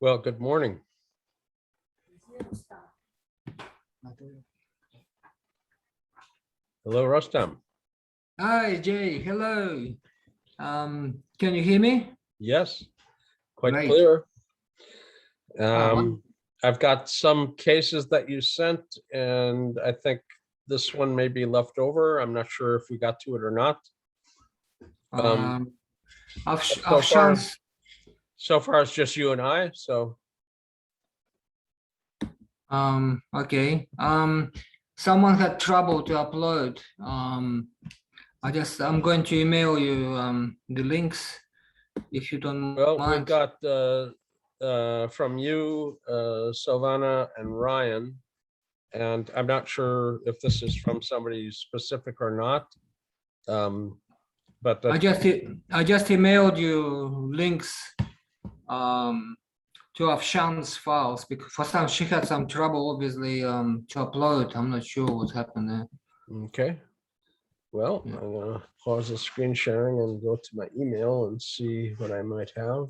Well, good morning. Hello, Rustam. Hi, Jay. Hello. Can you hear me? Yes, quite Great. clear. Wow. I've got some cases that you sent, and I think this one may be left over. I'm not sure if we got to it or not. So far, it's just you and I. So, okay. Someone had trouble to upload. I'm going to email you the links if you don't well, mind. we've got from you, Silvana and Ryan, and I'm not sure if this is from somebody specific or not. But I just emailed you links to Afshan's files because for some she had some trouble obviously to upload. I'm not sure what happened there. Okay. Well, Yeah. I'm gonna pause the screen sharing and go to my email and see what I might have.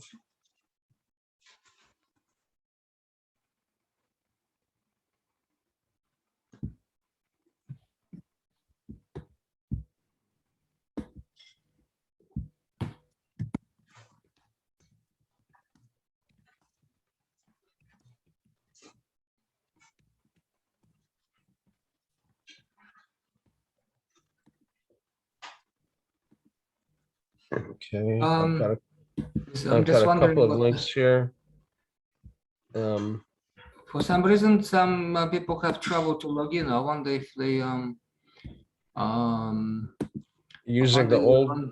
Okay, I've got a couple of links here. For some reason, some people have trouble to log in. I wonder if they Using the old,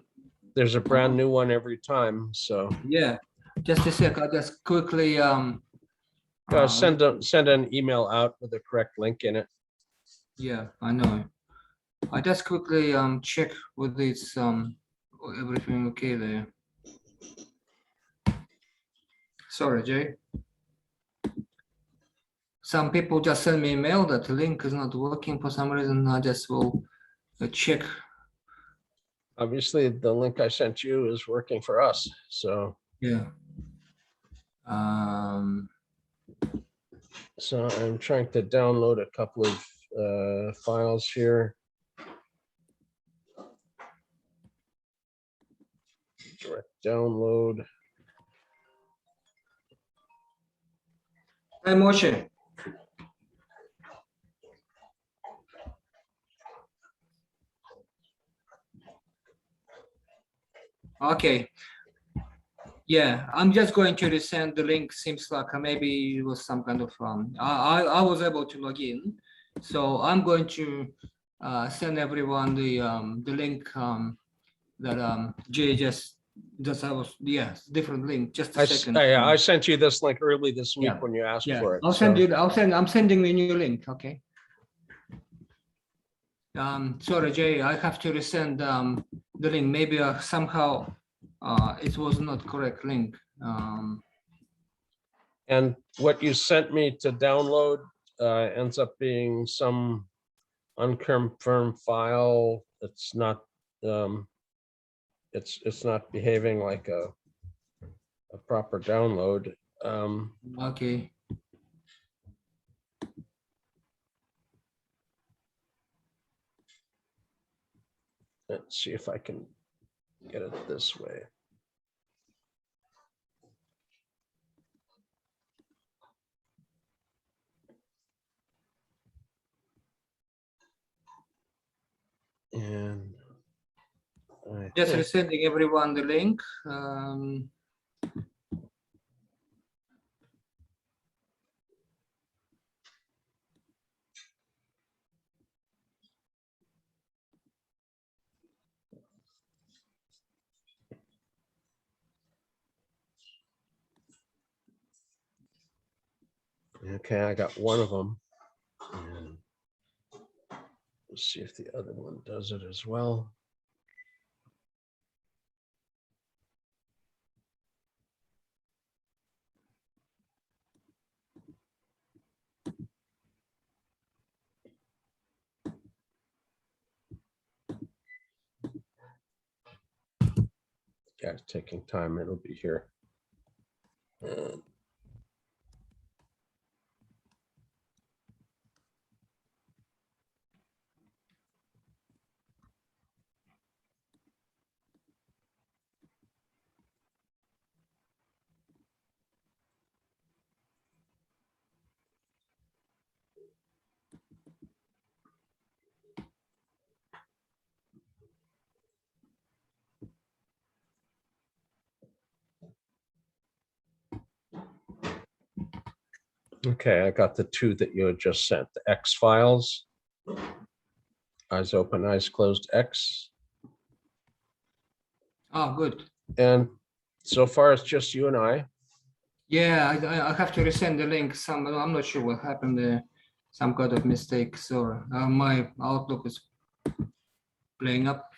there's a brand new one every time. So yeah, just a sec. I'll just quickly send an email out with the correct link in it. yeah, I know. I just quickly check with this everything okay there. Sorry, Jay. Some people just send me email that the link is not working for some reason. I just will check. Obviously, the link I sent you is working for us. So yeah. So I'm trying to download a couple of files here. Direct download. Hi, Moshe. Okay. Yeah, I'm just going to resend the link. Seems like maybe it was some kind of I was able to log in, so I'm going to send everyone the link that Jay just I was different link. Just a second. I sent you this link early this week when you asked for it. I'm sending the new link. Okay. Sorry, Jay, I have to resend the link. Maybe somehow it was not correct link. And what you sent me to download ends up being some unconfirmed file. It's not it's not behaving like a proper download. Okay. Let's see if I can get it this way. And Just resending everyone the link. Okay, I got one of them. And let's see if the other one does it as well. Yeah, it's taking time. It'll be here. Okay, I got the two that you had just sent, the X files. Eyes open, eyes closed, X. Oh, good. And so far it's just you and I. Yeah, I have to resend the link. I'm not sure what happened there. Some kind of mistake. So my Outlook is playing up.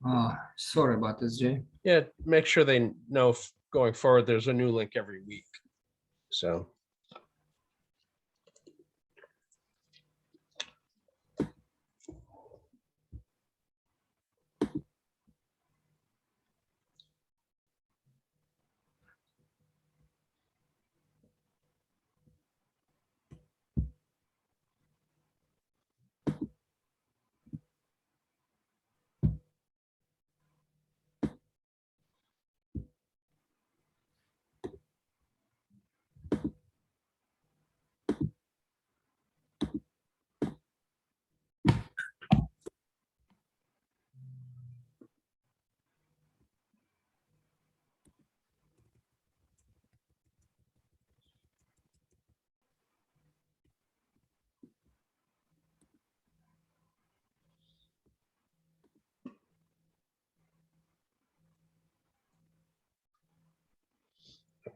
Oh, sorry about this, Jay. Yeah, make sure they know going forward, there's a new link every week. So.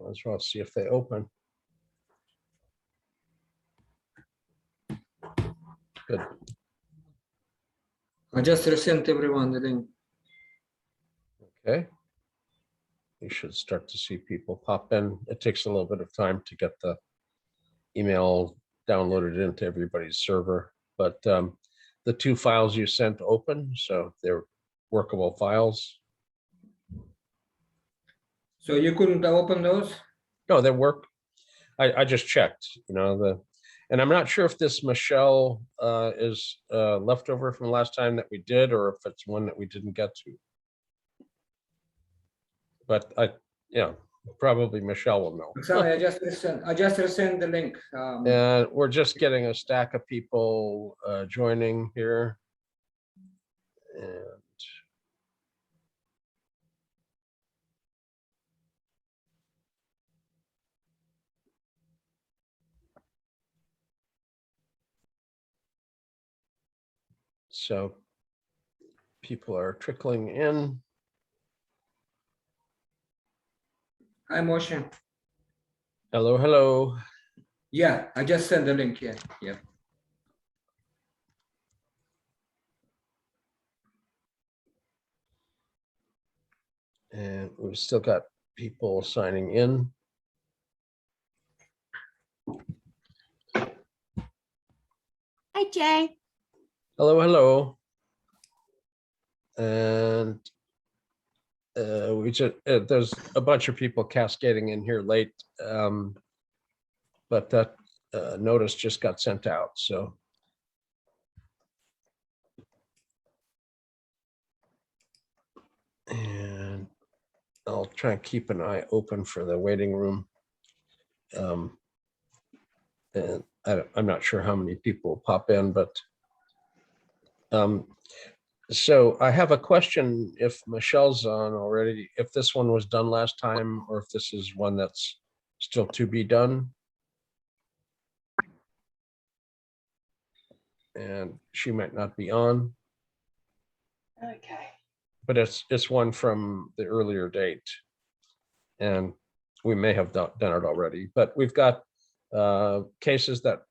Let's well see if they open. Good. I just resent everyone the link. Okay. You should start to see people pop in. It takes a little bit of time to get the email downloaded into everybody's server, but the two files you sent open, so they're workable files. So you couldn't open those? No, they work. I just checked, and I'm not sure if this Michelle is leftover from last time that we did, or if it's one that we didn't get to. But probably Michelle will know. Sorry, I just resent the link. And we're just getting a stack of people joining here. And so people are trickling in. Hi, Moshe. Hello, hello. Yeah, I just sent the link. Yeah. And we've still got people signing in. Hi, Jay. Hello, hello. And there's a bunch of people cascading in here late, but that notice just got sent out. So. And I'll try and keep an eye open for the waiting room. And I'm not sure how many people will pop in, but so I have a question if Michelle's on already, if this one was done last time, or if this is one that's still to be done. And she might not be on. Okay. But it's one from the earlier date. And we may have done it already, but we've got cases that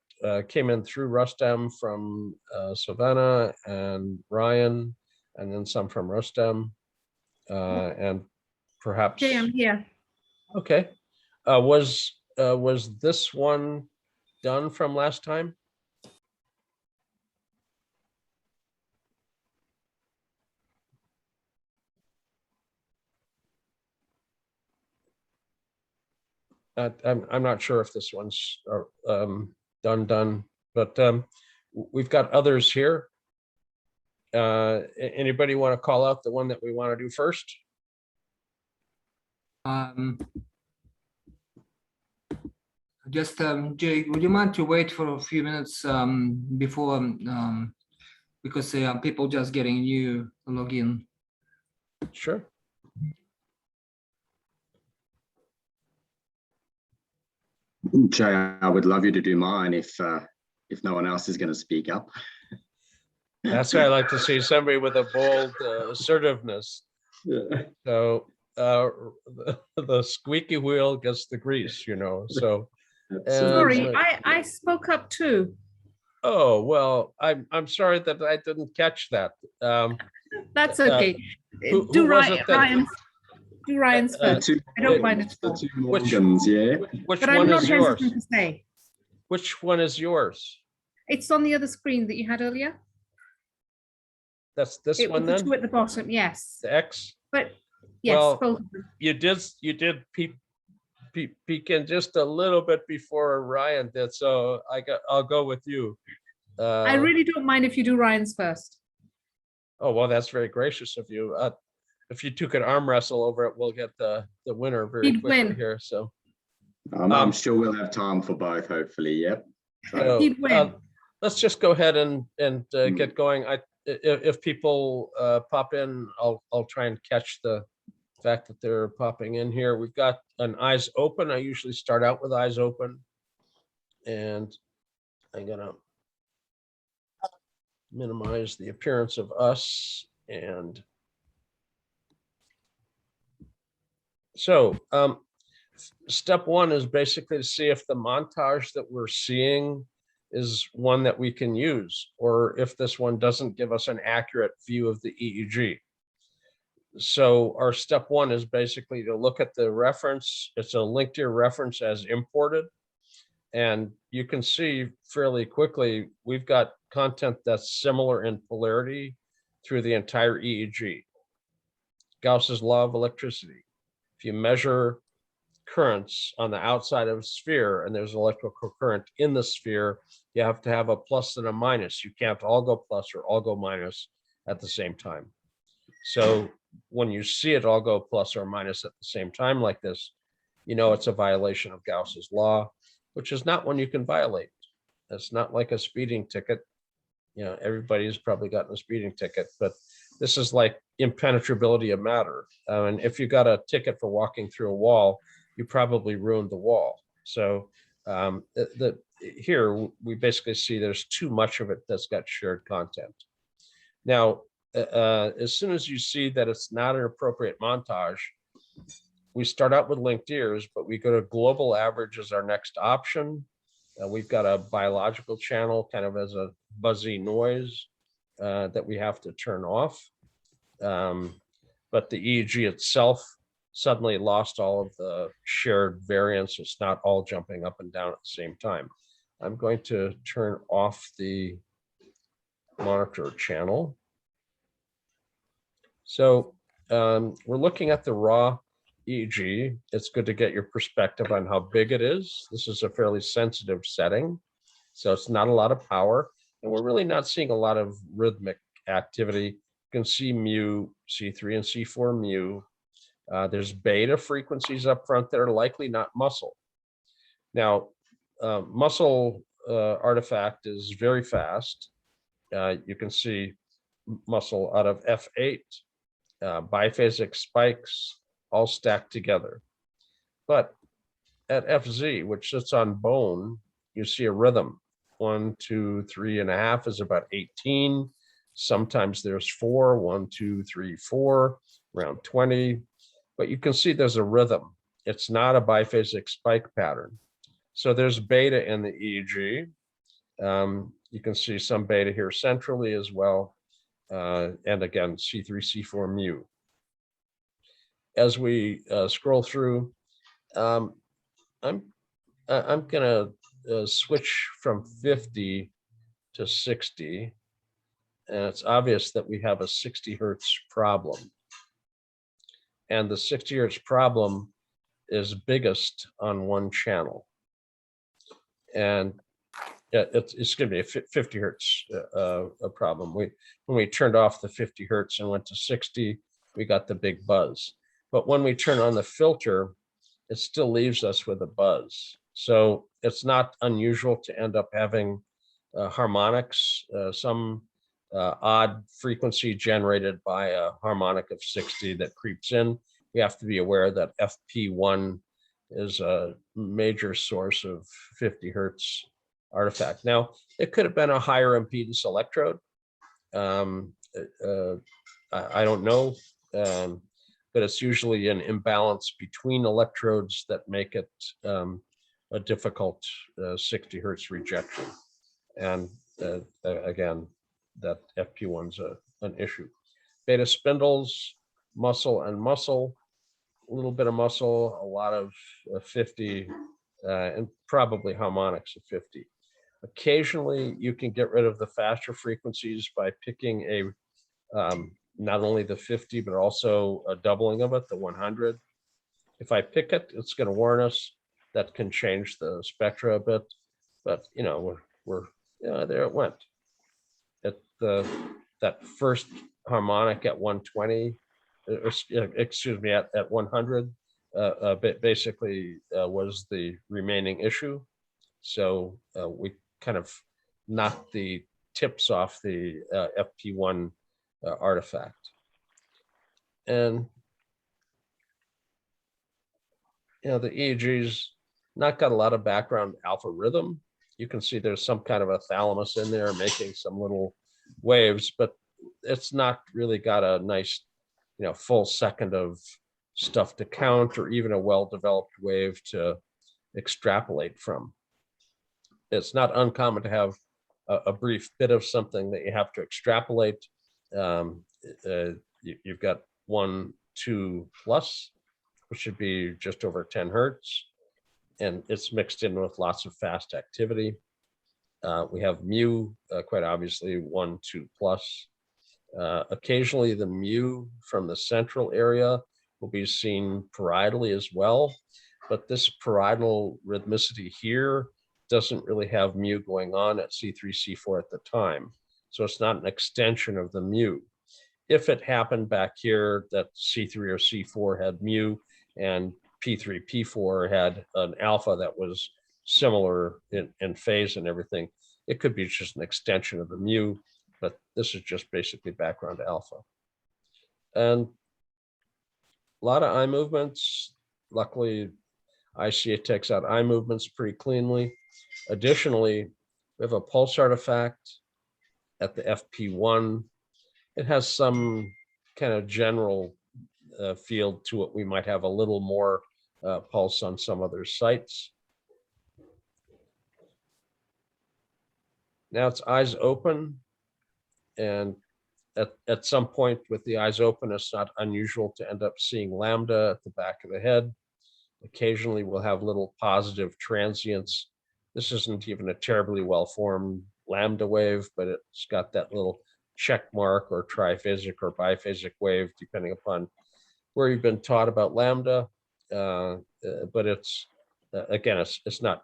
came in through Rustem from Savannah and Ryan, and then some from Rustem, and perhaps. Jay, I'm here. Okay. Was this one done from last time? I'm not sure if this one's done, but we've got others here. Anybody want to call out the one that we want to do first? Just Jay, would you mind to wait for a few minutes before because people just getting new login. Sure. Jay, I would love you to do mine if no one else is going to speak up. That's why I like to see somebody with a bold assertiveness. Yeah. So the squeaky wheel gets the grease, you know. So Absolutely. Sorry, I spoke up too. oh well, I'm sorry that I didn't catch that. That's okay. who Do was it that- Ryan's. Do Ryan's Uh, first. I don't mind at The all. two Morgans, yeah. Which But I'm one not is yours? hesitant to say. Which one is yours? It's on the other screen that you had earlier. That's this It one was the then? two at the bottom, yes. The X? But yes, Well, both of them. You did peek in just a little bit before Ryan did, so I'll go with you. I really don't mind if you do Ryan's first. Oh, well, that's very gracious of you. If you two could arm wrestle over it, we'll get the winner very He'd quickly win. here. So I'm sure we'll have time for both, hopefully. Yep. so, He'd win. let's just go ahead and get going. If people pop in, I'll try and catch the fact that they're popping in here. We've got an eyes open. I usually start out with eyes open, and I'm gonna minimize the appearance of us. And so step one is basically to see if the montage that we're seeing is one that we can use, or if this one doesn't give us an accurate view of the EEG. So our step one is basically to look at the reference. It's a linked ear reference as imported. And you can see fairly quickly, we've got content that's similar in polarity through the entire EEG. Gauss's law of electricity. If you measure currents on the outside of a sphere and there's an electrical current in the sphere, you have to have a plus and a minus. You can't all go plus or all go minus at the same time. So when you see it all go plus or minus at the same time like this, you know it's a violation of Gauss's law, which is not one you can violate. It's not like a speeding ticket. You know, everybody's probably gotten a speeding ticket, but this is like impenetrability of matter. And if you got a ticket for walking through a wall, you probably ruined the wall. So here we basically see there's too much of it that's got shared content. Now, as soon as you see that it's not an appropriate montage, we start out with linked ears, but we go to global average as our next option. We've got a biological channel kind of as a buzzy noise that we have to turn off. But the EEG itself suddenly lost all of the shared variance. It's not all jumping up and down at the same time. I'm going to turn off the monitor channel. So we're looking at the raw EEG. It's good to get your perspective on how big it is. This is a fairly sensitive setting, so it's not a lot of power, and we're really not seeing a lot of rhythmic activity. You can see mu, C3 and C4 mu. There's beta frequencies up front that are likely not muscle. Now, muscle artifact is very fast. You can see muscle out of F8, biphasic spikes, all stacked together. But at FZ, which sits on bone, you see a rhythm. 1, 2, 3.5 is about 18. Sometimes there's 4, 1, 2, 3, 4, around 20. But you can see there's a rhythm. It's not a biphasic spike pattern. So there's beta in the EEG. You can see some beta here centrally as well. And again, C3, C4 mu. As we scroll through, I'm gonna switch from 50 to 60. And it's obvious that we have a 60 hertz problem. And the 60 hertz problem is biggest on one channel. And it's going to be a 50 hertz a problem. When we turned off the 50 hertz and went to 60, we got the big buzz. But when we turn on the filter, it still leaves us with a buzz. So it's not unusual to end up having harmonics, some odd frequency generated by a harmonic of 60 that creeps in. We have to be aware that FP1 is a major source of 50 hertz artifact. Now, it could have been a higher impedance electrode. I don't know, but it's usually an imbalance between electrodes that make it a difficult 60 hertz rejection. And again, that FP1's an issue. Beta spindles, muscle and muscle, a little bit of muscle, a lot of 50, and probably harmonics of 50. Occasionally, you can get rid of the faster frequencies by picking a not only the 50, but also a doubling of it, the 100. If I pick it, it's going to warn us. That can change the spectra a bit, but you know, we're there it went. At that first harmonic at 120, excuse me, at 100, basically was the remaining issue. So we kind of knocked the tips off the FP1 artifact. And you know, the EEG's not got a lot of background alpha rhythm. You can see there's some kind of a thalamus in there making some little waves, but it's not really got a nice, you know, full second of stuff to count or even a well-developed wave to extrapolate from. It's not uncommon to have a brief bit of something that you have to extrapolate. You've got 1, 2 plus, which should be just over 10 hertz. And it's mixed in with lots of fast activity. We have mu, quite obviously 1, 2 plus. Occasionally the mu from the central area will be seen parietally as well, but this parietal rhythmicity here doesn't really have mu going on at C3, C4 at the time. So it's not an extension of the mu. If it happened back here that C3 or C4 had mu and P3, P4 had an alpha that was similar in phase and everything, it could be just an extension of the mu, but this is just basically background alpha. And a lot of eye movements. Luckily, ICA takes out eye movements pretty cleanly. Additionally, we have a pulse artifact at the FP1. It has some kind of general field to it. We might have a little more pulse on some other sites. Now it's eyes open, and at some point with the eyes open, it's not unusual to end up seeing lambda at the back of the head. Occasionally we'll have little positive transients. This isn't even a terribly well-formed lambda wave, but it's got that little check mark or triphasic or biphasic wave, depending upon where you've been taught about lambda. But it's, again, it's not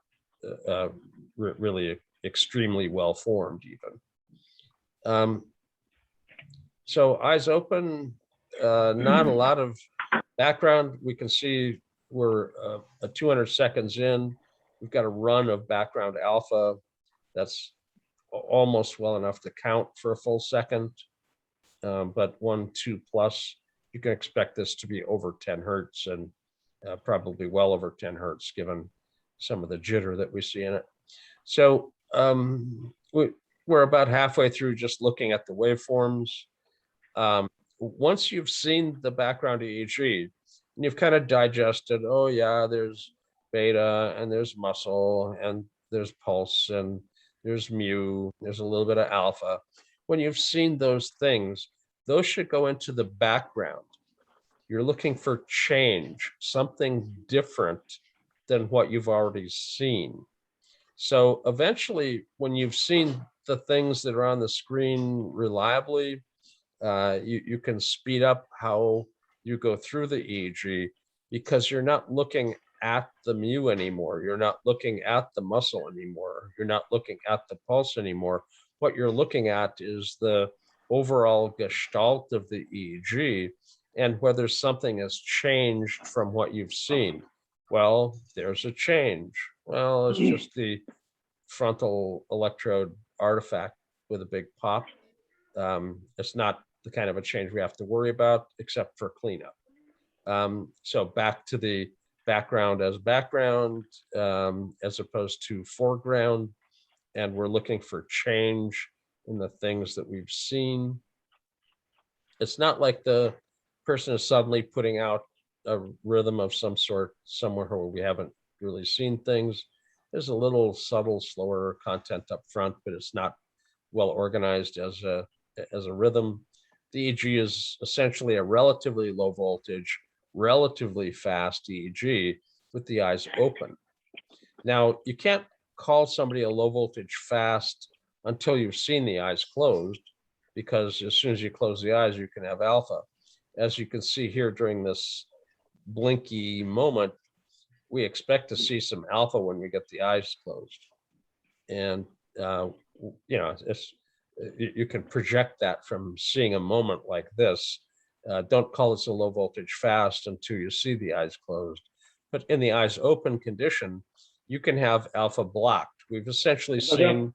really extremely well-formed even. So eyes open, not a lot of background. We can see we're 200 seconds in. We've got a run of background alpha that's almost well enough to count for a full second, but 1, 2 plus, you can expect this to be over 10 hertz and probably well over 10 hertz given some of the jitter that we see in it. So we're about halfway through just looking at the waveforms. Once you've seen the background EEG and you've kind of digested, oh yeah, there's beta and there's muscle and there's pulse and there's mu, there's a little bit of alpha. When you've seen those things, those should go into the background. You're looking for change, something different than what you've already seen. So eventually, when you've seen the things that are on the screen reliably, you can speed up how you go through the EEG because you're not looking at the mu anymore. You're not looking at the muscle anymore. You're not looking at the pulse anymore. What you're looking at is the overall gestalt of the EEG and whether something has changed from what you've seen. Well, there's a change. Well, it's just the frontal electrode artifact with a big pop. It's not the kind of a change we have to worry about except for cleanup. So back to the background as background as opposed to foreground. And we're looking for change in the things that we've seen. It's not like the person is suddenly putting out a rhythm of some sort somewhere where we haven't really seen things. There's a little subtle, slower content up front, but it's not well organized as a rhythm. The EEG is essentially a relatively low voltage, relatively fast EEG with the eyes open. Now, you can't call somebody a low voltage fast until you've seen the eyes closed, because as soon as you close the eyes, you can have alpha. As you can see here during this blinky moment, we expect to see some alpha when we get the eyes closed. And, you know, you can project that from seeing a moment like this. Don't call this a low voltage fast until you see the eyes closed. But in the eyes open condition, you can have alpha blocked. We've essentially seen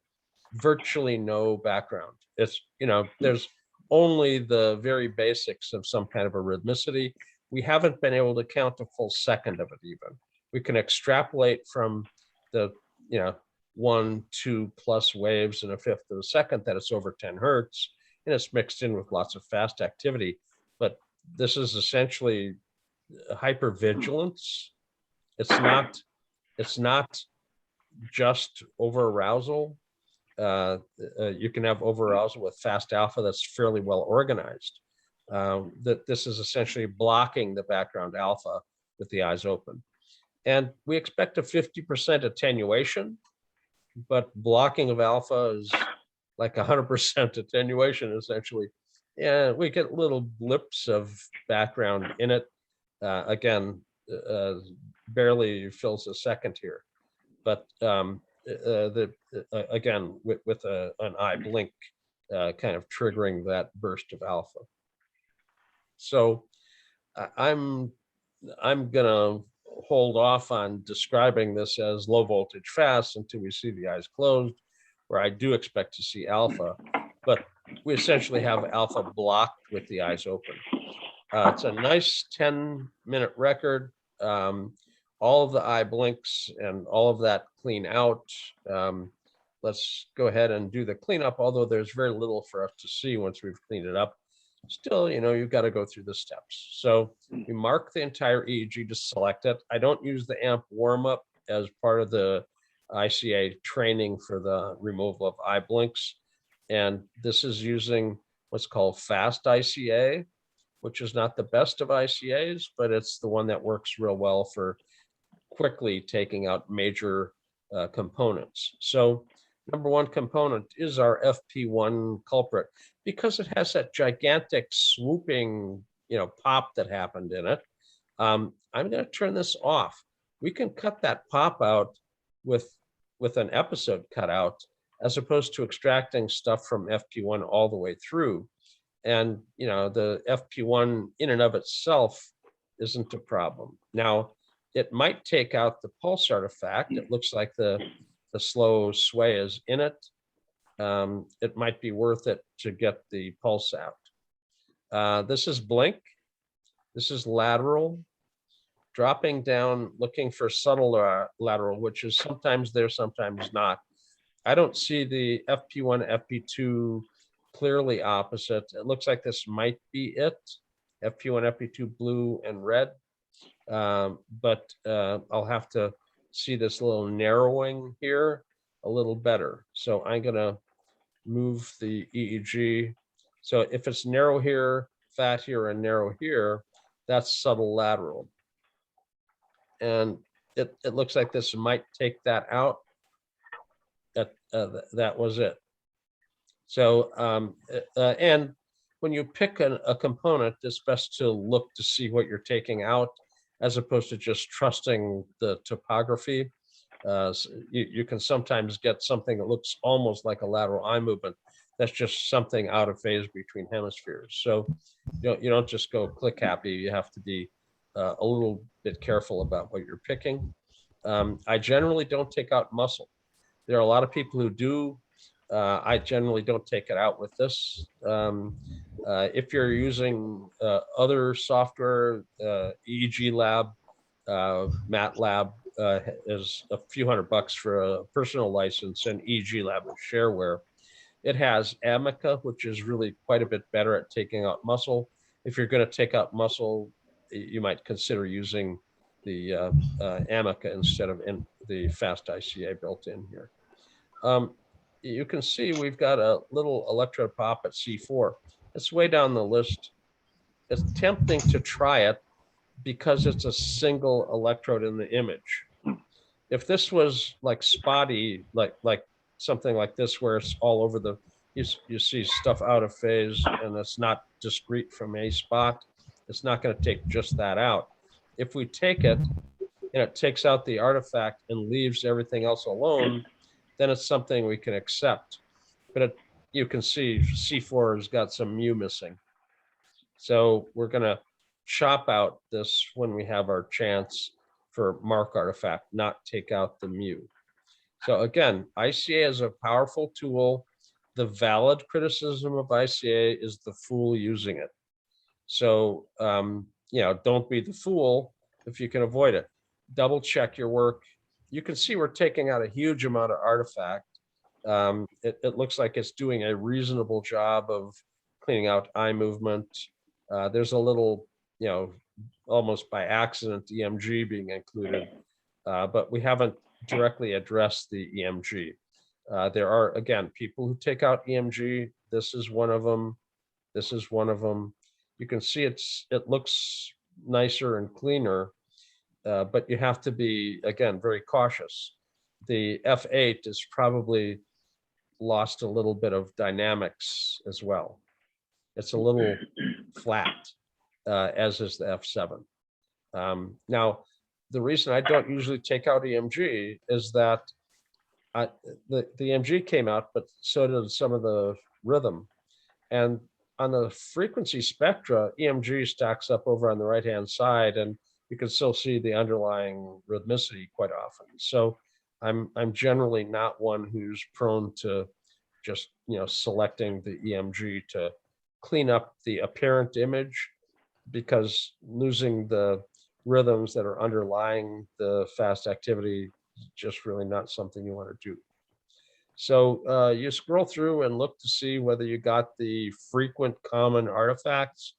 virtually no background. It's, you know, there's only the very basics of some kind of a rhythmicity. We haven't been able to count a full second of it even. We can extrapolate from the, you know, 1, 2+ waves in a fifth of a second that it's over 10 hertz, and it's mixed in with lots of fast activity. But this is essentially hypervigilance. It's not just over arousal. You can have over arousal with fast alpha that's fairly well organized. That this is essentially blocking the background alpha with the eyes open. And we expect a 50% attenuation, but blocking of alpha is like 100% attenuation essentially. Yeah, we get little blips of background in it. Again, barely fills a second here, but again, with an eye blink kind of triggering that burst of alpha. So I'm gonna hold off on describing this as low voltage fast until we see the eyes closed, where I do expect to see alpha, but we essentially have alpha blocked with the eyes open. It's a nice 10-minute record. All of the eye blinks and all of that clean out. Let's go ahead and do the cleanup, although there's very little for us to see once we've cleaned it up. Still, you know, you've got to go through the steps. So we mark the entire EEG to select it. I don't use the AMP warm-up as part of the ICA training for the removal of eye blinks. And this is using what's called fast ICA, which is not the best of ICAs, but it's the one that works real well for quickly taking out major components. So number one component is our FP1 culprit, because it has that gigantic swooping, you know, pop that happened in it. I'm going to turn this off. We can cut that pop out with an episode cutout, as opposed to extracting stuff from FP1 all the way through. And, you know, the FP1 in and of itself isn't a problem. Now, it might take out the pulse artifact. It looks like the slow sway is in it. It might be worth it to get the pulse out. This is blink. This is lateral. Dropping down, looking for subtle lateral, which is sometimes there, sometimes not. I don't see the FP1, FP2 clearly opposite. It looks like this might be it. FP1, FP2, blue and red. But I'll have to see this little narrowing here a little better. So I'm gonna move the EEG. So if it's narrow here, fat here, and narrow here, that's subtle lateral. And it looks like this might take that out. That was it. So, and when you pick a component, it's best to look to see what you're taking out, as opposed to just trusting the topography. So you can sometimes get something that looks almost like a lateral eye movement. That's just something out of phase between hemispheres. So you don't just go click happy. You have to be a little bit careful about what you're picking. I generally don't take out muscle. There are a lot of people who do. I generally don't take it out with this. If you're using other software, EEG Lab, MATLAB is a few $100 for a personal license, and EEG Lab is shareware. It has Amica, which is really quite a bit better at taking out muscle. If you're going to take out muscle, you might consider using the Amica instead of the fast ICA built in here. You can see we've got a little electrode pop at C4. It's way down the list. It's tempting to try it because it's a single electrode in the image. If this was like spotty, like something like this, where it's all over the, you see stuff out of phase and it's not discrete from a spot, it's not going to take just that out. If we take it and it takes out the artifact and leaves everything else alone, then it's something we can accept. But you can see C4 has got some mu missing. So we're going to chop out this when we have our chance for mark artifact, not take out the mu. So again, ICA is a powerful tool. The valid criticism of ICA is the fool using it. So, don't be the fool if you can avoid it. Double check your work. You can see we're taking out a huge amount of artifact. It looks like it's doing a reasonable job of cleaning out eye movement. There's a little, almost by accident, EMG being included, but we haven't directly addressed the EMG. There are, again, people who take out EMG. This is one of them. This is one of them. You can see it looks nicer and cleaner, but you have to be, again, very cautious. The F8 is probably lost a little bit of dynamics as well. It's a little flat, as is the F7. Now, the reason I don't usually take out EMG is that the EMG came out, but so did some of the rhythm. And on the frequency spectra, EMG stacks up over on the right-hand side, and you can still see the underlying rhythmicity quite often. So I'm generally not one who's prone to just selecting the EMG to clean up the apparent image, because losing the rhythms that are underlying the fast activity is just really not something you want to do. So you scroll through and look to see whether you got the frequent common artifacts.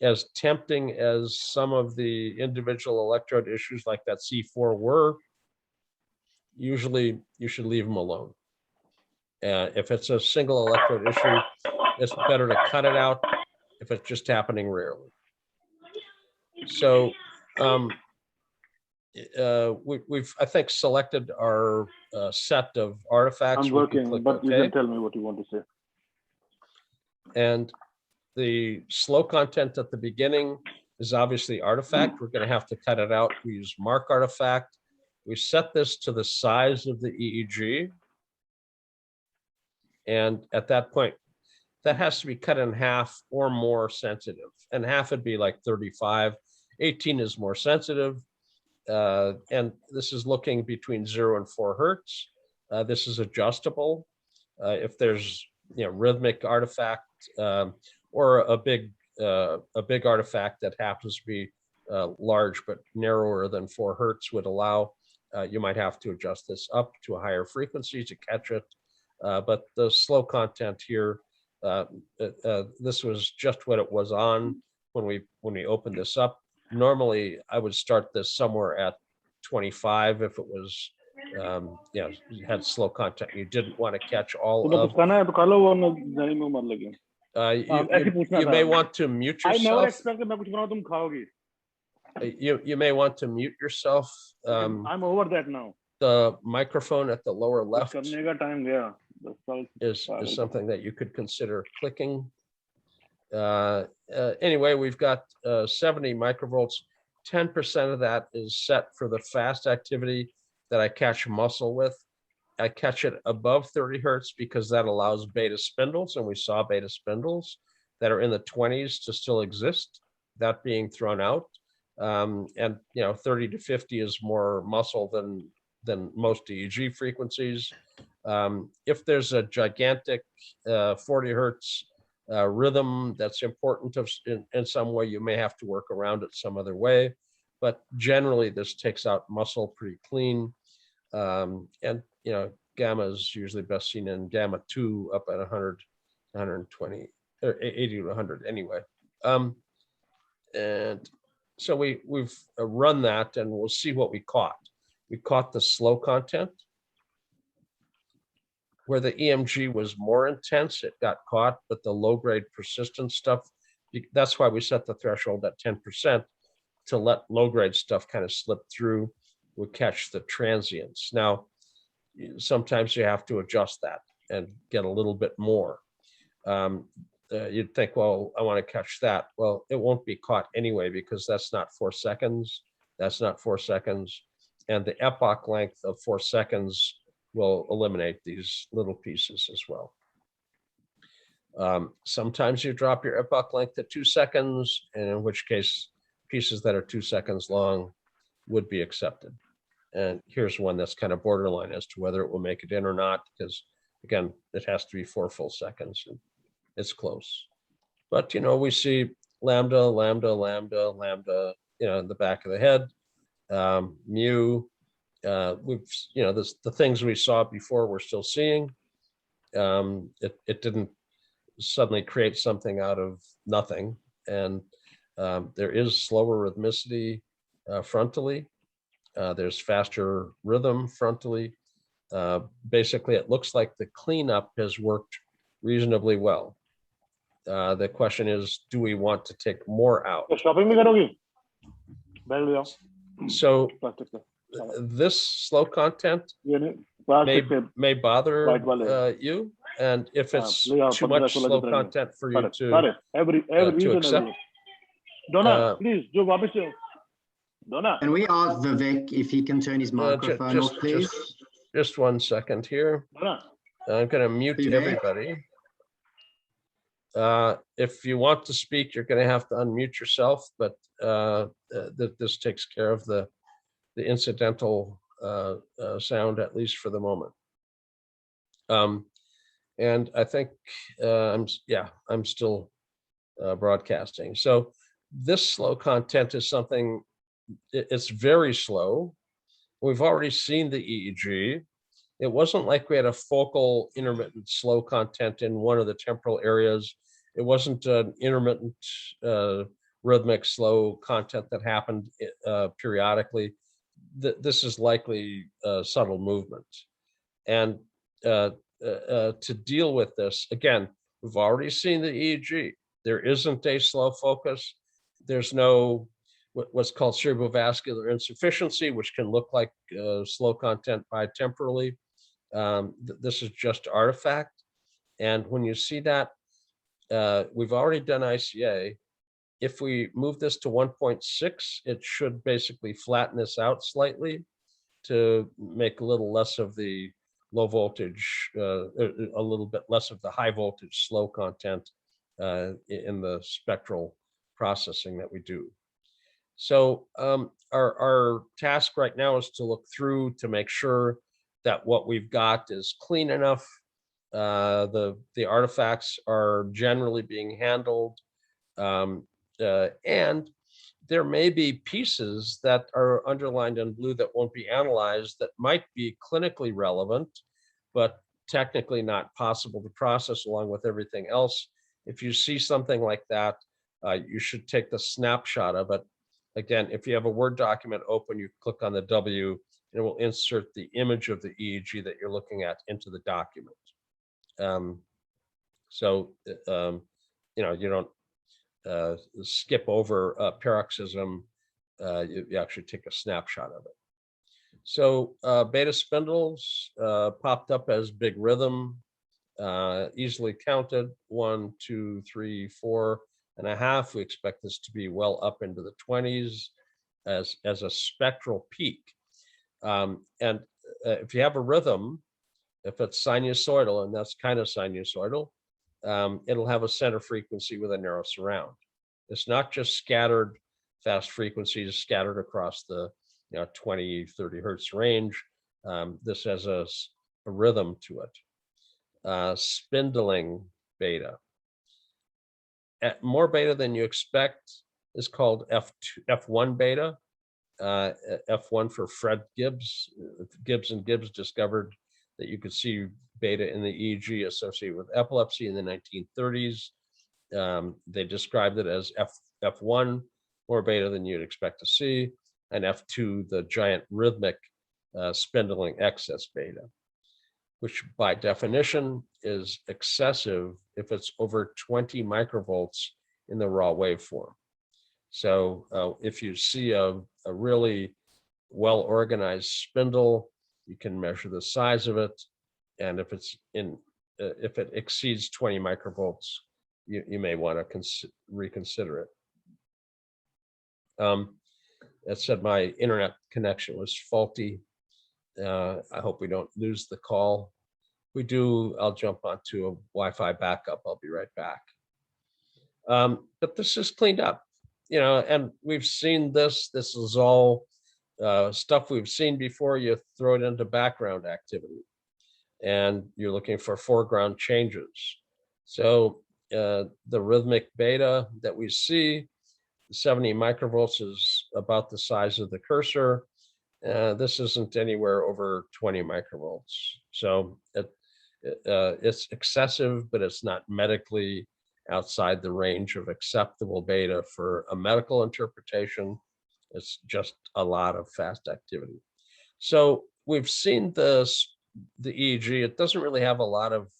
As tempting as some of the individual electrode issues like that C4 were, usually you should leave them alone. If it's a single electrode issue, it's better to cut it out if it's just happening rarely. So we've, I think, selected our set of artifacts. I'm working, but you OK. can tell me what you want to say. And the slow content at the beginning is obviously artifact. We're going to have to cut it out. We use mark artifact. We set this to the size of the EEG. And at that point, that has to be cut in half or more sensitive. And half would be like 35. 18 is more sensitive. And this is looking between 0 and 4 hertz. This is adjustable. If there's rhythmic artifact or a big artifact that happens to be large but narrower than 4 hertz would allow, you might have to adjust this up to a higher frequency to catch it. But the slow content here, this was just what it was on when we opened this up. Normally, I would start this somewhere at 25 if it was, had slow content. You didn't want to catch all of. You may want to mute I never yourself. expected मैं कुछ बनाऊं तुम खाओगी. You may want to mute yourself. I'm over that now. The microphone at the lower left करने का time गया. is something that you could consider clicking. Anyway, we've got 70 microvolts. 10% of that is set for the fast activity that I catch muscle with. I catch it above 30 hertz because that allows beta spindles, and we saw beta spindles that are in the 20s to still exist, that being thrown out. And 30 to 50 is more muscle than most EEG frequencies. If there's a gigantic 40 hertz rhythm that's important in some way, you may have to work around it some other way. but generally this takes out muscle pretty clean. And, you know, gamma is usually best seen in gamma 2 up at 100, 120, or 80 to 100 anyway. And so we've run that and we'll see what we caught. We caught the slow content. Where the EMG was more intense, it got caught, but the low grade persistent stuff, that's why we set the threshold at 10% to let low grade stuff kind of slip through, would catch the transients. Now, sometimes you have to adjust that and get a little bit more. You'd think, well, I want to catch that. Well, it won't be caught anyway, because that's not 4 seconds. That's not 4 seconds. And the epoch length of 4 seconds will eliminate these little pieces as well. Sometimes you drop your epoch length to 2 seconds, and in which case pieces that are 2 seconds long would be accepted. And here's one that's kind of borderline as to whether it will make it in or not, because again, it has to be 4 full seconds and it's close. But, you know, we see lambda, lambda, lambda, lambda, you know, in the back of the head, mu. We've, you know, the things we saw before we're still seeing. It didn't suddenly create something out of nothing. And there is slower rhythmicity frontally. There's faster rhythm frontally. Basically, it looks like the cleanup has worked reasonably well. The question is, do we want to take more out? Shopping में करोगी? बैठ जाओ. So Plastic से. this slow content ये नहीं, plastic से. may bother White wale. you, and if it's ले आओ, too 15, much 16 slow कितने में? content for you to Sorry, every to reason accept. Donna, please, जो वापस से. Donna. Can we ask Vivek if he can turn his microphone off, please? Just 1 second here. Donna. I'm going to mute Vivek? everybody. If you want to speak, you're going to have to unmute yourself, but this takes care of the incidental sound, at least for the moment. And I think I'm still broadcasting. So this slow content is something, it's very slow. We've already seen the EEG. It wasn't like we had a focal intermittent slow content in one of the temporal areas. It wasn't an intermittent rhythmic slow content that happened periodically. This is likely subtle movement. And to deal with this, again, we've already seen the EEG. There isn't a slow focus. There's no what's called cerebrovascular insufficiency, which can look like slow content bitemporally. This is just artifact. And when you see that, we've already done ICA. If we move this to 1.6, it should basically flatten this out slightly to make a little less of the low voltage, a little bit less of the high voltage slow content in the spectral processing that we do. So our task right now is to look through to make sure that what we've got is clean enough. The artifacts are generally being handled. And there may be pieces that are underlined in blue that won't be analyzed that might be clinically relevant, but technically not possible to process along with everything else. If you see something like that, you should take the snapshot of it. Again, if you have a Word document open, you click on the W and it will insert the image of the EEG that you're looking at into the document. You know, you don't skip over paroxysm, you actually take a snapshot of it. So beta spindles popped up as big rhythm, easily counted 1, 2, 3, 4.5. We expect this to be well up into the 20s as a spectral peak. And if you have a rhythm, if it's sinusoidal, and that's kind of sinusoidal, it'll have a center frequency with a narrow surround. It's not just scattered fast frequencies scattered across the 20, 30 hertz range. This has a rhythm to it. Spindling beta. At more beta than you expect is called F1 beta. F1 for Fred Gibbs. Gibbs and Gibbs discovered that you could see beta in the EEG associated with epilepsy in the 1930s. They described it as F1, more beta than you'd expect to see, and F2, the giant rhythmic spindling excess beta, which by definition is excessive if it's over 20 microvolts in the raw waveform. So if you see a really well-organized spindle, you can measure the size of it. And if if it exceeds 20 microvolts, you may want to reconsider it. That said, my internet connection was faulty. I hope we don't lose the call. If we do, I'll jump onto a Wi-Fi backup. I'll be right back. But this is cleaned up, and we've seen this. This is all stuff we've seen before. You throw it into background activity, and you're looking for foreground changes. So the rhythmic beta that we see, 70 microvolts, is about the size of the cursor. This isn't anywhere over 20 microvolts. So it's excessive, but it's not medically outside the range of acceptable beta for a medical interpretation. It's just a lot of fast activity. So we've seen the EEG. It doesn't really have a lot of,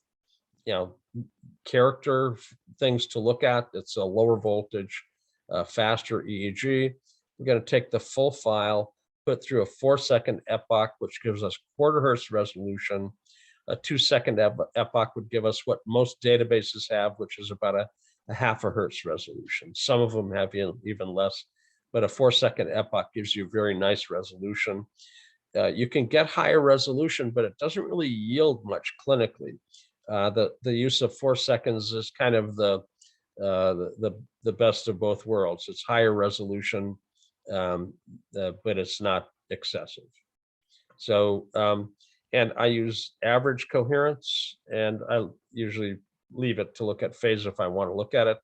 character things to look at. It's a lower voltage, faster EEG. We're going to take the full file, put through a 4-second epoch, which gives us quarter hertz resolution. A 2-second epoch would give us what most databases have, which is about a half a hertz resolution. Some of them have even less, but a 4-second epoch gives you very nice resolution. You can get higher resolution, but it doesn't really yield much clinically. The use of 4 seconds is kind of the best of both worlds. It's higher resolution, but it's not excessive. So, and I use average coherence, and I usually leave it to look at phase if I want to look at it.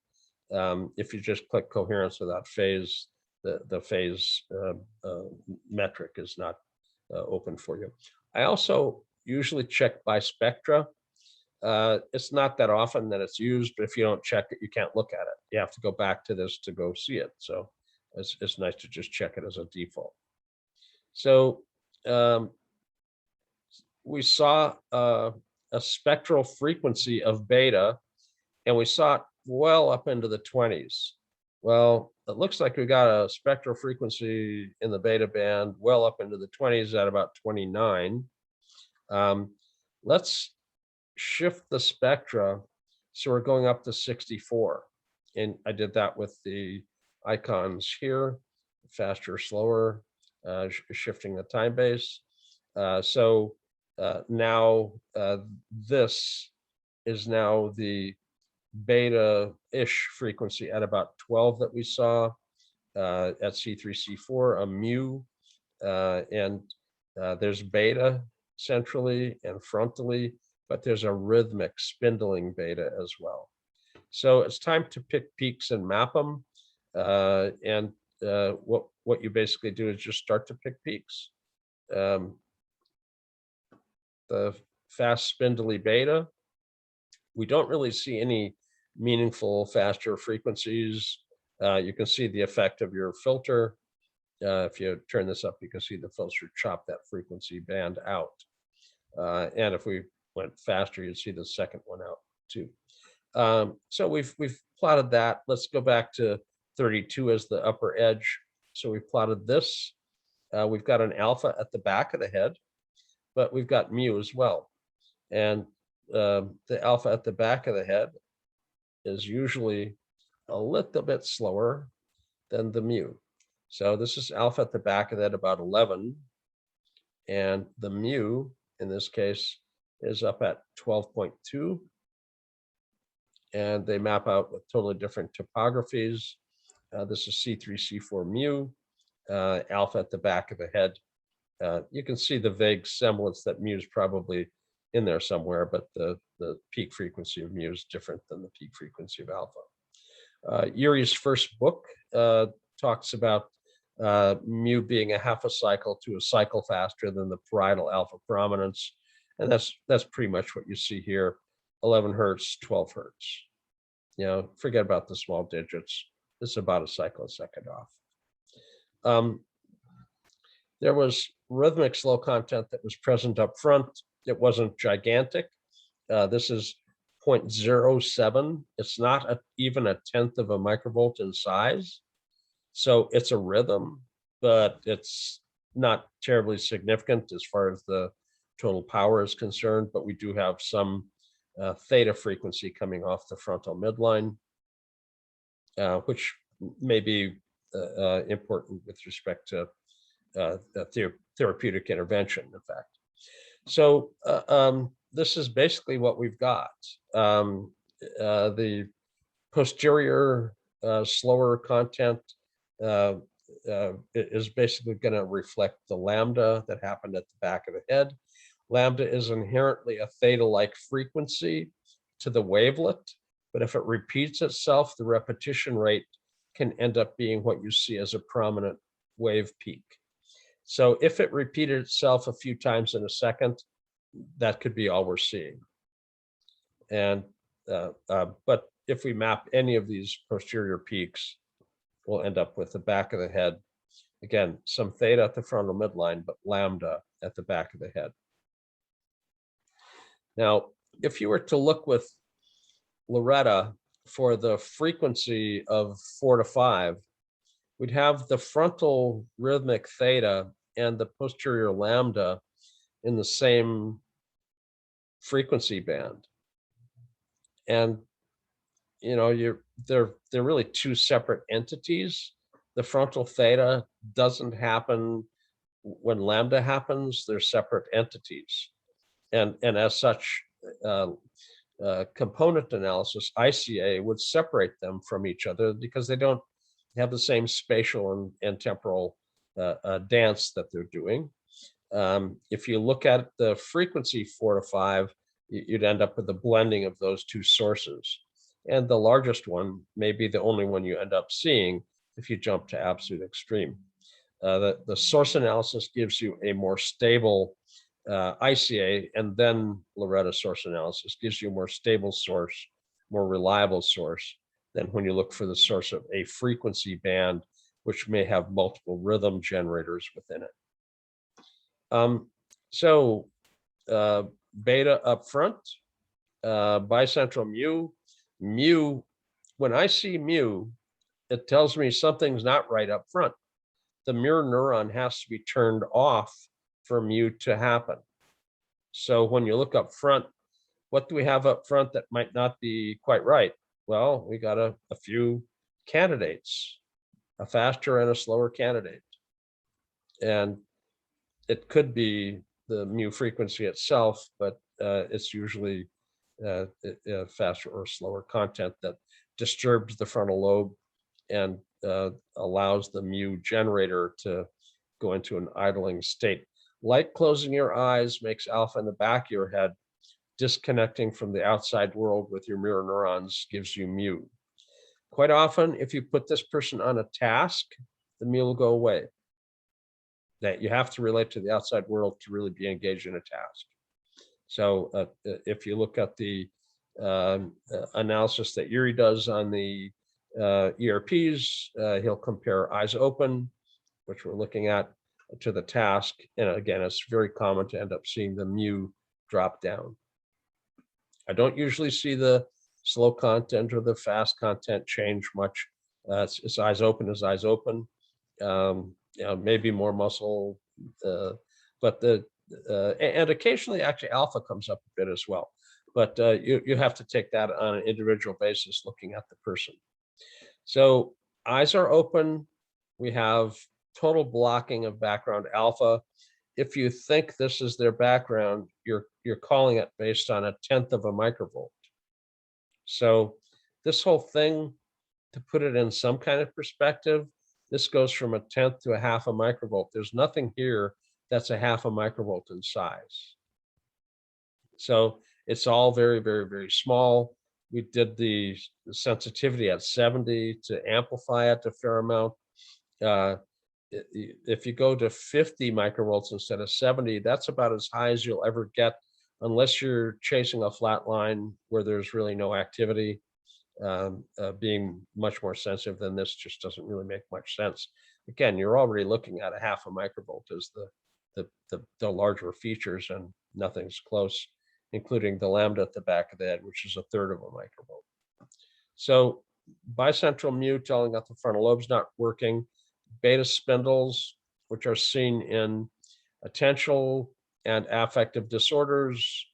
If you just click coherence without phase, the phase metric is not open for you. I also usually check by spectra. It's not that often that it's used, but if you don't check it, you can't look at it. You have to go back to this to go see it. So it's nice to just check it as a default. So we saw a spectral frequency of beta, and we saw it well up into the 20s. Well, it looks like we got a spectral frequency in the beta band well up into the 20s at about 29. Let's shift the spectra. So we're going up to 64. And I did that with the icons here, faster, slower, shifting the time base. So now this is now the beta-ish frequency at about 12 that we saw at C3, C4, a mu, and there's beta centrally and frontally, but there's a rhythmic spindling beta as well. So it's time to pick peaks and map them. And what you basically do is just start to pick peaks. The fast spindly beta, we don't really see any meaningful faster frequencies. You can see the effect of your filter. If you turn this up, you can see the filter chop that frequency band out. And if we went faster, you'd see the second one out too. So we've plotted that. Let's go back to 32 as the upper edge. So we plotted this. We've got an alpha at the back of the head, but we've got mu as well. And the alpha at the back of the head is usually a little bit slower than the mu. So this is alpha at the back of that about 11. And the mu in this case is up at 12.2. And they map out with totally different topographies. This is C3, C4 mu, alpha at the back of the head. You can see the vague semblance that mu is probably in there somewhere, but the peak frequency of mu is different than the peak frequency of alpha. Yuri's first book talks about mu being a half a cycle to a cycle faster than the parietal alpha prominence. And that's pretty much what you see here, 11 hertz, 12 hertz. You know, forget about the small digits. It's about a cycle a second off. There was rhythmic slow content that was present up front. It wasn't gigantic. This is 0.07. It's not even a tenth of a microvolt in size. So it's a rhythm, but it's not terribly significant as far as the total power is concerned, but we do have some theta frequency coming off the frontal midline, which may be important with respect to the therapeutic intervention, in fact. So this is basically what we've got. The posterior slower content is basically going to reflect the lambda that happened at the back of the head. Lambda is inherently a theta-like frequency to the wavelet, but if it repeats itself, the repetition rate can end up being what you see as a prominent wave peak. So if it repeated itself a few times in a second, that could be all we're seeing. And but if we map any of these posterior peaks, we'll end up with the back of the head. Again, some theta at the frontal midline, but lambda at the back of the head. Now, if you were to look with Loretta for the frequency of 4 to 5, we'd have the frontal rhythmic theta and the posterior lambda in the same frequency band. And you know, they're really two separate entities. The frontal theta doesn't happen when lambda happens. They're separate entities, and as such, component analysis (ICA) would separate them from each other because they don't have the same spatial and temporal dance that they're doing. If you look at the frequency 4 to 5, you'd end up with a blending of those two sources. And the largest one may be the only one you end up seeing if you jump to absolute extreme. The source analysis gives you a more stable ICA, and then Loretta source analysis gives you a more stable source, more reliable source than when you look for the source of a frequency band, which may have multiple rhythm generators within it. So beta up front, bicentral mu, when I see mu, it tells me something's not right up front. The mirror neuron has to be turned off for mu to happen. So when you look up front, what do we have up front that might not be quite right? Well, we got a few candidates, a faster and a slower candidate. And it could be the mu frequency itself, but it's usually faster or slower content that disturbs the frontal lobe and allows the mu generator to go into an idling state. Like closing your eyes makes alpha in the back of your head. Disconnecting from the outside world with your mirror neurons gives you mu. Quite often, if you put this person on a task, the mu will go away. That you have to relate to the outside world to really be engaged in a task. So if you look at the analysis that Yuri does on the ERPs, he'll compare eyes open, which we're looking at, to the task. And again, it's very common to end up seeing the mu drop down. I don't usually see the slow content or the fast content change much. It's eyes open is eyes open. You know, maybe more muscle, but and occasionally actually alpha comes up a bit as well. But you have to take that on an individual basis, looking at the person. So eyes are open. We have total blocking of background alpha. If you think this is their background, you're calling it based on 1/10 of a microvolt. So this whole thing, to put it in some kind of perspective, this goes from 1/10 to 1/2 a microvolt. There's nothing here that's 1/2 a microvolt in size. So it's all very, very, very small. We did the sensitivity at 70 to amplify it a fair amount. if you go to 50 microvolts instead of 70, that's about as high as you'll ever get, unless you're chasing a flat line where there's really no activity. Being much more sensitive than this just doesn't really make much sense. Again, you're already looking at a half a microvolt as the larger features, and nothing's close, including the lambda at the back of the head, which is a third of a microvolt. So bicentral mu telling that the frontal lobe's not working. Beta spindles, which are seen in attentional and affective disorders,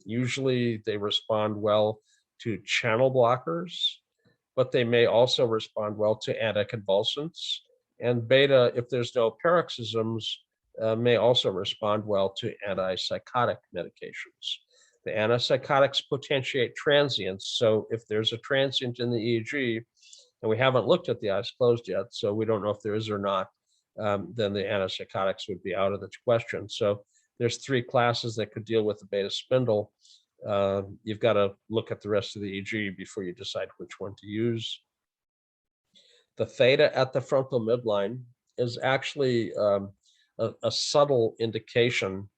usually they respond well to channel blockers, but they may also respond well to anticonvulsants. And beta, if there's no paroxysms, may also respond well to antipsychotic medications. The antipsychotics potentiate transients. So if there's a transient in the EEG, and we haven't looked at the eyes closed yet, so we don't know if there is or not, then the antipsychotics would be out of the question. So there's three classes that could deal with the beta spindle. You've got to look at the rest of the EEG before you decide which one to use. The theta at the frontal midline is actually a subtle indication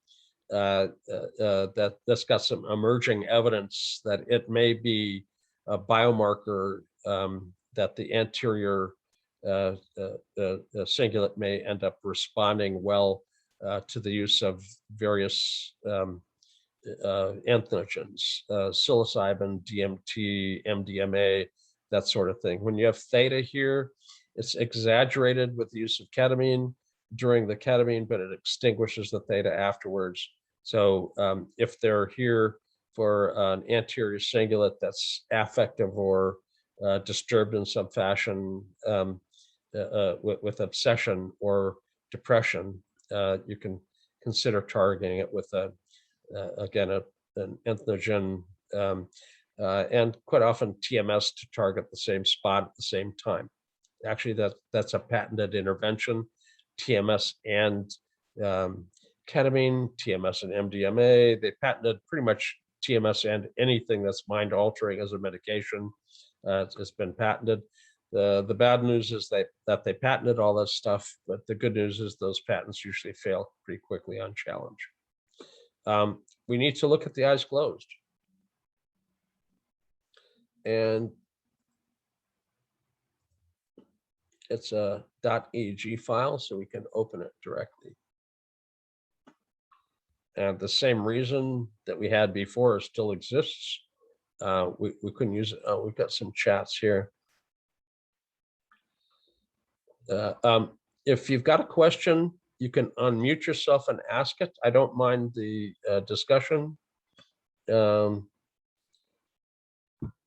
that's got some emerging evidence that it may be a biomarker that the anterior cingulate may end up responding well to the use of various entheogens, psilocybin, DMT, MDMA, that sort of thing. When you have theta here, it's exaggerated with the use of ketamine during the ketamine, but it extinguishes the theta afterwards. So if they're here for an anterior cingulate that's affective or disturbed in some fashion with obsession or depression, you can consider targeting it with again an entheogen, and quite often TMS to target the same spot at the same time. Actually, that's a patented intervention. TMS and ketamine, TMS and MDMA. They patented pretty much TMS and anything that's mind altering as a medication. It's been patented. The bad news is that they patented all this stuff, but the good news is those patents usually fail pretty quickly on challenge. We need to look at the eyes closed. And it's a .eeg file, so we can open it directly. And the same reason that we had before still exists. We couldn't use it. Oh, we've got some chats here. If you've got a question, you can unmute yourself and ask it. I don't mind the discussion.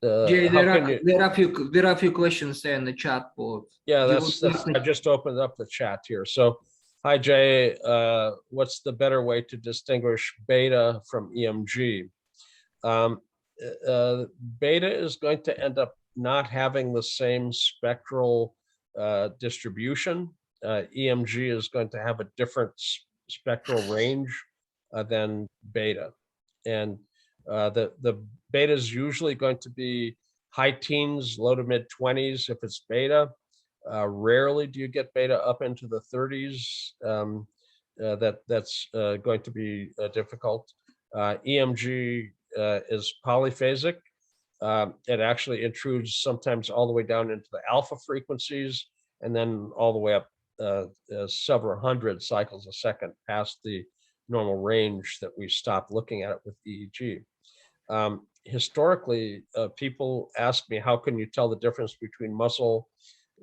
Jay, there are a few questions there in the chat board. Yeah, that's I just opened up the chat here. So, hi Jay, what's the better way to distinguish beta from EMG? Beta is going to end up not having the same spectral distribution. EMG is going to have a different spectral range than beta, and the beta is usually going to be high teens, low to mid 20s if it's beta. Rarely do you get beta up into the 30s. That's going to be difficult. EMG is polyphasic. It actually intrudes sometimes all the way down into the alpha frequencies, and then all the way up several hundred cycles a second past the normal range that we stopped looking at it with EEG. Historically, people ask me, how can you tell the difference between muscle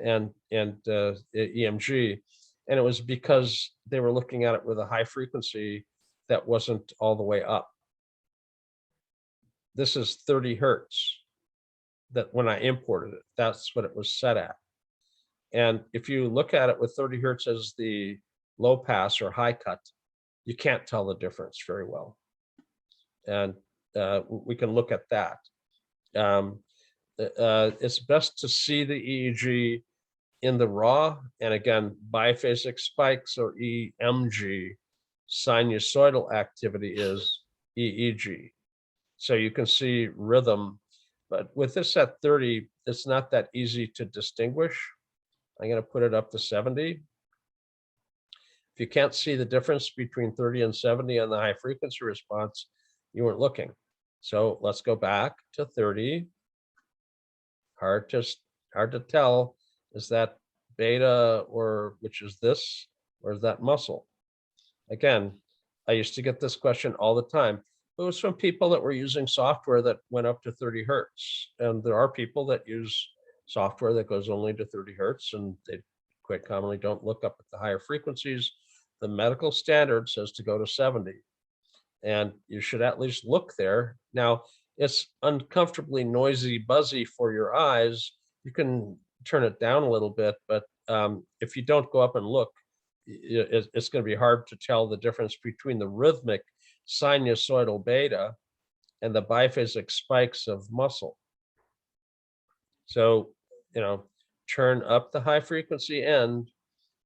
and EMG? And it was because they were looking at it with a high frequency that wasn't all the way up. This is 30 hertz that when I imported it, that's what it was set at. And if you look at it with 30 hertz as the low pass or high cut, you can't tell the difference very well. And we can look at that. It's best to see the EEG in the raw, and again, biphasic spikes or EMG, sinusoidal activity is EEG. So you can see rhythm, but with this at 30, it's not that easy to distinguish. I'm going to put it up to 70. If you can't see the difference between 30 and 70 on the high frequency response, you weren't looking. So let's go back to 30. Hard to tell. Is that beta, or which is this, or is that muscle? Again, I used to get this question all the time. It was from people that were using software that went up to 30 hertz. And there are people that use software that goes only to 30 hertz, and they quite commonly don't look up at the higher frequencies. The medical standard says to go to 70, and you should at least look there. Now, it's uncomfortably noisy, buzzy for your eyes. You can turn it down a little bit, but if you don't go up and look, it's going to be hard to tell the difference between the rhythmic sinusoidal beta and the biphasic spikes of muscle. So, turn up the high frequency end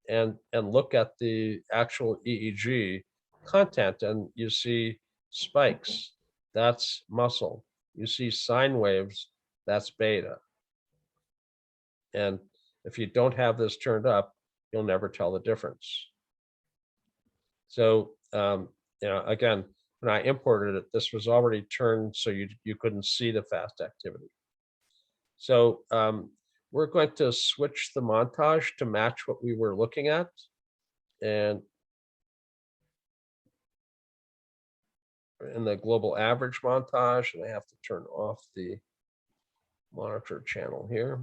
and look at the actual EEG content, and you see spikes, that's muscle. You see sine waves, that's beta. And if you don't have this turned up, you'll never tell the difference. So, again, when I imported it, this was already turned so you couldn't see the fast activity. So we're going to switch the montage to match what we were looking at. And in the global average montage, and I have to turn off the monitor channel here.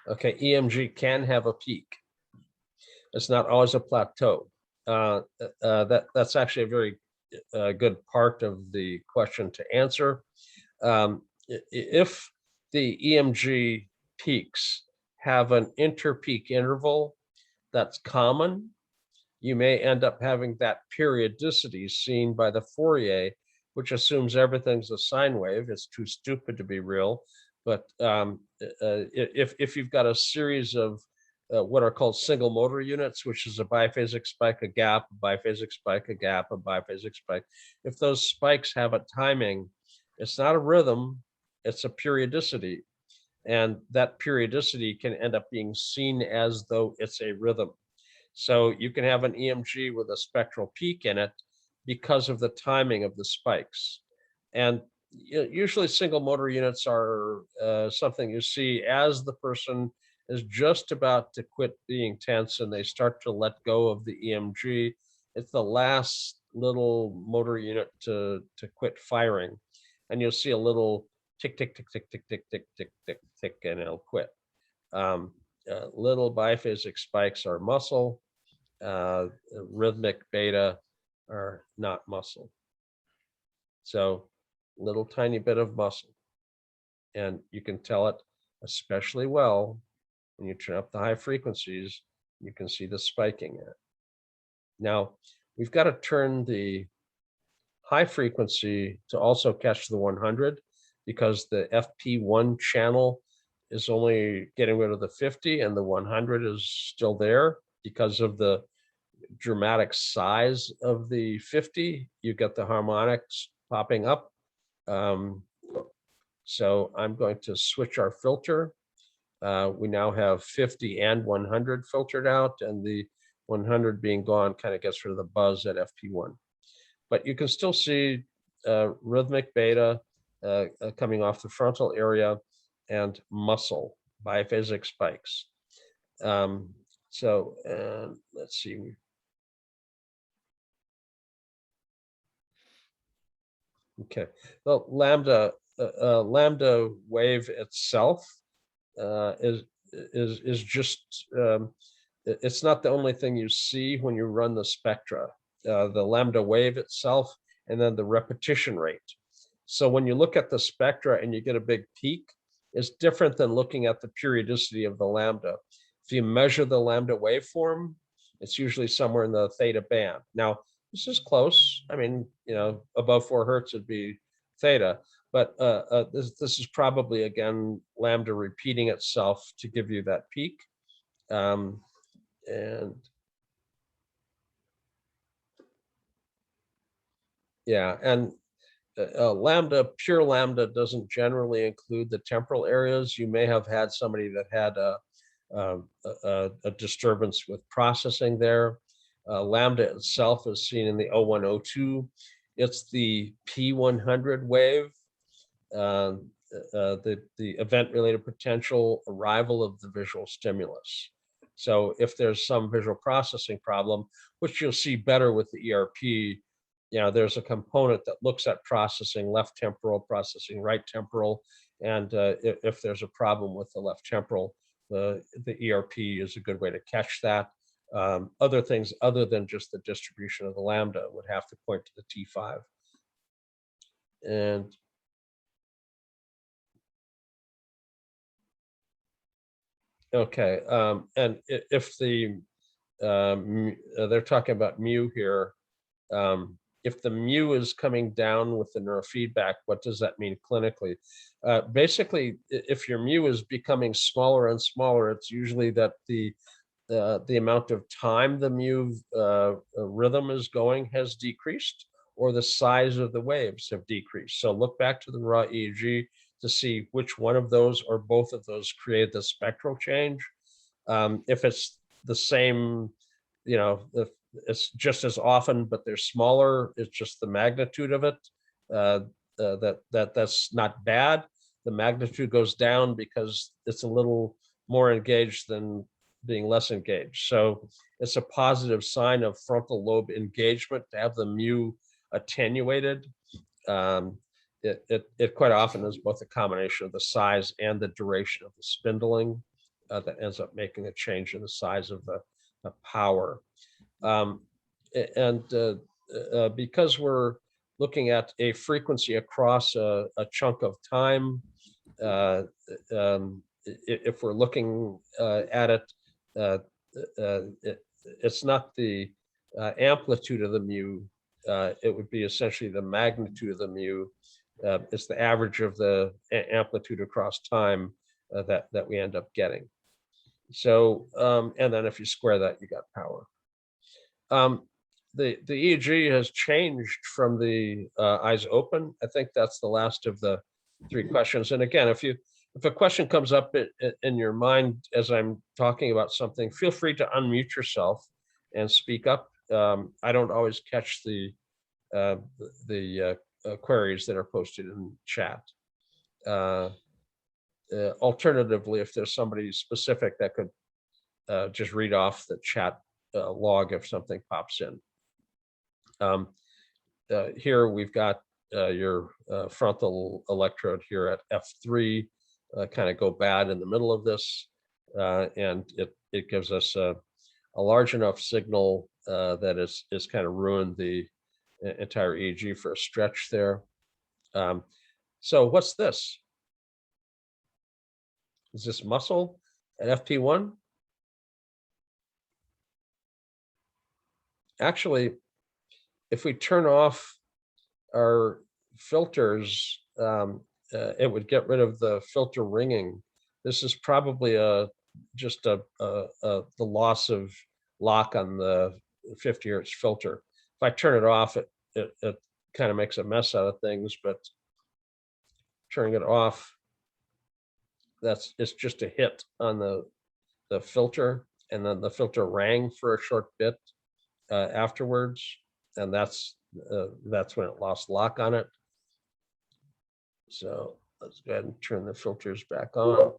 Okay, EMG can have a peak. It's not always a plateau. That's actually a very good part of the question to answer. If the EMG peaks have an interpeak interval that's common, you may end up having that periodicity seen by the Fourier, which assumes everything's a sine wave. It's too stupid to be real. But if you've got a series of what are called single motor units, which is a biphasic spike, a gap, a biphasic spike, a gap, a biphasic spike, if those spikes have a timing, it's not a rhythm, it's a periodicity. And that periodicity can end up being seen as though it's a rhythm. So you can have an EMG with a spectral peak in it because of the timing of the spikes. And usually single motor units are something you see as the person is just about to quit being tense and they start to let go of the EMG. It's the last little motor unit to quit firing. And you'll see a little tick, tick, tick, tick, tick, tick, tick, tick, tick, tick, and it'll quit. Little biphasic spikes are muscle. Rhythmic beta are not muscle. So little tiny bit of muscle. And you can tell it especially well when you turn up the high frequencies, you can see the spiking in it. Now, we've got to turn the high frequency to also catch the 100 because the FP1 channel is only getting rid of the 50 and the 100 is still there because of the dramatic size of the 50. You get the harmonics popping up. So I'm going to switch our filter. We now have 50 and 100 filtered out, and the 100 being gone kind of gets rid of the buzz at FP1. But you can still see rhythmic beta coming off the frontal area and muscle, biphasic spikes. So let's see. Okay, well, lambda wave itself is just it's not the only thing you see when you run the spectra. The lambda wave itself, and then the repetition rate. So when you look at the spectra and you get a big peak, it's different than looking at the periodicity of the lambda. If you measure the lambda waveform, it's usually somewhere in the theta band. Now, this is close. I mean, above 4 hertz would be theta, but this is probably, again, lambda repeating itself to give you that peak. And yeah, and lambda, pure lambda doesn't generally include the temporal areas. You may have had somebody that had a disturbance with processing there. Lambda itself is seen in the 0102. It's the P100 wave, the event-related potential arrival of the visual stimulus. So if there's some visual processing problem, which you'll see better with the ERP, there's a component that looks at processing left temporal, processing right temporal, and if there's a problem with the left temporal, the ERP is a good way to catch that. Other things other than just the distribution of the lambda would have to point to the T5. And okay, and if they're talking about mu here, if the mu is coming down with the neurofeedback, what does that mean clinically? Basically, if your mu is becoming smaller and smaller, it's usually that the amount of time the mu rhythm is going has decreased, or the size of the waves have decreased. So look back to the raw EEG to see which one of those or both of those create the spectral change. If it's the same, if it's just as often, but they're smaller, it's just the magnitude of it. That's not bad. The magnitude goes down because it's a little more engaged than being less engaged. So it's a positive sign of frontal lobe engagement to have the mu attenuated. It quite often is both a combination of the size and the duration of the spindling that ends up making a change in the size of the power. Because we're looking at a frequency across a chunk of time, if we're looking at it, it's not the amplitude of the mu, it would be essentially the magnitude of the mu. It's the average of the amplitude across time that we end up getting. So, and then if you square that, you got power. The EEG has changed from the eyes open. I think that's the last of the three questions. And again, if a question comes up in your mind as I'm talking about something, feel free to unmute yourself and speak up. I don't always catch the queries that are posted in chat. Alternatively, if there's somebody specific that could just read off the chat log if something pops in. Here we've got your frontal electrode here at F3, kind of go bad in the middle of this, and it gives us a large enough signal that is kind of ruined the entire EEG for a stretch there. So what's this? Is this muscle at FP1? Actually, if we turn off our filters, it would get rid of the filter ringing. This is probably just the loss of lock on the 50 hertz filter. If I turn it off, it kind of makes a mess out of things, but turning it off, it's just a hit on the filter, and then the filter rang for a short bit afterwards, and that's when it lost lock on it. So let's go ahead and turn the filters back on.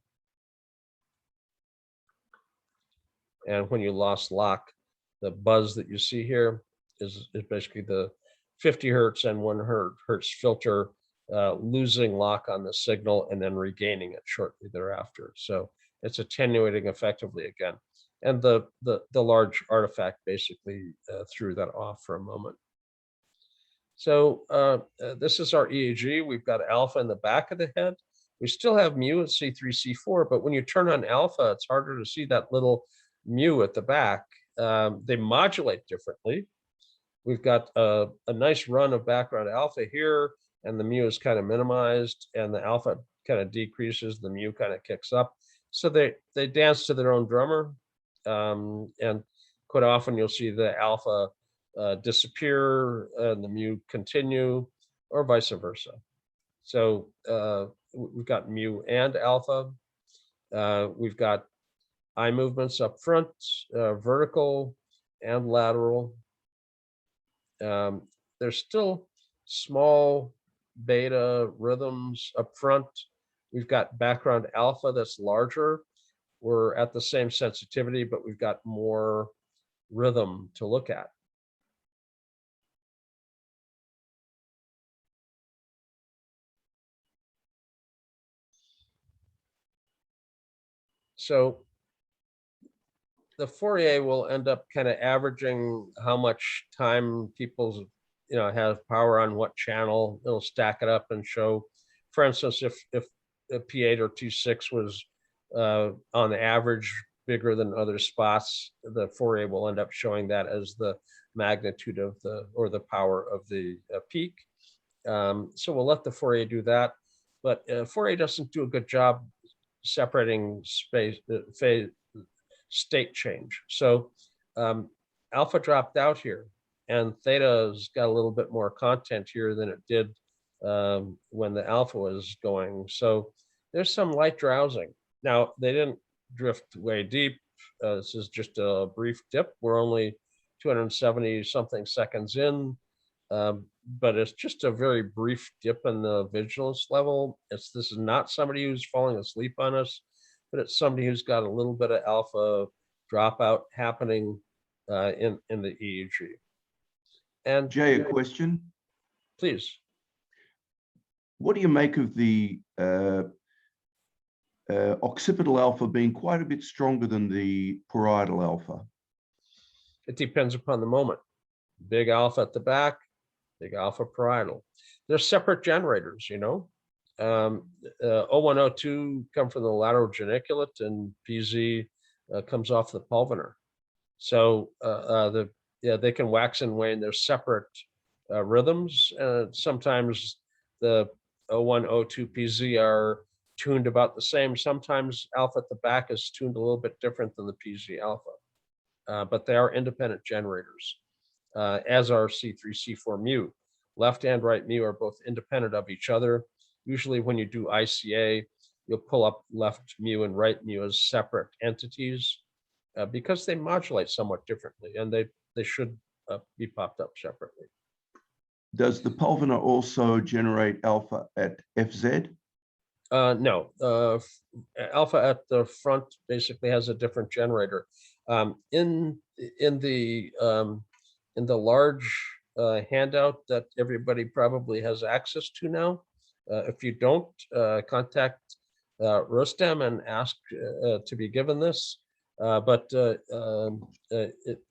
And when you lost lock, the buzz that you see here is basically the 50 hertz and 1 hertz filter losing lock on the signal and then regaining it shortly thereafter. So it's attenuating effectively again. And the large artifact basically threw that off for a moment. So this is our EEG. We've got alpha in the back of the head. We still have mu at C3, C4, but when you turn on alpha, it's harder to see that little mu at the back. They modulate differently. We've got a nice run of background alpha here, and the mu is kind of minimized, and the alpha kind of decreases, the mu kind of kicks up. So they dance to their own drummer, and quite often you'll see the alpha disappear and the mu continue, or vice versa. So we've got mu and alpha. We've got eye movements up front, vertical and lateral. There's still small beta rhythms up front. We've got background alpha that's larger. We're at the same sensitivity, but we've got more rhythm to look at. So the Fourier will end up kind of averaging how much time people's, have power on what channel. It'll stack it up and show, for instance, if a P8 or T6 was on the average bigger than other spots, the Fourier will end up showing that as the magnitude of the power of the peak. So we'll let the Fourier do that, but Fourier doesn't do a good job separating phase state change. So alpha dropped out here, and theta's got a little bit more content here than it did when the alpha was going. So there's some light drowsing. Now, they didn't drift way deep. This is just a brief dip. We're only 270 something seconds in, but it's just a very brief dip in the vigilance level. This is not somebody who's falling asleep on us, but it's somebody who's got a little bit of alpha dropout happening in the EEG. And Jay, a question. Please. What do you make of the occipital alpha being quite a bit stronger than the parietal alpha? It depends upon the moment. Big alpha at the back, big alpha parietal. They're separate generators, 0102 come from the lateral geniculate, and PZ comes off the pulvinar. So they can wax and wane. They're separate rhythms. Sometimes the 0102 PZ are tuned about the same. Sometimes alpha at the back is tuned a little bit different than the PZ alpha, but they are independent generators, as are C3, C4 mu. Left and right mu are both independent of each other. Usually when you do ICA, you'll pull up left mu and right mu as separate entities because they modulate somewhat differently, and they should be popped up separately. Does the pulvinar also generate alpha at FZ? No, alpha at the front basically has a different generator. In the large handout that everybody probably has access to now, if you don't, contact Rustem and ask to be given this. But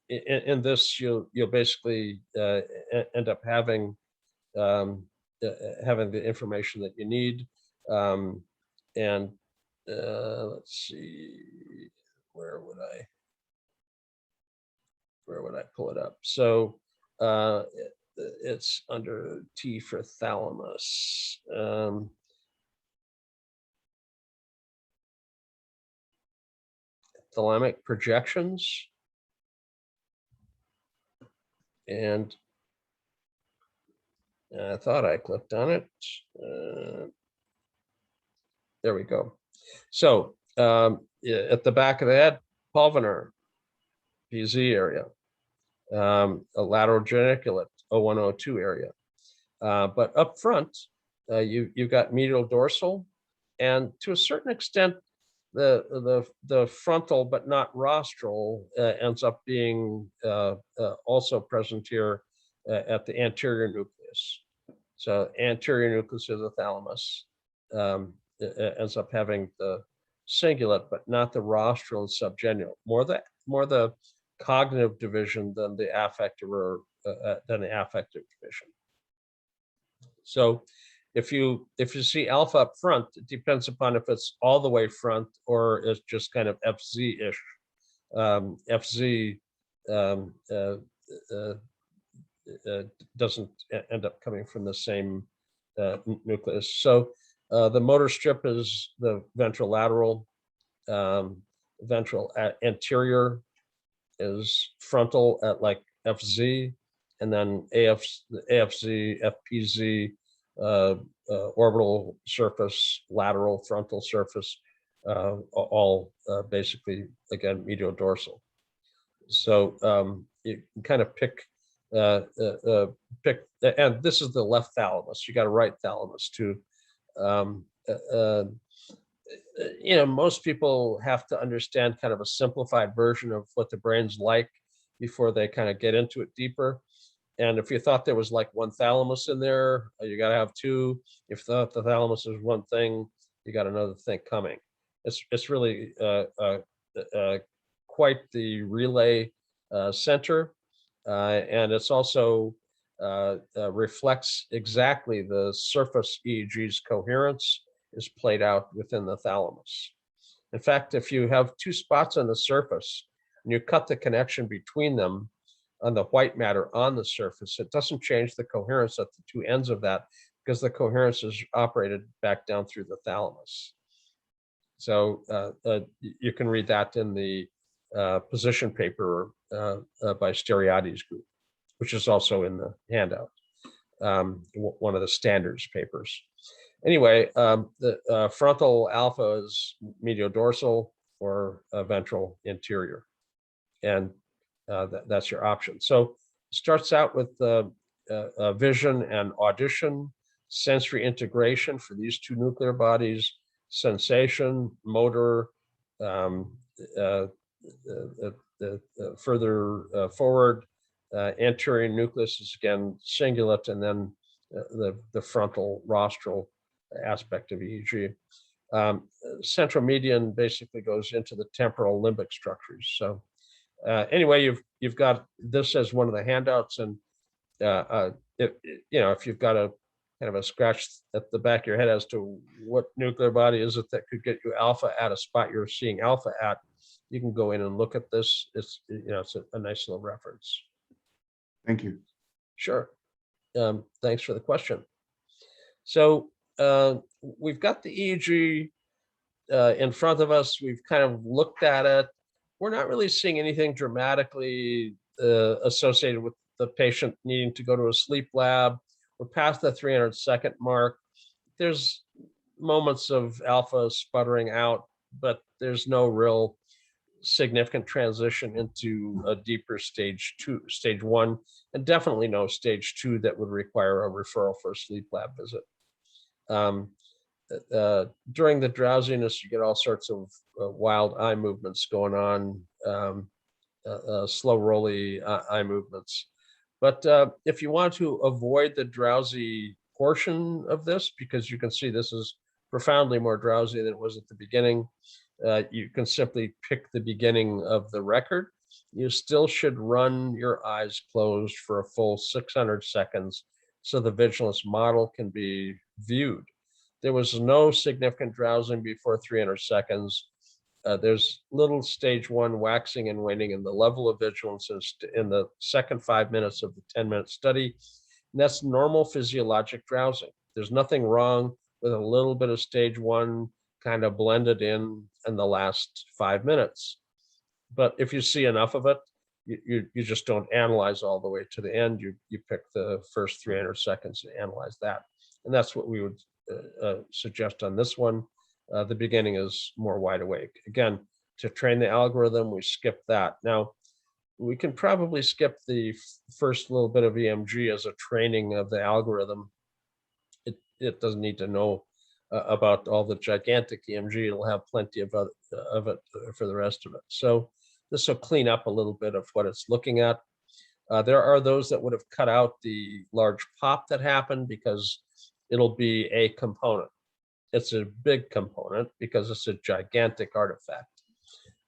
in this, you'll basically end up having the information that you need. And let's see, where would I pull it up? So it's under T for thalamus. Thalamic projections. And I thought I clicked on it. There we go. So at the back of the head, pulvinar, PZ area, a lateral geniculate, 0102 area. But up front, you've got medial dorsal, and to a certain extent, the frontal but not rostral ends up being also present here at the anterior nucleus. So anterior nucleus of the thalamus ends up having the cingulate, but not the rostral and subgenual. More the cognitive division than the affective division. So if you see alpha up front, it depends upon if it's all the way front or it's just kind of FZ-ish. FZ doesn't end up coming from the same nucleus. So the motor strip is the ventrolateral, ventral anterior is frontal at like FZ, and then AFZ, FPZ, orbital surface, lateral frontal surface, all basically, again, medial dorsal. So you can kind of pick, and this is the left thalamus. You got a right thalamus too. Most people have to understand kind of a simplified version of what the brain's like before they kind of get into it deeper. And if you thought there was like one thalamus in there, you got to have two. If you thought the thalamus is one thing, you got another thing coming. It's really quite the relay center, and it's also reflects exactly the surface EEG's coherence is played out within the thalamus. In fact, if you have two spots on the surface and you cut the connection between them on the white matter on the surface, it doesn't change the coherence at the two ends of that because the coherence is operated back down through the thalamus. So you can read that in the position paper by Stereotti's group, which is also in the handout, one of the standards papers. Anyway, the frontal alpha is medial dorsal or ventral interior, and that's your option. So it starts out with vision and audition, sensory integration for these two nuclear bodies, sensation, motor, further forward, anterior nucleus is again cingulate, and then the frontal rostral aspect of EEG. Central median basically goes into the temporal limbic structures. So anyway, you've got this as one of the handouts, and if you've got a kind of a scratch at the back of your head as to what nuclear body is it that could get you alpha at a spot you're seeing alpha at, you can go in and look at this. It's a nice little reference. Thank you. Sure. Thanks for the question. So we've got the EEG in front of us. We've kind of looked at it. We're not really seeing anything dramatically associated with the patient needing to go to a sleep lab. We're past the 300-second mark. There's moments of alpha sputtering out, but there's no real significant transition into a deeper stage 1, and definitely no stage 2 that would require a referral for a sleep lab visit. During the drowsiness, you get all sorts of wild eye movements going on, slow rolly eye movements. But if you want to avoid the drowsy portion of this, because you can see this is profoundly more drowsy than it was at the beginning, you can simply pick the beginning of the record. You still should run your eyes closed for a full 600 seconds so the vigilance model can be viewed. There was no significant drowsing before 300 seconds. There's little stage 1 waxing and waning in the level of vigilance in the second 5 minutes of the 10-minute study. And that's normal physiologic drowsing. There's nothing wrong with a little bit of stage 1 kind of blended in the last 5 minutes. But if you see enough of it, you just don't analyze all the way to the end. You pick the first 300 seconds to analyze that. And that's what we would suggest on this one. The beginning is more wide awake. Again, to train the algorithm, we skip that. Now, we can probably skip the first little bit of EMG as a training of the algorithm. It doesn't need to know about all the gigantic EMG. It'll have plenty of it for the rest of it. So this will clean up a little bit of what it's looking at. There are those that would have cut out the large pop that happened because it'll be a component. It's a big component because it's a gigantic artifact.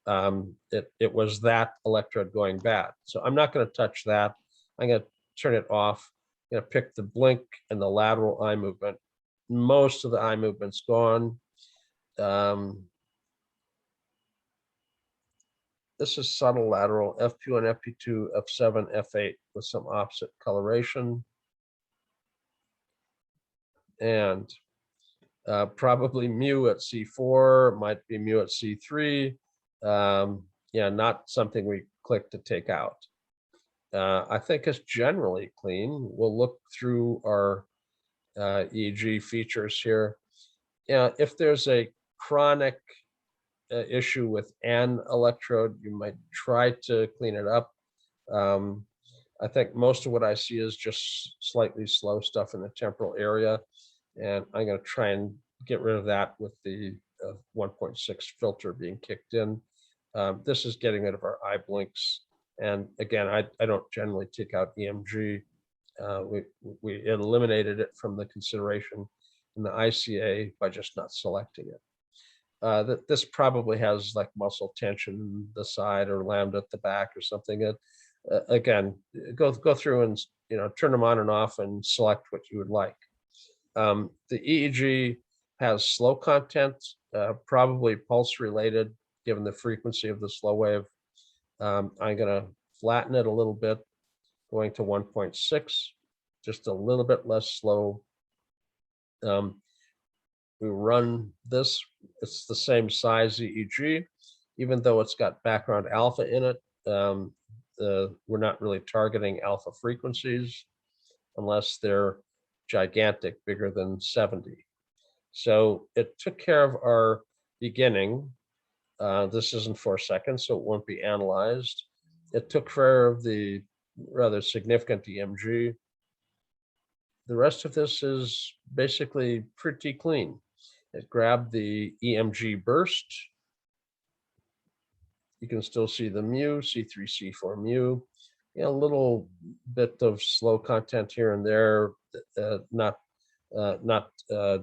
It was that electrode going bad. So I'm not going to touch that. I'm going to turn it off. I'm going to pick the blink and the lateral eye movement. Most of the eye movement's gone. This is subtle lateral, F2 and FP2, F7, F8 with some opposite coloration. And probably mu at C4, might be mu at C3. Yeah, not something we click to take out. I think it's generally clean. We'll look through our EEG features here. Yeah, if there's a chronic issue with an electrode, you might try to clean it up. I think most of what I see is just slightly slow stuff in the temporal area. And I'm going to try and get rid of that with the 1.6 filter being kicked in. This is getting rid of our eye blinks. And again, I don't generally take out EMG. We eliminated it from the consideration in the ICA by just not selecting it. This probably has like muscle tension in the side or lambda at the back or something. Again, go through and turn them on and off and select what you would like. The EEG has slow content, probably pulse related, given the frequency of the slow wave. I'm going to flatten it a little bit, going to 1.6, just a little bit less slow. We run this, it's the same size EEG, even though it's got background alpha in it. We're not really targeting alpha frequencies unless they're gigantic, bigger than 70. So it took care of our beginning. This isn't 4 seconds, so it won't be analyzed. It took care of the rather significant EMG. The rest of this is basically pretty clean. It grabbed the EMG burst. You can still see the mu, C3, C4 mu. A little bit of slow content here and there, not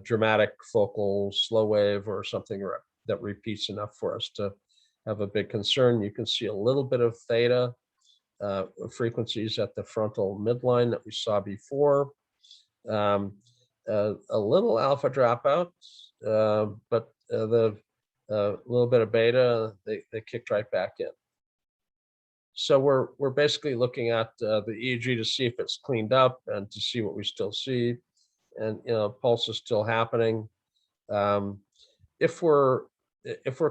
dramatic focal slow wave or something that repeats enough for us to have a big concern. You can see a little bit of theta frequencies at the frontal midline that we saw before. A little alpha dropout, but the little bit of beta, they kicked right back in. So we're basically looking at the EEG to see if it's cleaned up and to see what we still see, and pulse is still happening. If we're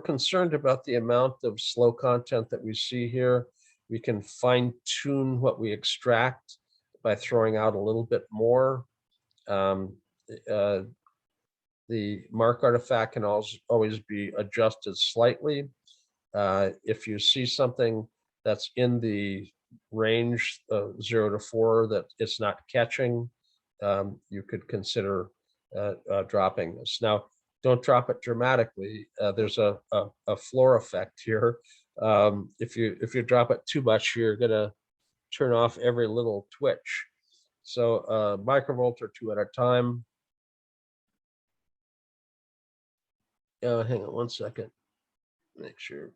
concerned about the amount of slow content that we see here, we can fine tune what we extract by throwing out a little bit more. The mark artifact can always be adjusted slightly. If you see something that's in the range of 0 to 4 that it's not catching, you could consider dropping this. Now, don't drop it dramatically. There's a floor effect here. If you drop it too much, you're gonna turn off every little twitch. So microvolt or 2 at a time. Hang on 1 second. Make sure.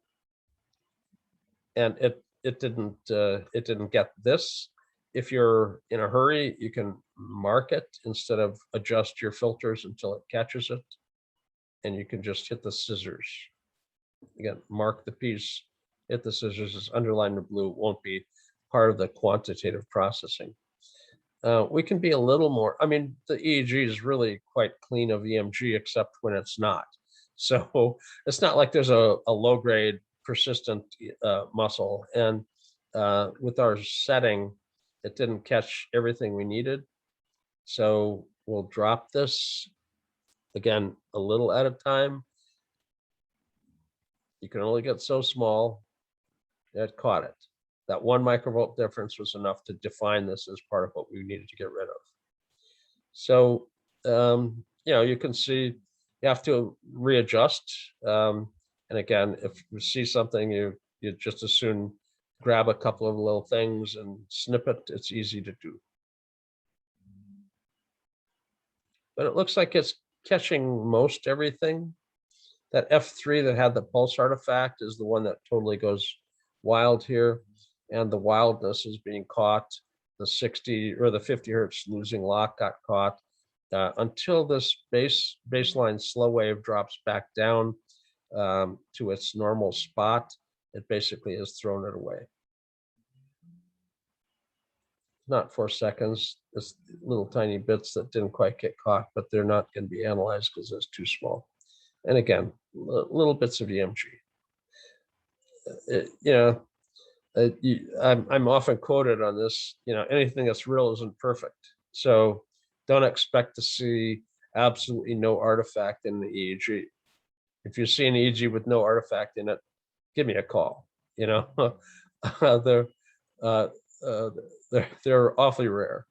And it didn't get this. If you're in a hurry, you can mark it instead of adjust your filters until it catches it. And you can just hit the scissors. Again, mark the piece, hit the scissors, it's underlined in blue, it won't be part of the quantitative processing. We can be a little more, I mean, the EEG is really quite clean of EMG except when it's not. So it's not like there's a low grade persistent muscle. And with our setting, it didn't catch everything we needed. So we'll drop this again, a little at a time. You can only get so small. It caught it. That 1 microvolt difference was enough to define this as part of what we needed to get rid of. So, you can see you have to readjust. And again, if you see something, you just as soon grab a couple of little things and snip it. It's easy to do. But it looks like it's catching most everything. That F3 that had the pulse artifact is the one that totally goes wild here. And the wildness is being caught. The 60 or the 50 hertz losing lock got caught. Until this baseline slow wave drops back down to its normal spot, it basically has thrown it away. Not 4 seconds, it's little tiny bits that didn't quite get caught, but they're not going to be analyzed because it's too small. And again, little bits of EMG. I'm often quoted on this, anything that's real isn't perfect. So don't expect to see absolutely no artifact in the EEG. If you see an EEG with no artifact in it, give me a call. You know, they're they're awfully rare.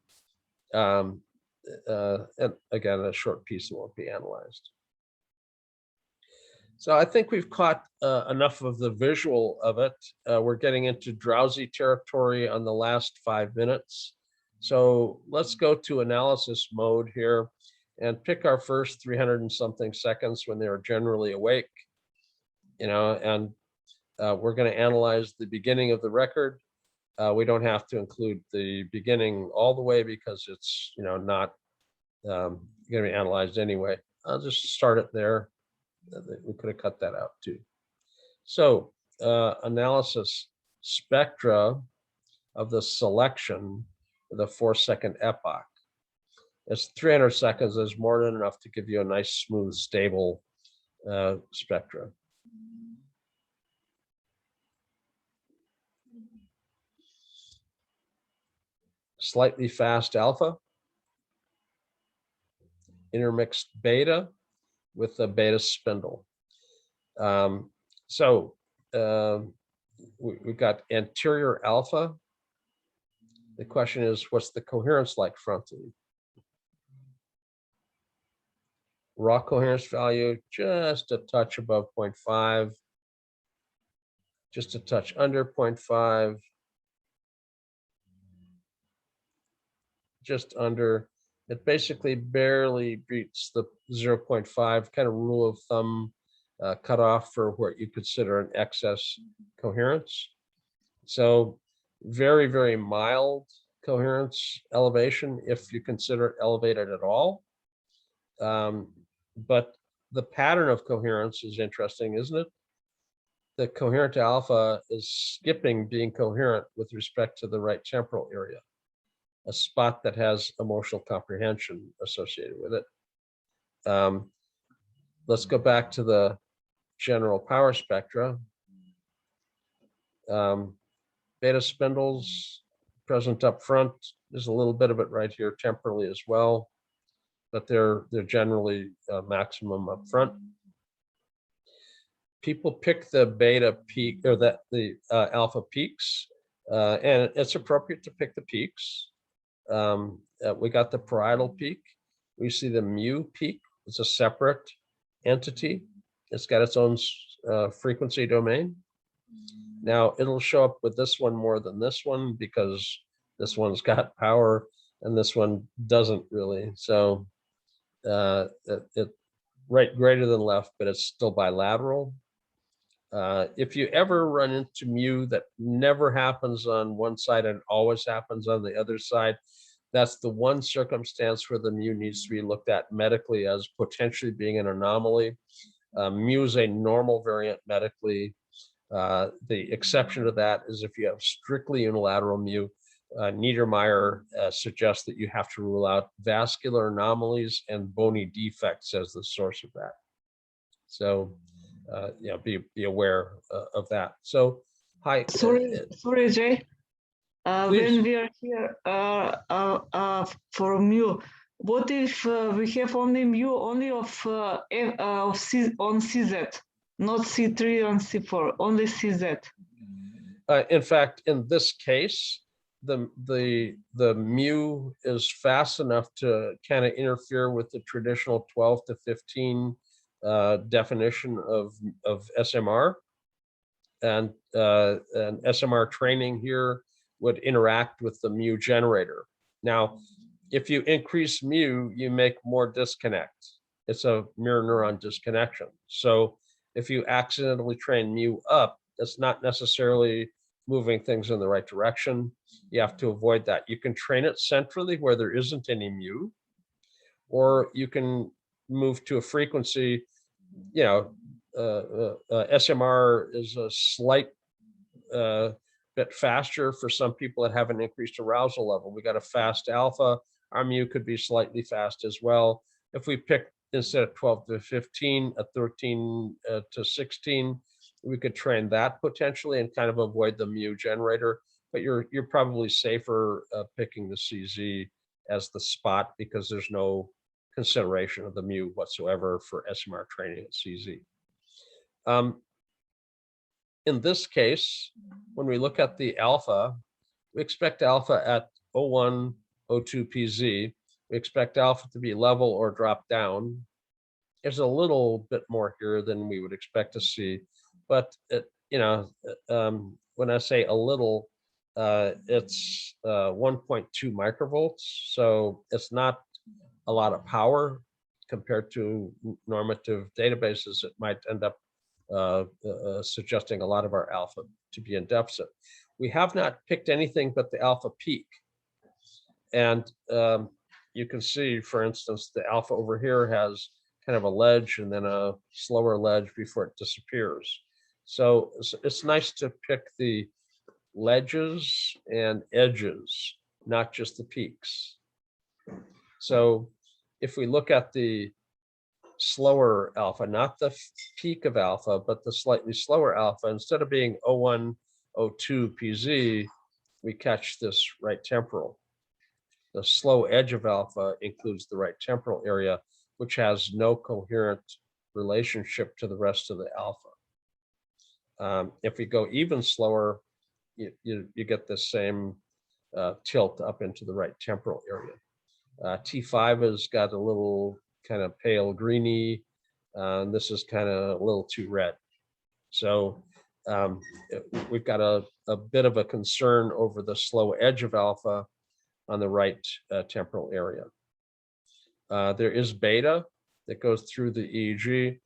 And again, a short piece won't be analyzed. So I think we've caught enough of the visual of it. We're getting into drowsy territory on the last 5 minutes. So let's go to analysis mode here and pick our first 300 and something seconds when they're generally awake. You know, and we're going to analyze the beginning of the record. We don't have to include the beginning all the way because it's, you know, not going to be analyzed anyway. I'll just start it there. We could have cut that out too. So analysis spectra of the selection of the 4-second epoch. It's 300 seconds is more than enough to give you a nice, smooth, stable spectra. Slightly fast alpha, intermixed beta with the beta spindle. We've got anterior alpha. The question is, what's the coherence like frontally? Raw coherence value, just a touch above 0.5, just a touch under 0.5, just under. It basically barely beats the 0.5 kind of rule of thumb cutoff for what you consider an excess coherence. So very, very mild coherence elevation if you consider it elevated at all. But the pattern of coherence is interesting, isn't it? The coherent alpha is skipping being coherent with respect to the right temporal area, a spot that has emotional comprehension associated with it. Let's go back to the general power spectra. Beta spindles present up front. There's a little bit of it right here temporally as well, but they're generally maximum up front. People pick the beta peak or the alpha peaks, and it's appropriate to pick the peaks. We got the parietal peak. We see the mu peak. It's a separate entity. It's got its own frequency domain. Now it'll show up with this one more than this one because this one's got power and this one doesn't really. So it right greater than left, but it's still bilateral. If you ever run into mu that never happens on one side and always happens on the other side, that's the one circumstance where the mu needs to be looked at medically as potentially being an anomaly. Mu is a normal variant medically. The exception to that is if you have strictly unilateral mu. Niedermeyer suggests that you have to rule out vascular anomalies and bony defects as the source of that. So be aware of that. So hi. Sorry, Jay. When we are here for mu, what if we have only mu only on CZ, not C3 and C4, only CZ? In fact, in this case, the mu is fast enough to kind of interfere with the traditional 12 to 15 definition of SMR, and SMR training here would interact with the mu generator. Now, if you increase mu, you make more disconnect. It's a mirror neuron disconnection. So if you accidentally train mu up, it's not necessarily moving things in the right direction. You have to avoid that. You can train it centrally where there isn't any mu, or you can move to a frequency, SMR is a slight bit faster for some people that have an increased arousal level. We got a fast alpha. Our mu could be slightly fast as well. If we pick instead of 12 to 15, a 13 to 16, we could train that potentially and kind of avoid the mu generator. But you're probably safer picking the CZ as the spot because there's no consideration of the mu whatsoever for SMR training at CZ. In this case, when we look at the alpha, we expect alpha at 01, 02 PZ. We expect alpha to be level or drop down. There's a little bit more here than we would expect to see, but when I say a little, it's 1.2 microvolts, so it's not a lot of power compared to normative databases. It might end up suggesting a lot of our alpha to be in deficit. We have not picked anything but the alpha peak, and you can see, for instance, the alpha over here has kind of a ledge and then a slower ledge before it disappears. So it's nice to pick the ledges and edges, not just the peaks. So if we look at the slower alpha, not the peak of alpha, but the slightly slower alpha, instead of being 01, 02 PZ, we catch this right temporal. The slow edge of alpha includes the right temporal area, which has no coherent relationship to the rest of the alpha. If we go even slower, you get the same tilt up into the right temporal area. T5 has got a little kind of pale greeny, and this is kind of a little too red. So we've got a bit of a concern over the slow edge of alpha on the right temporal area. There is beta that goes through the EEG.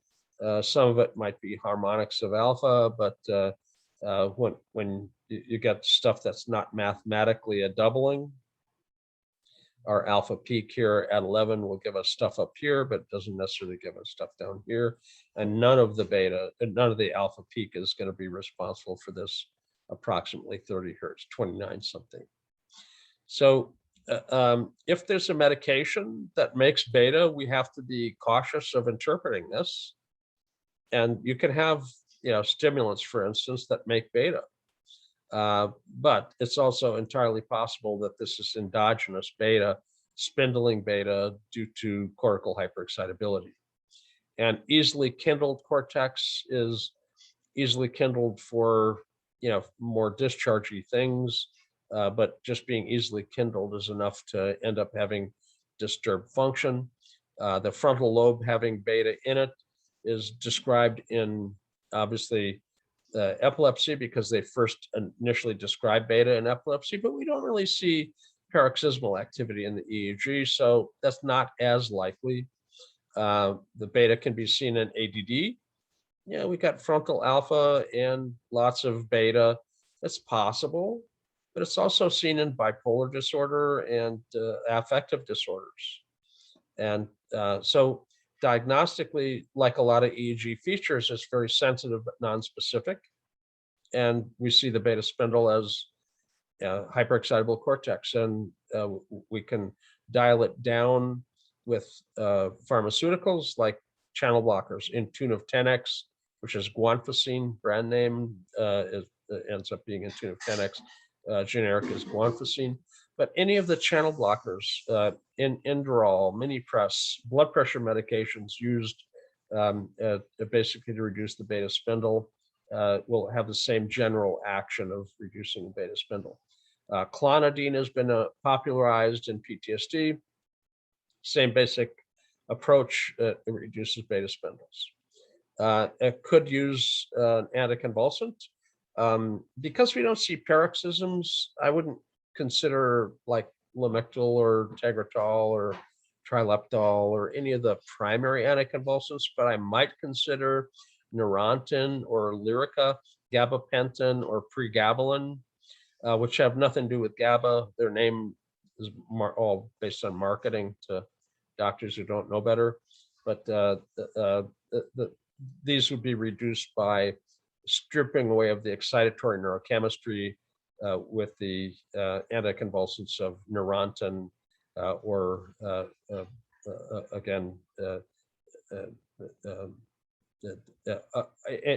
Some of it might be harmonics of alpha, but when you get stuff that's not mathematically a doubling, our alpha peak here at 11 will give us stuff up here, but it doesn't necessarily give us stuff down here. And none of the beta, none of the alpha peak is going to be responsible for this approximately 30 hertz, 29 something. So if there's a medication that makes beta, we have to be cautious of interpreting this. And you can have, stimulants, for instance, that make beta. But it's also entirely possible that this is endogenous beta, spindling beta due to cortical hyperexcitability. And easily kindled cortex is easily kindled for, more dischargey things, but just being easily kindled is enough to end up having disturbed function. The frontal lobe having beta in it is described in, obviously, epilepsy because they first initially described beta in epilepsy, but we don't really see paroxysmal activity in the EEG, so that's not as likely. The beta can be seen in ADD. Yeah, we got frontal alpha and lots of beta. It's possible, but it's also seen in bipolar disorder and affective disorders. And so diagnostically, like a lot of EEG features, it's very sensitive but non-specific. And we see the beta spindle as hyperexcitable cortex, and we can dial it down with pharmaceuticals like channel blockers in tune of 10x, which is guanfacine, brand name ends up being in tune of 10x, generic is guanfacine. But any of the channel blockers, Inderal, Minipress, blood pressure medications used basically to reduce the beta spindle will have the same general action of reducing the beta spindle. Clonidine has been popularized in PTSD. Same basic approach, it reduces beta spindles. It could use an anticonvulsant. Because we don't see paroxysms, I wouldn't consider like Lamictal or Tegretol or Trileptal or any of the primary anticonvulsants, but I might consider Neurontin or Lyrica, gabapentin or pregabalin, which have nothing to do with GABA. Their name is all based on marketing to doctors who don't know better. But these would be reduced by stripping away of the excitatory neurochemistry with the anticonvulsants of Neurontin or again,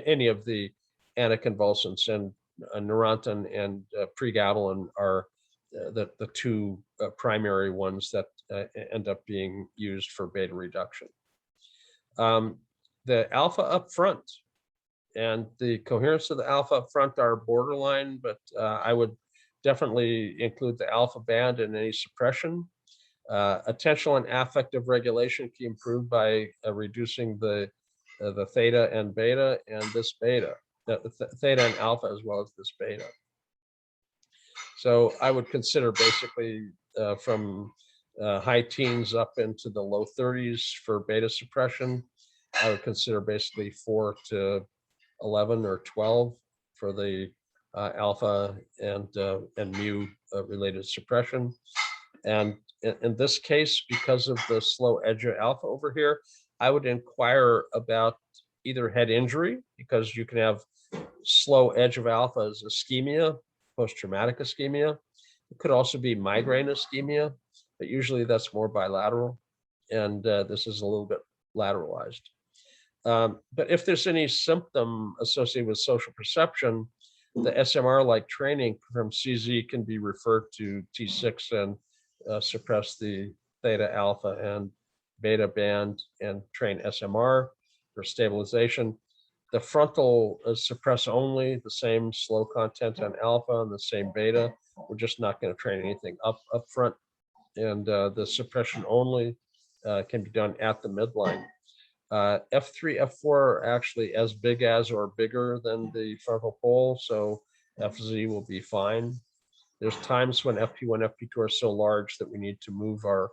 any of the anticonvulsants, and Neurontin and pregabalin are the two primary ones that end up being used for beta reduction. The alpha up front and the coherence of the alpha up front are borderline, but I would definitely include the alpha band in any suppression. Attentional and affective regulation can be improved by reducing the theta and beta and this beta, the theta and alpha as well as this beta. So I would consider basically from high teens up into the low 30s for beta suppression. I would consider basically 4 to 11 or 12 for the alpha and mu related suppression. And in this case, because of the slow edge of alpha over here, I would inquire about either head injury, because you can have slow edge of alpha as ischemia, post-traumatic ischemia. It could also be migraine ischemia, but usually that's more bilateral. And this is a little bit lateralized. But if there's any symptom associated with social perception, the SMR-like training from CZ can be referred to T6 and suppress the theta, alpha, and beta band and train SMR for stabilization. The frontal is suppress only, the same slow content on alpha and the same beta. We're just not going to train anything up front. And the suppression only can be done at the midline. F3, F4 are actually as big as or bigger than the frontal pole, so FZ will be fine. There's times when FP1, FP2 are so large that we need to move our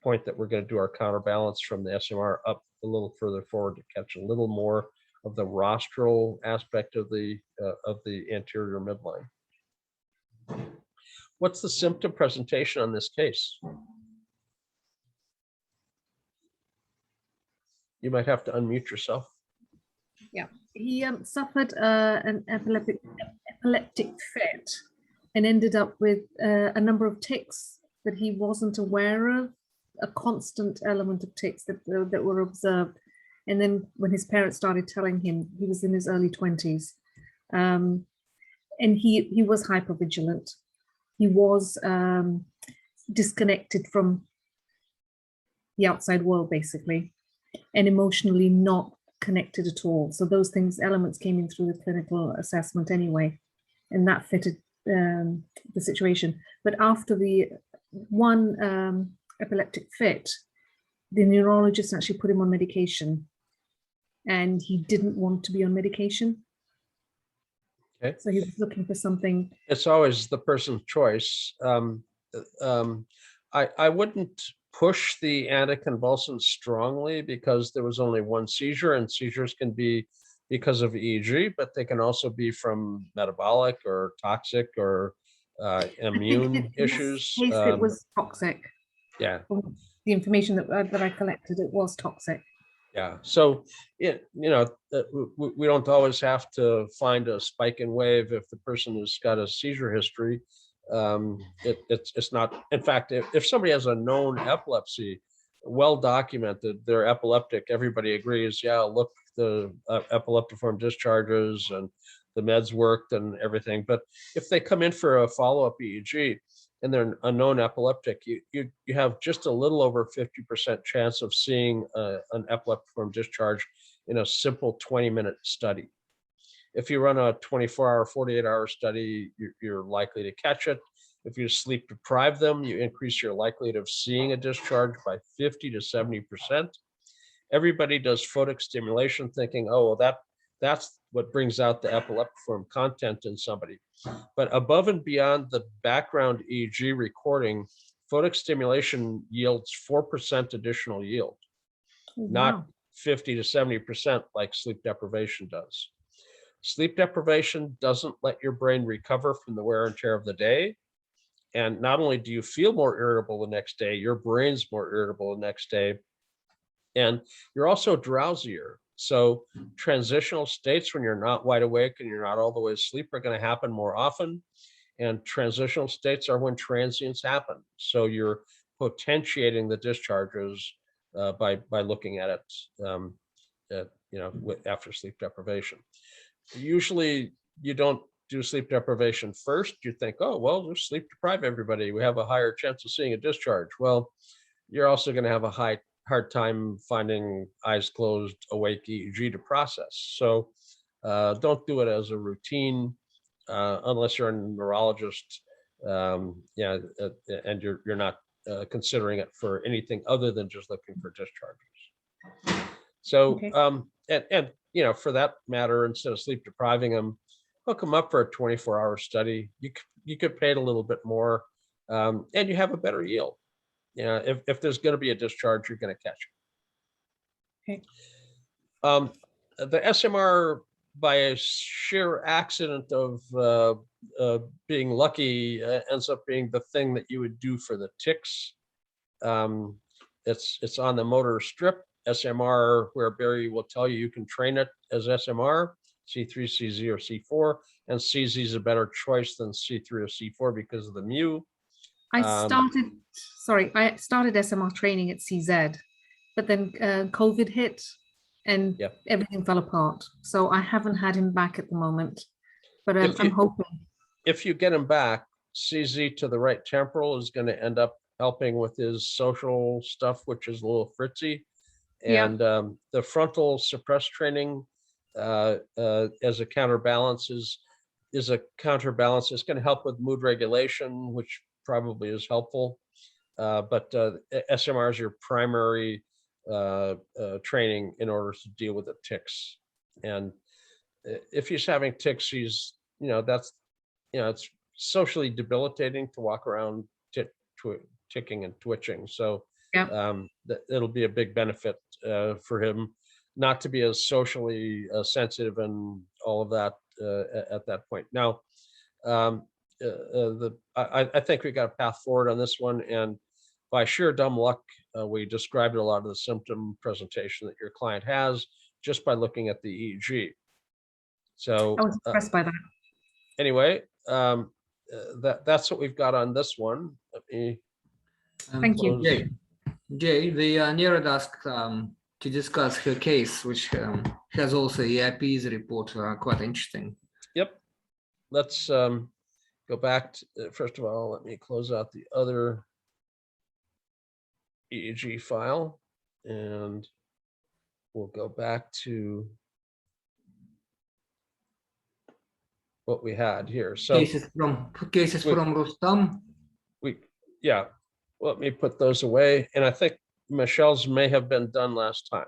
point that we're going to do our counterbalance from the SMR up a little further forward to catch a little more of the rostral aspect of the anterior midline. What's the symptom presentation on this case? You might have to unmute yourself. Yeah, he suffered an epileptic fit and ended up with a number of tics that he wasn't aware of, a constant element of tics that were observed. And then when his parents started telling him, he was in his early 20s, and he was hypervigilant. He was disconnected from the outside world, basically, and emotionally not connected at all. So those things, elements came in through the clinical assessment anyway, and that fitted the situation. But after the one epileptic fit, the neurologist actually put him on medication, and he didn't want to be on medication. Okay. So he was looking for something. It's always the person's choice. I wouldn't push the anticonvulsants strongly because there was only one seizure, and seizures can be because of EEG, but they can also be from metabolic or toxic or immune issues. In this case, it was toxic. Yeah. From the information that I collected, it was toxic. Yeah, so we don't always have to find a spike in wave if the person has got a seizure history. It's not. In fact, if somebody has a known epilepsy, well documented, they're epileptic, everybody agrees. Yeah, look, the epileptiform discharges and the meds worked and everything. But if they come in for a follow-up EEG and they're a known epileptic, you have just a little over 50% chance of seeing an epileptiform discharge in a simple 20-minute study. If you run a 24-hour, 48-hour study, you're likely to catch it. If you sleep deprive them, you increase your likelihood of seeing a discharge by 50 to 70%. Everybody does photic stimulation thinking, oh, well, that's what brings out the epileptiform content in somebody. But above and beyond the background EEG recording, photic stimulation yields 4% additional yield, not 50 to 70% like sleep deprivation does. Sleep deprivation doesn't let your brain recover from the wear and tear of the day. And not only do you feel more irritable the next day, your brain's more irritable the next day. And you're also drowsier. So transitional states when you're not wide awake and you're not all the way asleep are going to happen more often. And transitional states are when transients happen. So you're potentiating the discharges by looking at it, after sleep deprivation. Usually you don't do sleep deprivation first, you think, oh, well, just sleep deprive everybody. We have a higher chance of seeing a discharge. Well, you're also going to have a hard time finding eyes closed, awake EEG to process. So don't do it as a routine unless you're a neurologist, and you're not considering it for anything other than just looking for discharges. So, Okay. and for that matter, instead of sleep depriving them, hook them up for a 24-hour study. You could pay it a little bit more, and you have a better yield. If there's going to be a discharge, you're going to catch it. Okay. The SMR, by a sheer accident of being lucky, ends up being the thing that you would do for the ticks. It's on the motor strip. SMR, where Barry will tell you can train it as SMR, C3, CZ, or C4, and CZ is a better choice than C3 or C4 because of the mu. I started SMR training at CZ, but then COVID hit and Yep. everything fell apart. So I haven't had him back at the moment, but I'm hoping. If you get him back, CZ to the right temporal is going to end up helping with his social stuff, which is a little fritzy. And the frontal suppressed training as a counterbalance is a counterbalance. It's going to help with mood regulation, which probably is helpful. But SMR is your primary training in order to deal with the tics. And if he's having tics, it's socially debilitating to walk around ticking and twitching. So it'll be a big benefit for him not to be as socially sensitive and all of that at that point. Now, I think we got a path forward on this one, and by sheer dumb luck, we described a lot of the symptom presentation that your client has just by looking at the EEG. So I was impressed by that. Anyway, that's what we've got on this one. Let me Thank you. Jay, the Nirad asked to discuss her case, which has also EIP's report, quite interesting. Yep. Let's go back to, first of all, let me close out the other EEG file, and we'll go back to what we had here. So cases from Rustam. Let me put those away. And I think Michelle's may have been done last time.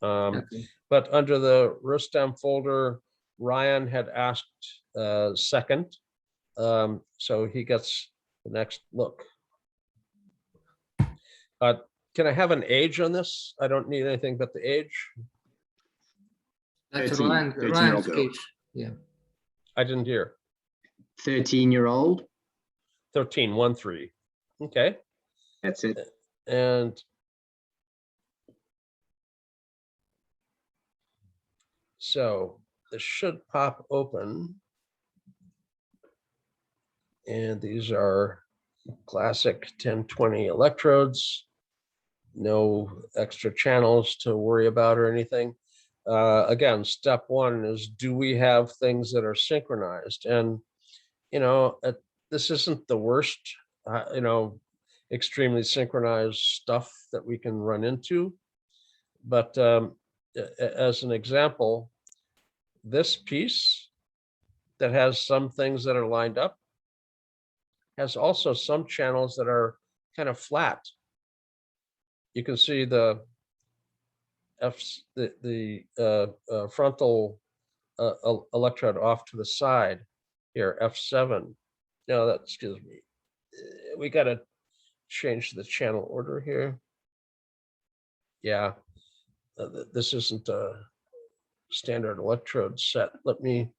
Okay. But under the Rustam folder, Ryan had asked second. So he gets the next look. Can I have an age on this? I don't need anything but the age. That's 13, Ryan's 13-year-old case. Yeah. I didn't hear. 13-year-old. 13. Okay. That's it. And so this should pop open. And these are classic 1020 electrodes. No extra channels to worry about or anything. Again, step one is, do we have things that are synchronized? And, this isn't the worst, extremely synchronized stuff that we can run into. But as an example, this piece that has some things that are lined up has also some channels that are kind of flat. You can see the frontal electrode off to the side here, F7. No, excuse me. We got to change the channel order here. Yeah, this isn't a standard electrode set. Let me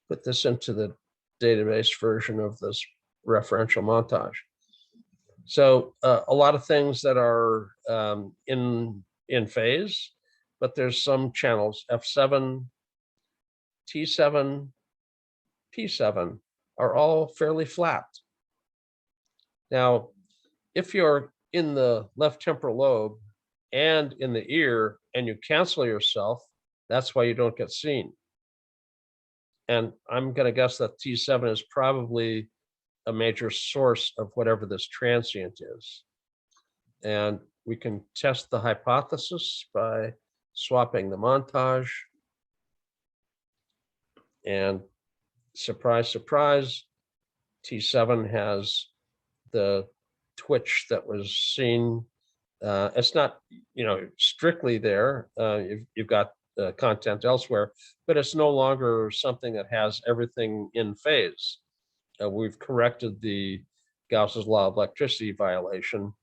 put this into the database version of this referential montage. So a lot of things that are in phase, but there's some channels, F7, T7, P7 are all fairly flat. Now, if you're in the left temporal lobe and in the ear and you cancel yourself, that's why you don't get seen. And I'm going to guess that T7 is probably a major source of whatever this transient is. And we can test the hypothesis by swapping the montage. And surprise, surprise, T7 has the twitch that was seen. It's not, strictly there. You've got content elsewhere, but it's no longer something that has everything in phase. We've corrected the Gauss's law of electricity violation,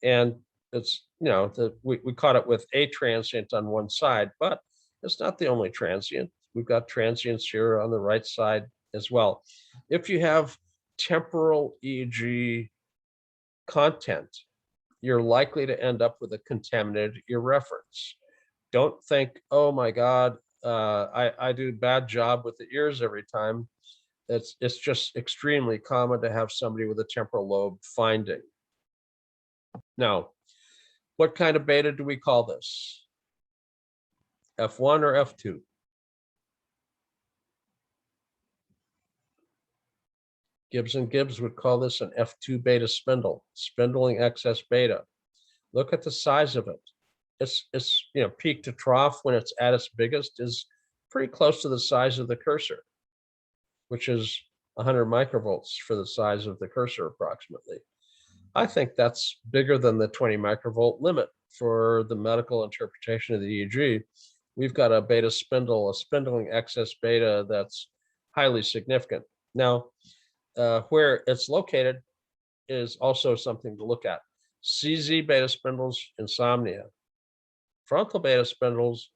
and it's, we caught it with a transient on one side, but it's not the only transient. We've got transients here on the right side as well. If you have temporal EEG content, you're likely to end up with a contaminated ear reference. Don't think, oh my God, I do a bad job with the ears every time. It's just extremely common to have somebody with a temporal lobe finding. Now, what kind of beta do we call this? F1 or F2? Gibbs and Gibbs would call this an F2 beta spindle, spindling excess beta. Look at the size of it. It's peak to trough when it's at its biggest is pretty close to the size of the cursor, which is 100 microvolts for the size of the cursor approximately. I think that's bigger than the 20 microvolt limit for the medical interpretation of the EEG. We've got a beta spindle, a spindling excess beta that's highly significant. Now, where it's located is also something to look at. CZ beta spindles, insomnia. Frontal beta spindles,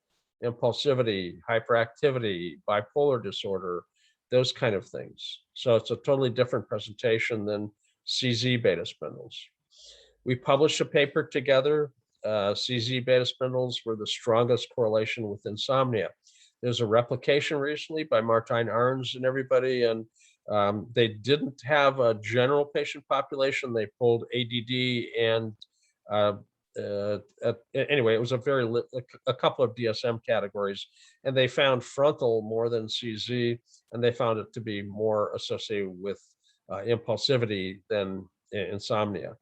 impulsivity, hyperactivity, bipolar disorder, those kind of things. So it's a totally different presentation than CZ beta spindles. We published a paper together. CZ beta spindles were the strongest correlation with insomnia. There's a replication recently by Martijn Arns and everybody, and they didn't have a general patient population. They pulled ADD and anyway, it was a couple of DSM categories, and they found frontal more than CZ, and they found it to be more associated with impulsivity than insomnia.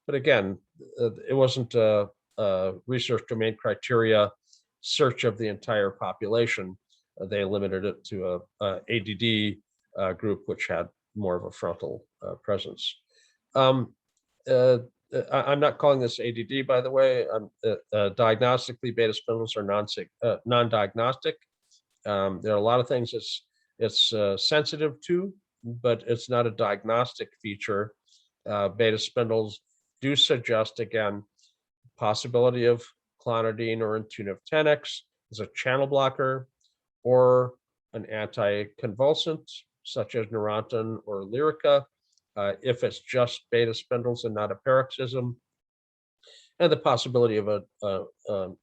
But again, it wasn't a research domain criteria search of the entire population. They limited it to a ADD group, which had more of a frontal presence. I'm not calling this ADD, by the way. Diagnostically, beta spindles are non-diagnostic. There are a lot of things it's sensitive to, but it's not a diagnostic feature. Beta spindles do suggest, again, possibility of clonidine or in tune of 10x as a channel blocker or an anticonvulsant, such as Neurontin or Lyrica, if it's just beta spindles and not a paroxysm, and the possibility of an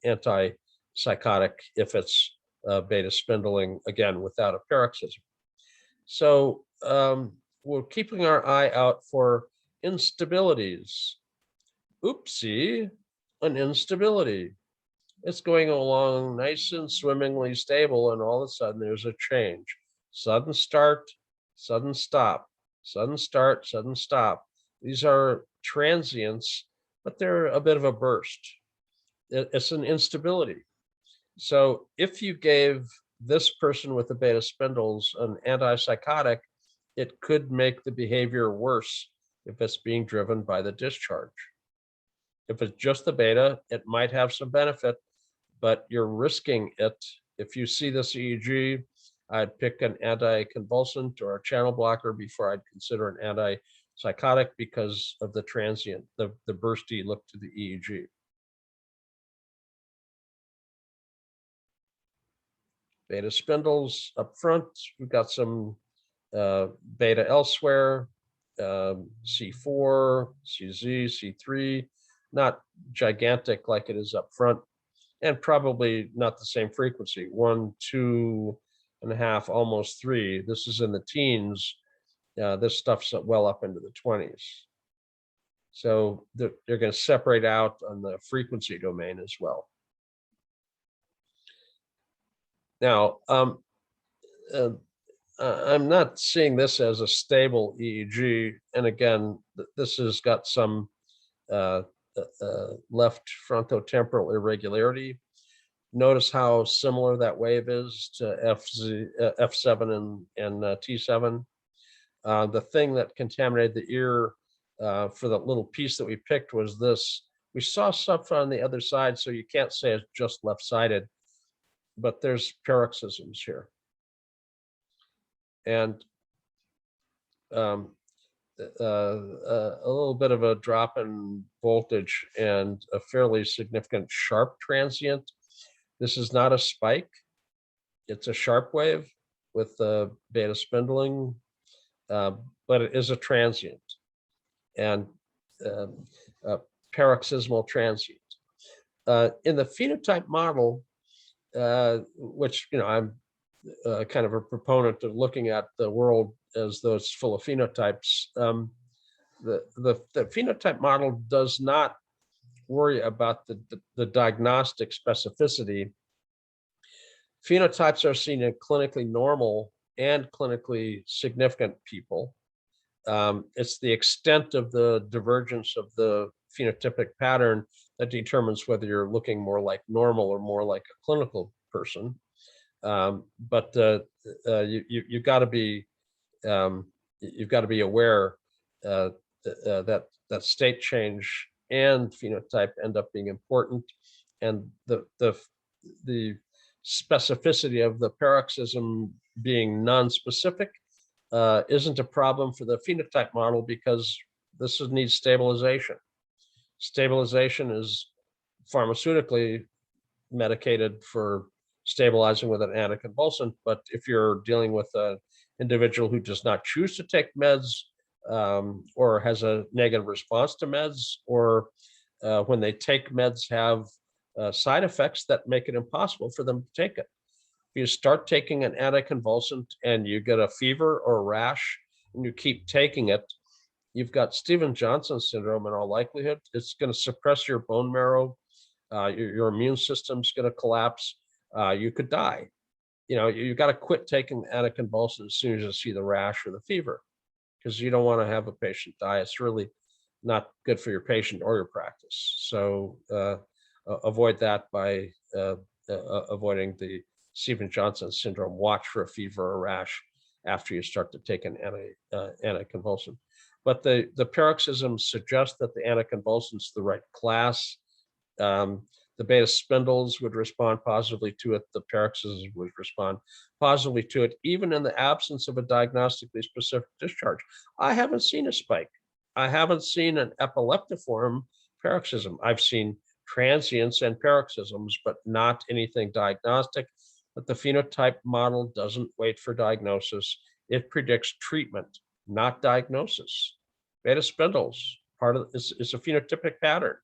antipsychotic if it's beta spindling, again, without a paroxysm. So we're keeping our eye out for instabilities. Oopsie, an instability. It's going along nice and swimmingly stable, and all of a sudden there's a change. Sudden start, sudden stop, sudden start, sudden stop. These are transients, but they're a bit of a burst. It's an instability. So if you gave this person with the beta spindles an antipsychotic, it could make the behavior worse if it's being driven by the discharge. If it's just the beta, it might have some benefit, but you're risking it. If you see this EEG, I'd pick an anticonvulsant or a channel blocker before I'd consider an antipsychotic because of the transient, the bursty look to the EEG. Beta spindles up front. We've got some beta elsewhere, C4, CZ, C3, not gigantic like it is up front, and probably not the same frequency, 1, 2.5, almost 3. This is in the teens. This stuff's well up into the 20s. So they're going to separate out on the frequency domain as well. Now, I'm not seeing this as a stable EEG. And again, this has got some left frontotemporal irregularity. Notice how similar that wave is to F7 and T7. The thing that contaminated the ear for the little piece that we picked was this. We saw stuff on the other side, so you can't say it's just left-sided, but there's paroxysms here. And a little bit of a drop in voltage and a fairly significant sharp transient. This is not a spike. It's a sharp wave with beta spindling, but it is a transient and paroxysmal transient. In the phenotype model, which, you know, I'm kind of a proponent of looking at the world as though it's full of phenotypes. The phenotype model does not worry about the diagnostic specificity. Phenotypes are seen in clinically normal and clinically significant people. It's the extent of the divergence of the phenotypic pattern that determines whether you're looking more like normal or more like a clinical person. But you've got to be aware that state change and phenotype end up being important, and the specificity of the paroxysm being non-specific isn't a problem for the phenotype model, because this needs stabilization. Stabilization is pharmaceutically medicated for stabilizing with an anticonvulsant, but if you're dealing with an individual who does not choose to take meds, or has a negative response to meds, or when they take meds have side effects that make it impossible for them to take it. If you start taking an anticonvulsant and you get a fever or a rash and you keep taking it, you've got Stevens-Johnson syndrome in all likelihood. It's going to suppress your bone marrow. Your immune system's going to collapse. You could die. You know, you got to quit taking anticonvulsants as soon as you see the rash or the fever, because you don't want to have a patient die. It's really not good for your patient or your practice. So avoid that by avoiding the Stevens-Johnson syndrome. Watch for a fever or rash after you start to take an anticonvulsant. But the paroxysms suggest that the anticonvulsant's the right class. The beta spindles would respond positively to it. The paroxysms would respond positively to it, even in the absence of a diagnostically specific discharge. I haven't seen a spike. I haven't seen an epileptiform paroxysm. I've seen transients and paroxysms, but not anything diagnostic. But the phenotype model doesn't wait for diagnosis. It predicts treatment, not diagnosis. Beta spindles, part of it's a phenotypic pattern,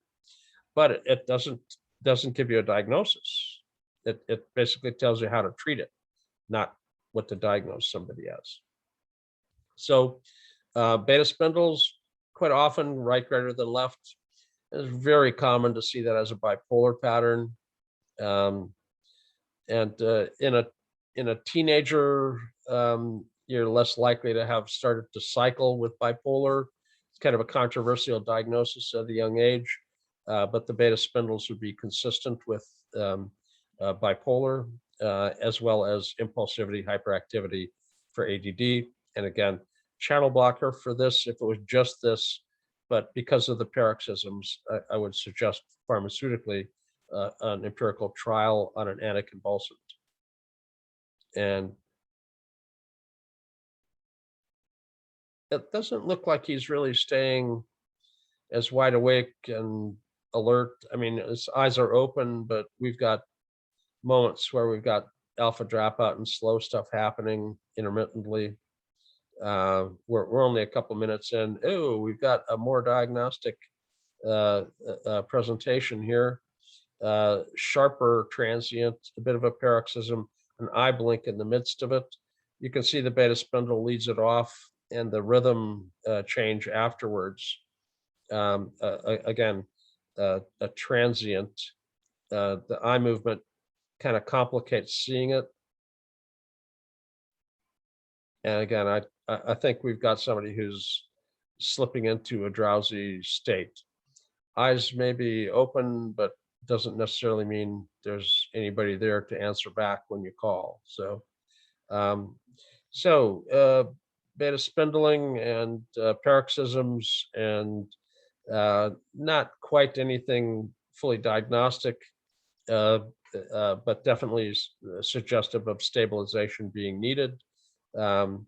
but it doesn't give you a diagnosis. It basically tells you how to treat it, not what to diagnose somebody as. So beta spindles, quite often right greater than left. It's very common to see that as a bipolar pattern. And in a teenager, you're less likely to have started to cycle with bipolar. It's kind of a controversial diagnosis at a young age, but the beta spindles would be consistent with bipolar, as well as impulsivity, hyperactivity for ADD. And again, channel blocker for this, if it was just this, but because of the paroxysms, I would suggest pharmaceutically an empirical trial on an anticonvulsant. And it doesn't look like he's really staying as wide awake and alert. I mean, his eyes are open, but we've got moments where we've got alpha dropout and slow stuff happening intermittently. We're only a couple minutes in. Oh, we've got a more diagnostic presentation here. Sharper transient, a bit of a paroxysm, an eye blink in the midst of it. You can see the beta spindle leads it off, and the rhythm change afterwards. Again, a transient. The eye movement kind of complicates seeing it. And again, I think we've got somebody who's slipping into a drowsy state. Eyes may be open, but doesn't necessarily mean there's anybody there to answer back when you call. So, beta spindling and paroxysms and not quite anything fully diagnostic, but definitely suggestive of stabilization being needed. Time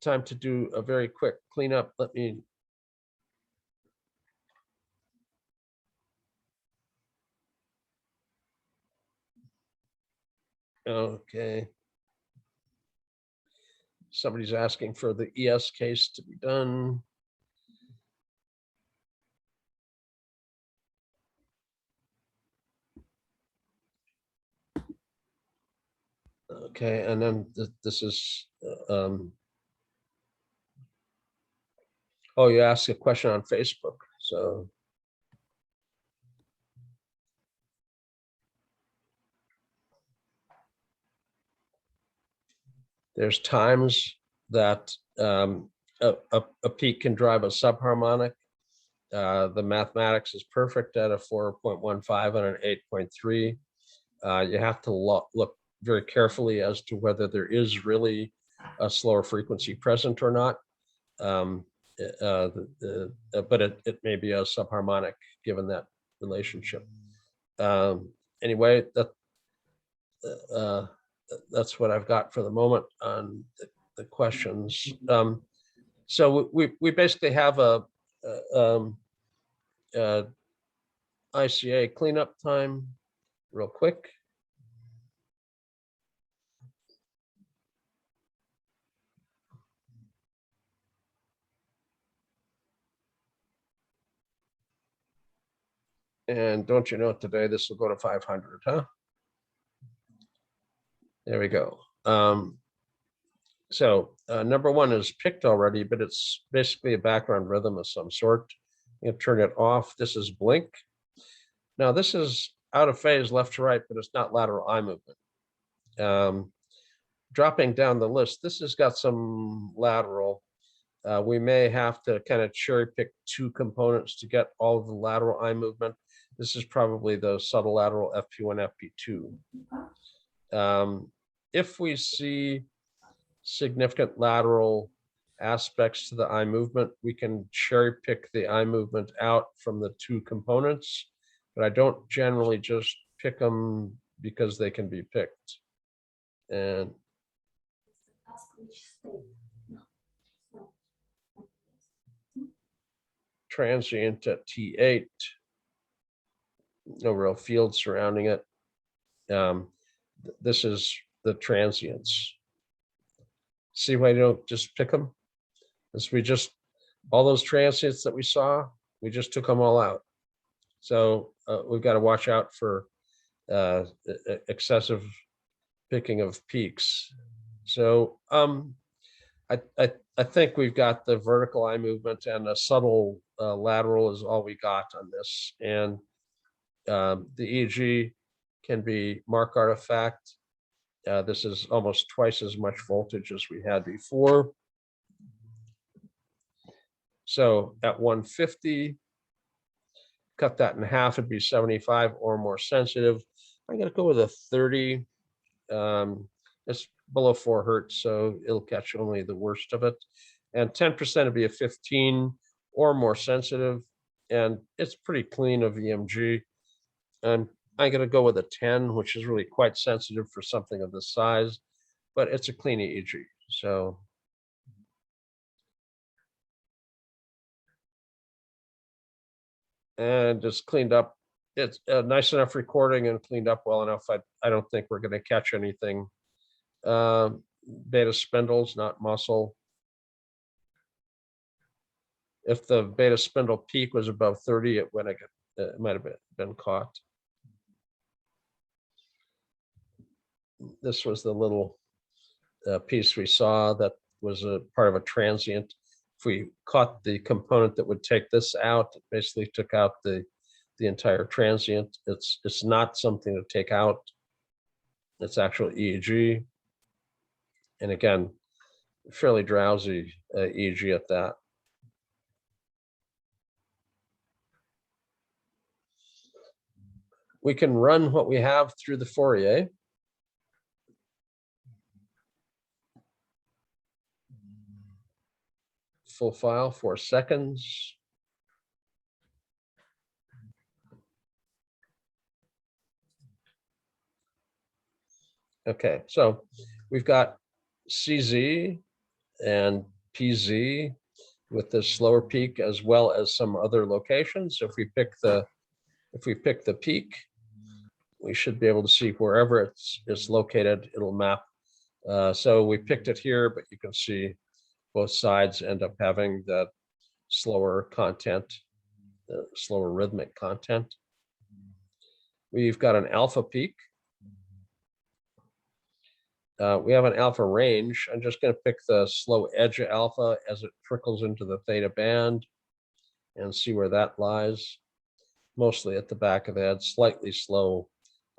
to do a very quick cleanup. Let me. Okay. Somebody's asking for the ES case to be done. Okay, and then this is, oh, you asked a question on Facebook, so. There's times that a peak can drive a subharmonic. The mathematics is perfect at a 4.15 and an 8.3. You have to look very carefully as to whether there is really a slower frequency present or not. But it may be a subharmonic given that relationship. Anyway, that's what I've got for the moment on the questions. So we basically have a ICA cleanup time real quick. And don't you know today this will go to 500, huh? There we go. So number one is picked already, but it's basically a background rhythm of some sort. You turn it off. This is blink. Now this is out of phase left to right, but it's not lateral eye movement. Dropping down the list, this has got some lateral. We may have to kind of cherry pick two components to get all of the lateral eye movement. This is probably the subtle lateral FP1, FP2. If we see significant lateral aspects to the eye movement, we can cherry pick the eye movement out from the two components, but I don't generally just pick them because they can be picked. And transient at T8, no real field surrounding it. This is the transients. See why you don't just pick them? As we just, all those transients that we saw, we just took them all out. So we've got to watch out for excessive picking of peaks. So I think we've got the vertical eye movement and a subtle lateral is all we got on this. And the EEG can be mark artifact. This is almost twice as much voltage as we had before. So at 150, cut that in half, it'd be 75 or more sensitive. I'm going to go with a 30. It's below 4 hertz, so it'll catch only the worst of it. And 10% would be a 15 or more sensitive. And it's pretty clean of EMG. And I'm going to go with a 10, which is really quite sensitive for something of this size, but it's a clean EEG. So and it's cleaned up. It's a nice enough recording and cleaned up well enough. I don't think we're going to catch anything. Beta spindles, not muscle. If the beta spindle peak was above 30, it might have been caught. This was the little piece we saw that was a part of a transient. If we caught the component that would take this out, it basically took out the entire transient. It's not something to take out. It's actual EEG. And again, fairly drowsy EEG at that. We can run what we have through the Fourier. Full file, 4 seconds. Okay, so we've got CZ and PZ with the slower peak, as well as some other locations. If we pick the peak, we should be able to see wherever it's located, it'll map. So we picked it here, but you can see both sides end up having that slower content, slower rhythmic content. We've got an alpha peak. We have an alpha range. I'm just going to pick the slow edge of alpha as it trickles into the theta band and see where that lies. Mostly at the back of the head, slightly slow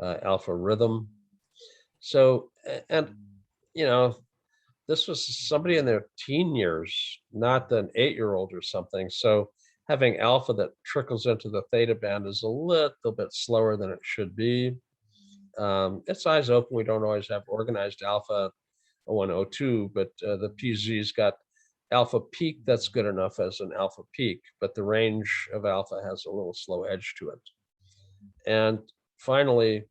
alpha rhythm. So, and you know, this was somebody in their teen years, not an 8-year-old or something. So having alpha that trickles into the theta band is a little bit slower than it should be. It's eyes open. We don't always have organized alpha 01, 02, but the PZ's got alpha peak that's good enough as an alpha peak, but the range of alpha has a little slow edge to it. And finally,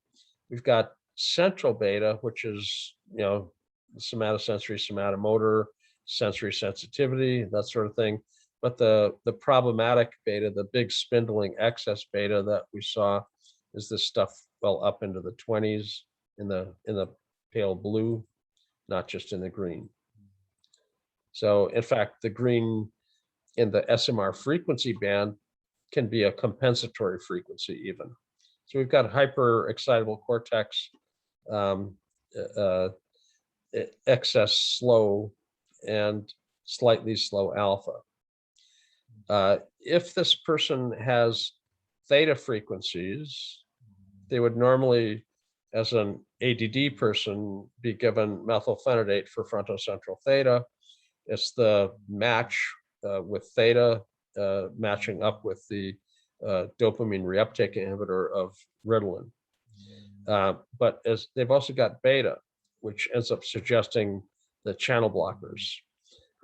we've got central beta, which is, you know, somatosensory, somatomotor, sensory sensitivity, that sort of thing. But the problematic beta, the big spindling excess beta that we saw, is this stuff well up into the 20s in the pale blue, not just in the green. So in fact, the green in the SMR frequency band can be a compensatory frequency even. So we've got hyper excitable cortex, excess slow, and slightly slow alpha. If this person has theta frequencies, they would normally, as an ADD person, be given methylphenidate for frontocentral theta. It's the match with theta matching up with the dopamine reuptake inhibitor of Ritalin. But as they've also got beta, which ends up suggesting the channel blockers.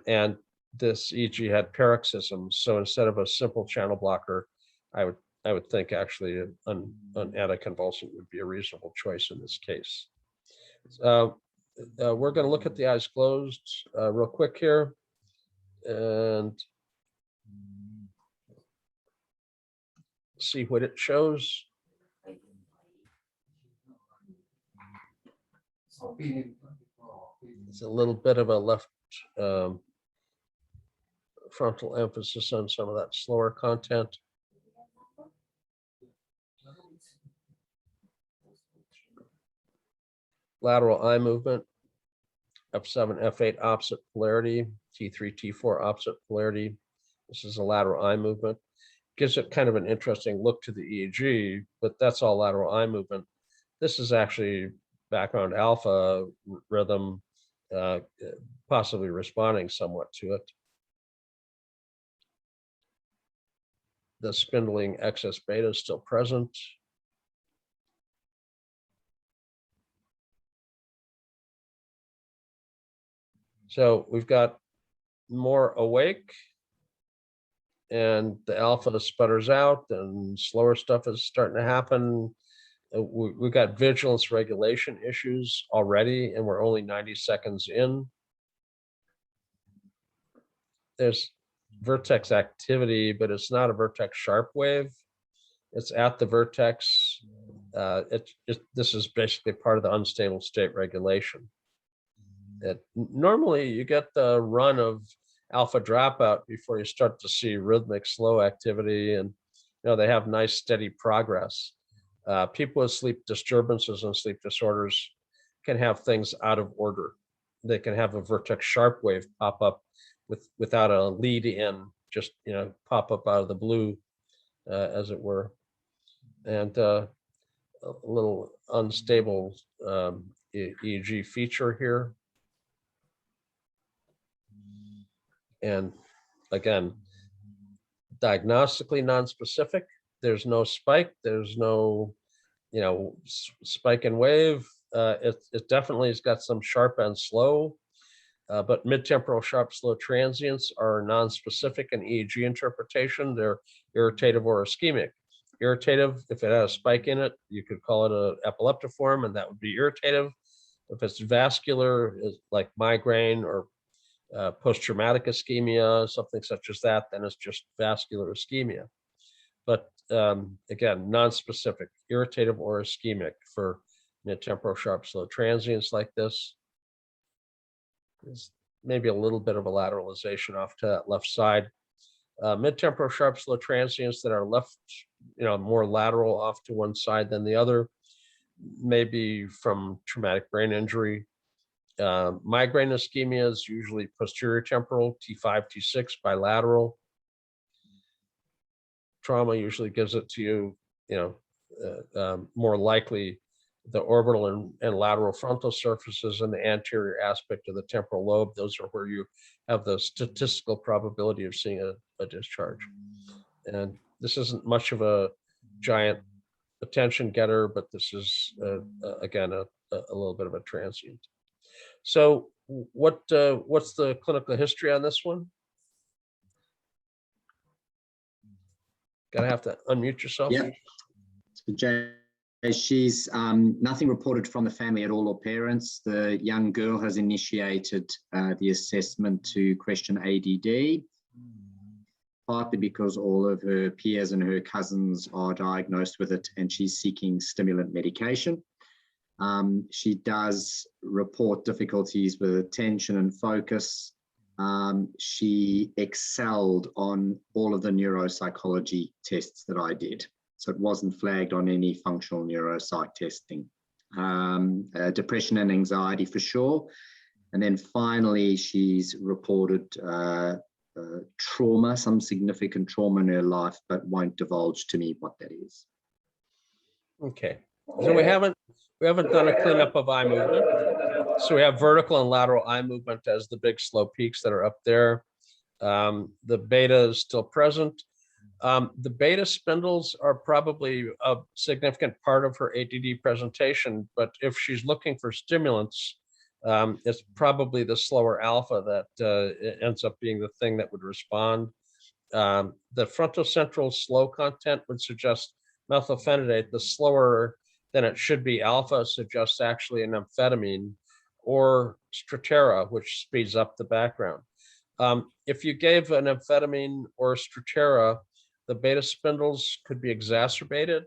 And this EEG had paroxysms. So instead of a simple channel blocker, I would think actually an anticonvulsant would be a reasonable choice in this case. We're going to look at the eyes closed real quick here. And see what it shows. It's a little bit of a left frontal emphasis on some of that slower content. Lateral eye movement, F7, F8 opposite polarity, T3, T4 opposite polarity. This is a lateral eye movement. Gives it kind of an interesting look to the EEG, but that's all lateral eye movement. This is actually background alpha rhythm, possibly responding somewhat to it. The spindling excess beta is still present. So we've got more awake, and the alpha sputters out and slower stuff is starting to happen. We've got vigilance regulation issues already, and we're only 90 seconds in. There's vertex activity, but it's not a vertex sharp wave. It's at the vertex. This is basically part of the unstable state regulation. Normally you get the run of alpha dropout before you start to see rhythmic slow activity, and they have nice steady progress. People with sleep disturbances and sleep disorders can have things out of order. They can have a vertex sharp wave pop up without a lead in, just pop up out of the blue, as it were, and a little unstable EEG feature here. And again, diagnostically non-specific. There's no spike. There's no, spike and wave. It definitely has got some sharp and slow, but mid-temporal sharp slow transients are non-specific in EEG interpretation. They're irritative or ischemic. Irritative, if it had a spike in it, you could call it an epileptiform, and that would be irritative. If it's vascular, like migraine or post-traumatic ischemia, something such as that, then it's just vascular ischemia. But again, non-specific, irritative or ischemic for mid-temporal sharp slow transients like this. There's maybe a little bit of a lateralization off to that left side. Mid-temporal sharp slow transients that are left, more lateral off to one side than the other, maybe from traumatic brain injury. Migraine ischemia is usually posterior temporal, T5, T6, bilateral. Trauma usually gives it to you, more likely the orbital and lateral frontal surfaces and the anterior aspect of the temporal lobe. Those are where you have the statistical probability of seeing a discharge. And this isn't much of a giant attention getter, but this is, again, a little bit of a transient. So what's the clinical history on this one? Gonna have to unmute yourself. Yeah. So Jay, she's nothing reported from the family at all or parents. The young girl has initiated the assessment to question ADD, partly because all of her peers and her cousins are diagnosed with it, and she's seeking stimulant medication. She does report difficulties with attention and focus. She excelled on all of the neuropsychology tests that I did. So it wasn't flagged on any functional neuropsych testing. Depression and anxiety for sure. And then finally, she's reported trauma, some significant trauma in her life, but won't divulge to me what that is. Okay, so we haven't done a cleanup of eye movement. So we have vertical and lateral eye movement as the big slow peaks that are up there. The beta is still present. The beta spindles are probably a significant part of her ADD presentation, but if she's looking for stimulants, it's probably the slower alpha that ends up being the thing that would respond. The frontocentral slow content would suggest methylphenidate. The slower than it should be alpha suggests actually an amphetamine or Strattera, which speeds up the background. If you gave an amphetamine or Strattera, the beta spindles could be exacerbated.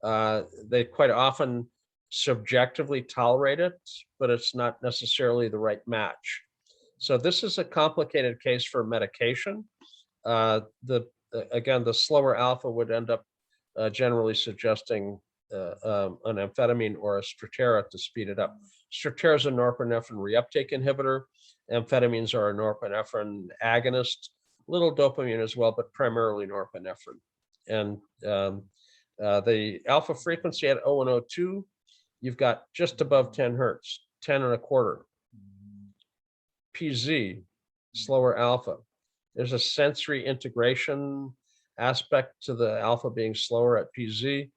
They quite often subjectively tolerate it, but it's not necessarily the right match. So this is a complicated case for medication. Again, the slower alpha would end up generally suggesting an amphetamine or a Strattera to speed it up. Strattera is a norepinephrine reuptake inhibitor. Amphetamines are a norepinephrine agonist, little dopamine as well, but primarily norepinephrine. And the alpha frequency at 0 and 0.2, you've got just above 10 hertz, 10 and a quarter. PZ, slower alpha. There's a sensory integration aspect to the alpha being slower at PZ.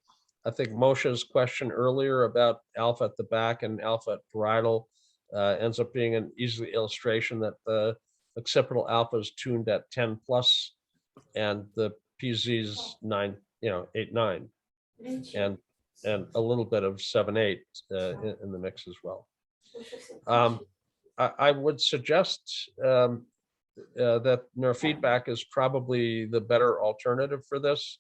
I think Moshe's question earlier about alpha at the back and alpha at parietal ends up being an easy illustration that the occipital alpha is tuned at 10 plus, and the PZ's 9, 8, 9, and a little bit of 7, 8 in the mix as well. I would suggest that neurofeedback is probably the better alternative for this.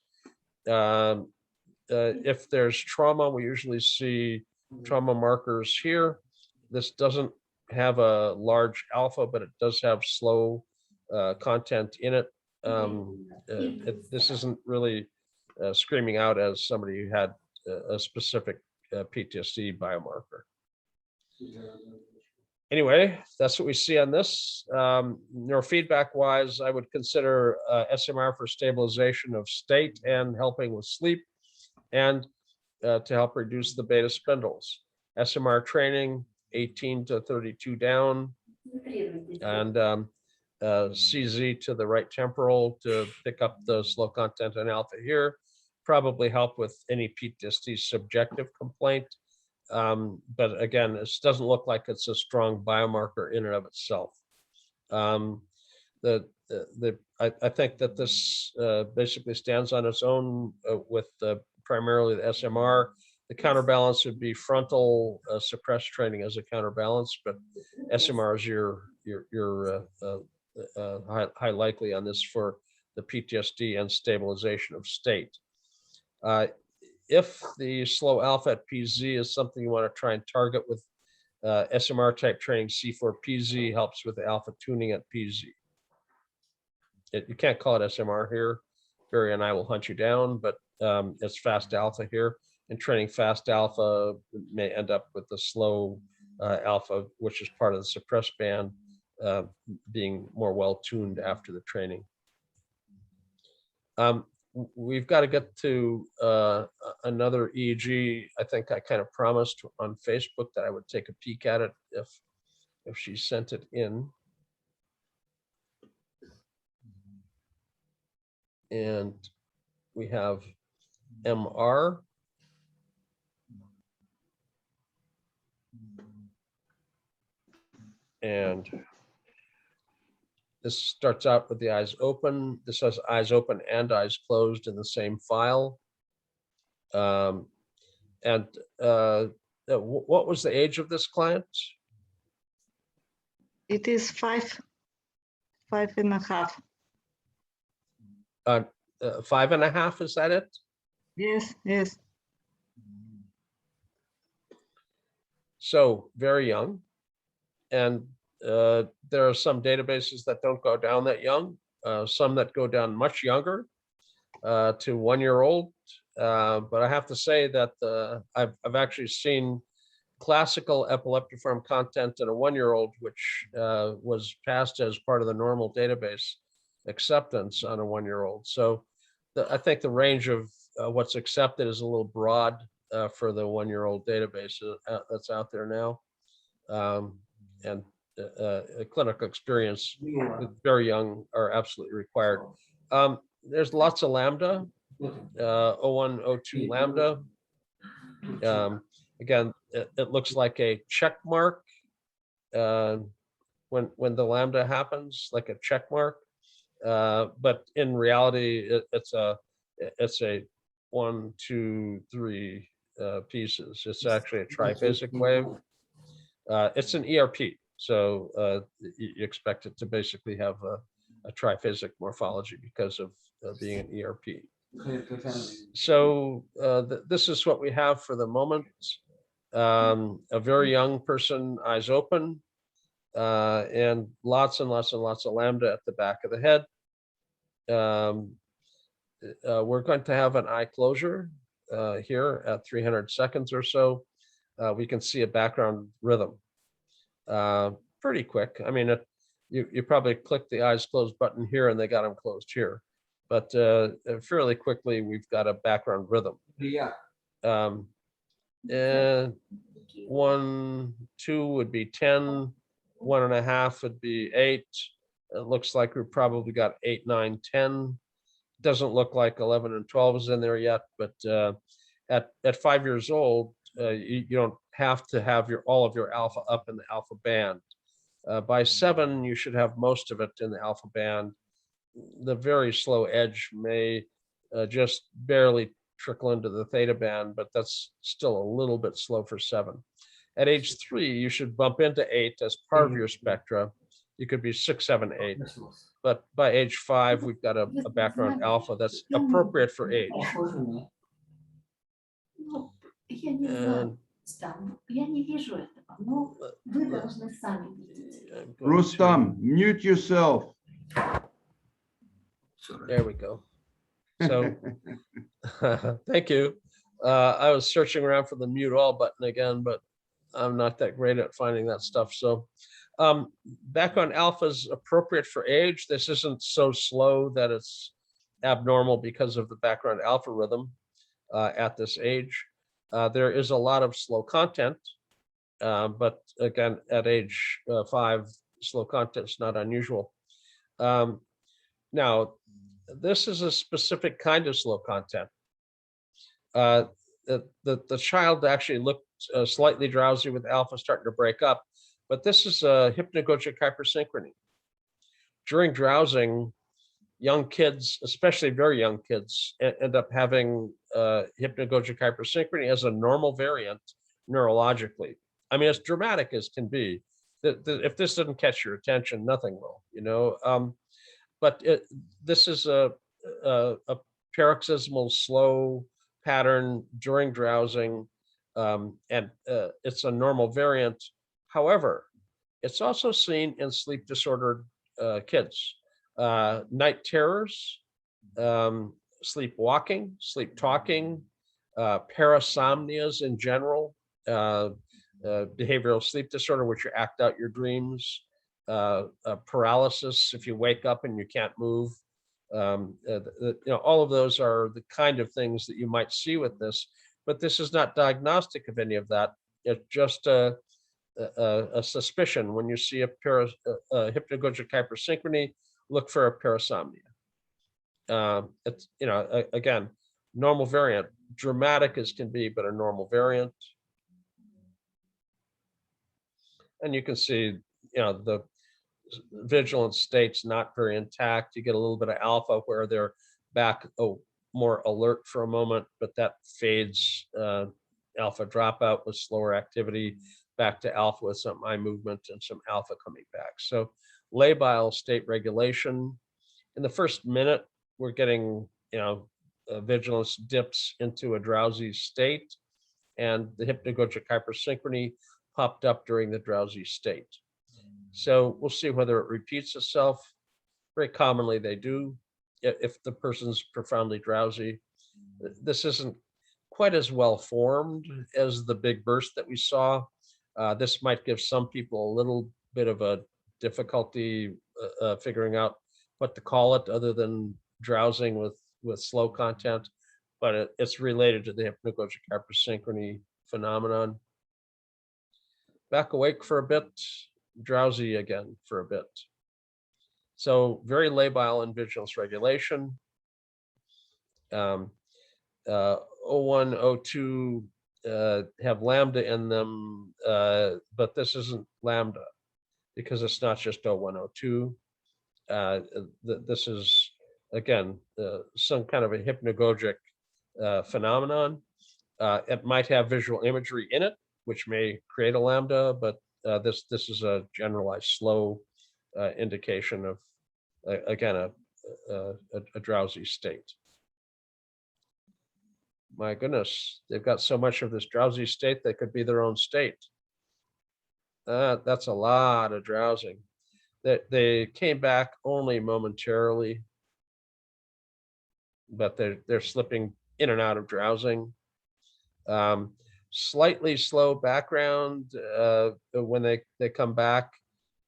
If there's trauma, we usually see trauma markers here. This doesn't have a large alpha, but it does have slow content in it. This isn't really screaming out as somebody who had a specific PTSD biomarker. Anyway, that's what we see on this. Neurofeedback wise, I would consider SMR for stabilization of state and helping with sleep, and to help reduce the beta spindles. SMR training, 18 to 32 down, and CZ to the right temporal to pick up the slow content in alpha here. Probably help with any PTSD subjective complaint. But again, this doesn't look like it's a strong biomarker in and of itself. I think that this basically stands on its own with primarily the SMR. The counterbalance would be frontal suppressed training as a counterbalance, but SMR is your high likely on this for the PTSD and stabilization of state. If the slow alpha at PZ is something you want to try and target with SMR type training, C4PZ helps with the alpha tuning at PZ. You can't call it SMR here. Barry and I will hunt you down, but it's fast alpha here. And training fast alpha may end up with the slow alpha, which is part of the suppressed band, being more well tuned after the training. We've got to get to another EEG. I think I kind of promised on Facebook that I would take a peek at it if she sent it in. And we have MR. And this starts out with the eyes open. This has eyes open and eyes closed in the same file. What was the age of this client? It is 5.5. 5.5, is that it? Yes, yes. So very young. And there are some databases that don't go down that young, some that go down much younger to 1 year old. But I have to say that I've actually seen classical epileptiform content in a 1 year old, which was passed as part of the normal database acceptance on a 1 year old. So I think the range of what's accepted is a little broad for the 1 year old database that's out there now. And clinical experience with very young are absolutely required. There's lots of lambda, O1, O2 lambda. Again, it looks like a check mark when the lambda happens, like a check mark. But in reality, it's a 1, 2, 3 pieces. It's actually a triphasic wave. It's an ERP, so you expect it to basically have a triphasic morphology because of being an ERP. So this is what we have for the moment. A very young person, eyes open, and lots and lots and lots of lambda at the back of the head. We're going to have an eye closure here at 300 seconds or so. We can see a background rhythm pretty quick. I mean, you probably click the eyes closed button here and they got them closed here, but fairly quickly we've got a background rhythm. Yeah. And 1, 2 would be 10, 1.5 would be 8. It looks like we've probably got 8, 9, 10. Doesn't look like 11 and 12 is in there yet, but at 5 years old, you don't have to have all of your alpha up in the alpha band. By 7, you should have most of it in the alpha band. The very slow edge may just barely trickle into the theta band, but that's still a little bit slow for 7. At age 3, you should bump into 8 as part of your spectra. You could be 6, 7, 8. But by age 5, we've got a background alpha that's appropriate for age. And Rustam, mute yourself. there we go. So thank you. I was searching around for the mute all button again, but I'm not that great at finding that stuff. So background alpha is appropriate for age. This isn't so slow that it's abnormal because of the background alpha rhythm at this age. There is a lot of slow content, but again, at age 5, slow content is not unusual. Now, this is a specific kind of slow content. The child actually looked slightly drowsy with alpha starting to break up, but this is a hypnagogic hypersynchrony. During drowsing, young kids, especially very young kids, end up having hypnagogic hypersynchrony as a normal variant neurologically. I mean, as dramatic as can be. If this doesn't catch your attention, nothing will, you know. But this is a paroxysmal slow pattern during drowsing, and it's a normal variant. However, it's also seen in sleep disordered kids. Night terrors, sleepwalking, sleep talking, parasomnias in general, behavioral sleep disorder, which you act out your dreams, paralysis if you wake up and you can't move. You know, all of those are the kind of things that you might see with this, but this is not diagnostic of any of that. It's just a suspicion. When you see a hypnagogic hypersynchrony, look for a parasomnia. It's, you know, again, normal variant, dramatic as can be, but a normal variant. And you can see, you know, the vigilant state's not very intact. You get a little bit of alpha where they're back more alert for a moment, but that fades. Alpha dropout with slower activity, back to alpha with some eye movement and some alpha coming back. So labile state regulation. In the first minute, we're getting, you know, vigilance dips into a drowsy state, and the hypnagogic hypersynchrony popped up during the drowsy state. So we'll see whether it repeats itself. Very commonly they do, if the person's profoundly drowsy. This isn't quite as well formed as the big burst that we saw. This might give some people a little bit of a difficulty figuring out what to call it other than drowsing with slow content, but it's related to the hypnagogic hypersynchrony phenomenon. Back awake for a bit, drowsy again for a bit. So very labile in vigilance regulation. 01, 02 have lambda in them, but this isn't lambda because it's not just 01, 02. This is, again, some kind of a hypnagogic phenomenon. It might have visual imagery in it, which may create a lambda, but this is a generalized slow indication of, again, a drowsy state. My goodness, they've got so much of this drowsy state they could be their own state. That's a lot of drowsing. They came back only momentarily, but they're slipping in and out of drowsing. Slightly slow background when they come back.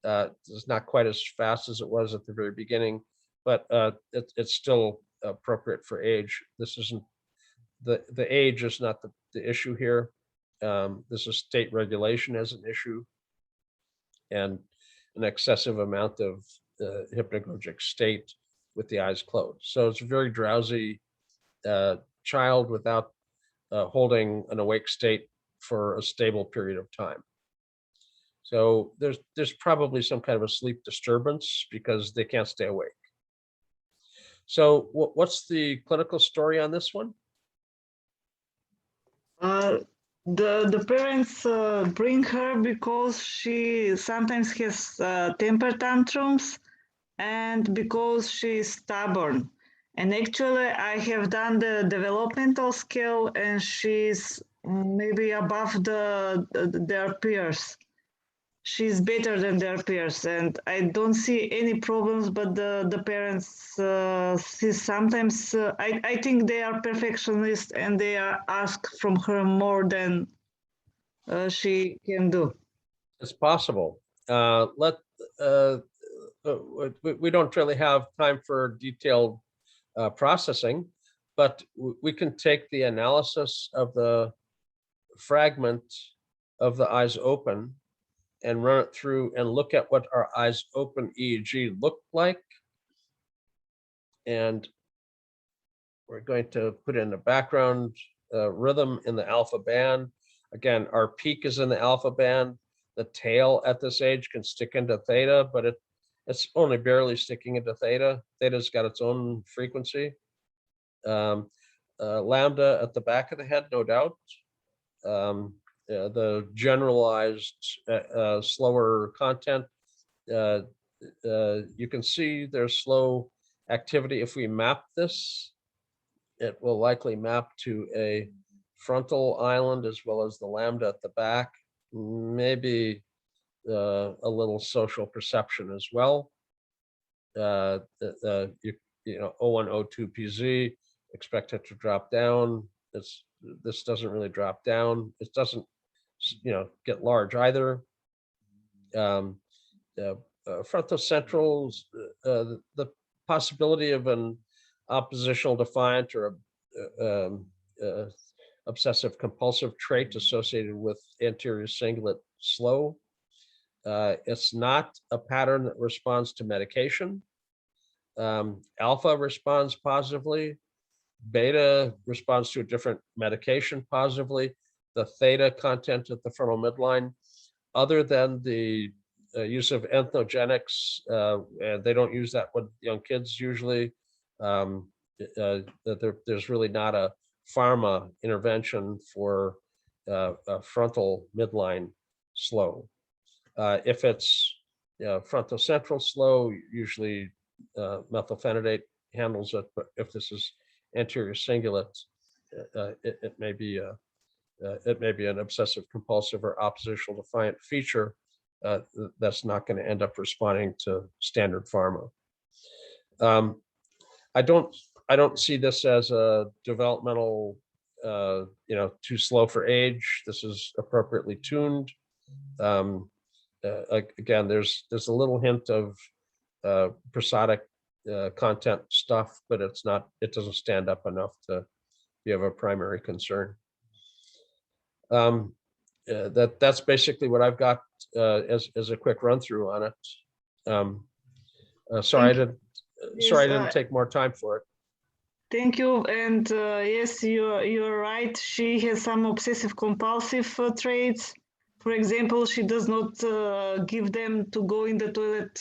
It's not quite as fast as it was at the very beginning, but it's still appropriate for age. This isn't the age is not the issue here. This is state regulation as an issue, and an excessive amount of hypnagogic state with the eyes closed. So it's a very drowsy child without holding an awake state for a stable period of time. So there's probably some kind of a sleep disturbance because they can't stay awake. So what's the clinical story on this one? The parents bring her because she sometimes has temper tantrums and because she's stubborn. And actually, I have done the developmental scale, and she's maybe above their peers. She's better than their peers, and I don't see any problems. But the parents see sometimes. I think they are perfectionists, and they are asked from her more than she can do. It's possible. We don't really have time for detailed processing, but we can take the analysis of the fragment of the eyes open and run it through and look at what our eyes open EEG looked like. And we're going to put in a background rhythm in the alpha band. Again, our peak is in the alpha band. The tail at this age can stick into theta, but it's only barely sticking into theta. Theta's got its own frequency. Lambda at the back of the head, no doubt. The generalized slower content, you can see there's slow activity. If we map this, it will likely map to a frontal island as well as the lambda at the back, maybe a little social perception as well. You know, O1, O2, PZ, expect it to drop down. This doesn't really drop down. It doesn't, you know, get large either. Frontal centrals, the possibility of an oppositional defiant or obsessive compulsive trait associated with anterior cingulate slow. It's not a pattern that responds to medication. Alpha responds positively. Beta responds to a different medication positively. The theta content at the frontal midline, other than the use of entheogenics, and they don't use that with young kids usually. There's really not a pharma intervention for a frontal midline slow. If it's frontal central slow, usually methylphenidate handles it, but if this is anterior cingulate, it may be an obsessive compulsive or oppositional defiant feature that's not going to end up responding to standard pharma. I don't see this as a developmental, too slow for age. This is appropriately tuned. Again, there's a little hint of prosodic content stuff, but it doesn't stand up enough to be of a primary concern. That's basically what I've got as a quick run through on it. Sorry, I didn't take more time for it. Thank you. And yes, you're right. She has some obsessive compulsive traits. For example, she does not give them to go in the toilet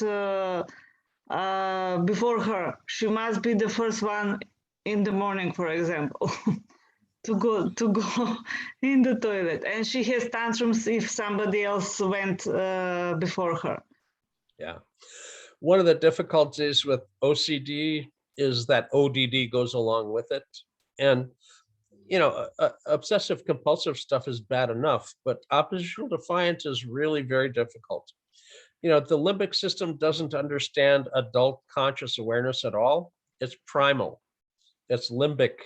before her. She must be the first one in the morning, for example, to go in the toilet. And she has tantrums if somebody else went before her. Yeah. One of the difficulties with OCD is that ODD goes along with it. And, obsessive compulsive stuff is bad enough, but oppositional defiance is really very difficult. The limbic system doesn't understand adult conscious awareness at all. It's primal. It's limbic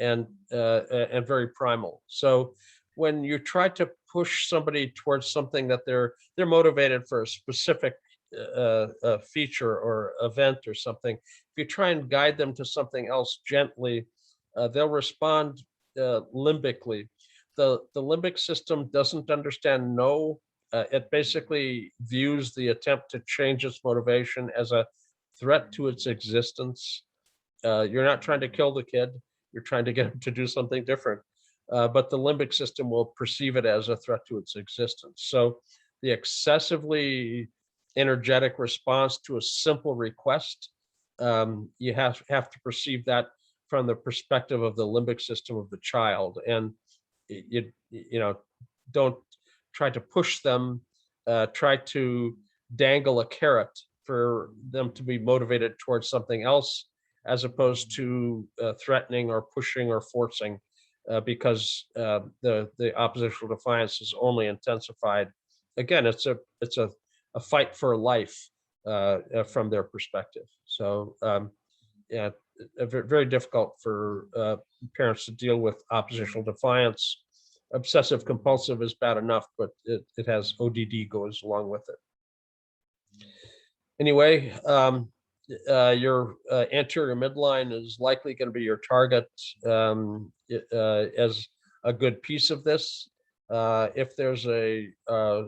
and very primal. So when you try to push somebody towards something that they're motivated for a specific feature or event or something, if you try and guide them to something else gently, they'll respond limbically. The limbic system doesn't understand no. It basically views the attempt to change its motivation as a threat to its existence. You're not trying to kill the kid. You're trying to get him to do something different. But the limbic system will perceive it as a threat to its existence. So the excessively energetic response to a simple request, you have to perceive that from the perspective of the limbic system of the child. And you don't try to push them, try to dangle a carrot for them to be motivated towards something else, as opposed to threatening or pushing or forcing, because the oppositional defiance is only intensified. Again, it's a fight for life from their perspective. So yeah, very difficult for parents to deal with oppositional defiance. Obsessive compulsive is bad enough, but it has ODD goes along with it. Anyway, your anterior midline is likely going to be your target as a good piece of this. If there's a